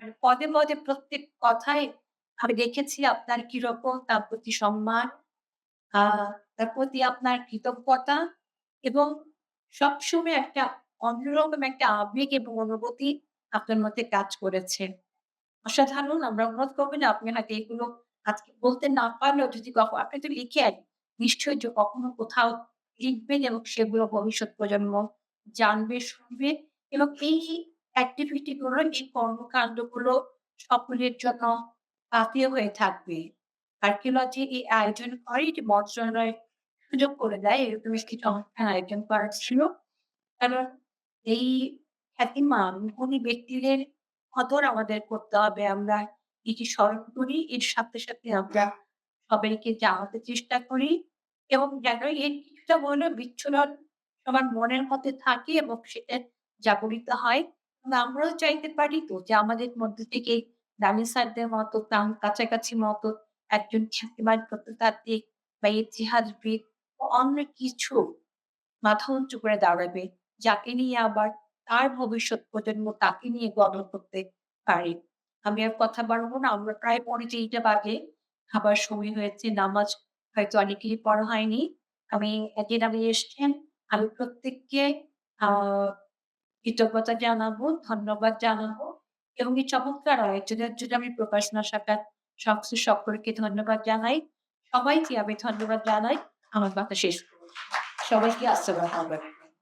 মানে পদে প্রত্যেক কথায় আমি দেখেছি আপনার কিরকম তার প্রতি সম্মান, আ তার প্রতি আপনার কৃতজ্ঞতা এবং সবসময় একটা অন্যরকম একটা আবেগ এবং অনুভূতি আপনার মধ্যে কাজ করেছে। অসাধারণ! আমরা অনুরোধ করব যে আপনি হয়তো এগুলো আজকে বলতে না পারলেও যদি আপনি তো লিখেন, নিশ্চয়ই যে কখনো কোথাও লিখবেন এবং সেগুলো ভবিষ্যৎ প্রজন্ম জানবে, শুনবে এবং এই এক্টিভিটি গুলো, এই কর্মকান্ডগুলো সকলের জন্য পাথেয় হয়ে থাকবে। আর্কিওলজি এই আয়োজন করে এটি মন্ত্রণালয় সুযোগ করে দেয়। এরকম একটি চমৎকার আয়োজন করা ছিল। কারণ এই খ্যাতিমান গুণী ব্যক্তিদের কদর আমাদের করতে হবে। আমরা এটি স্মরণ করি। এর সাথে আমরা সবাইকে জানাতে চেষ্টা করি এবং যেন এর কিছুটা হলেও বিচ্ছুরণ সবার মনের মধ্যে থাকে এবং সেটা জাগরিত হয়। এবং আমরাও চাইতে পারি তো যে আমাদের মধ্য থেকে দানি স্যারদের মতো তার কাছাকাছি মতো একজন খ্যাতিমান প্রত্নতাত্ত্বিক বা ইতিহাসবিদ ও অন্য কিছু মাথা উঁচু করে দাঁড়াবে। যাকে নিয়ে আবার তার ভবিষ্যৎ প্রজন্ম তাকে নিয়ে গর্ব করতে পারে। আমি আর কথা বাড়াবো না। আমরা প্রায় পৌনে ৩টা বাজে। খাবার সময় হয়েছে, নামাজ হয়তো অনেকেরই পড়া হয়নি। আপনি এসছেন। আমি প্রত্যেককে আহ কৃতজ্ঞতা জানাবো, ধন্যবাদ জানাবো এবং এই চমৎকার আয়োজনের জন্য আমি প্রকাশনা শাখার সংশ্লিষ্ট সকলকে ধন্যবাদ জানাই। সবাইকে আমি ধন্যবাদ জানাই। আমার কথা শেষ করছি। সবাইকে আসসালামু আলাইকুম।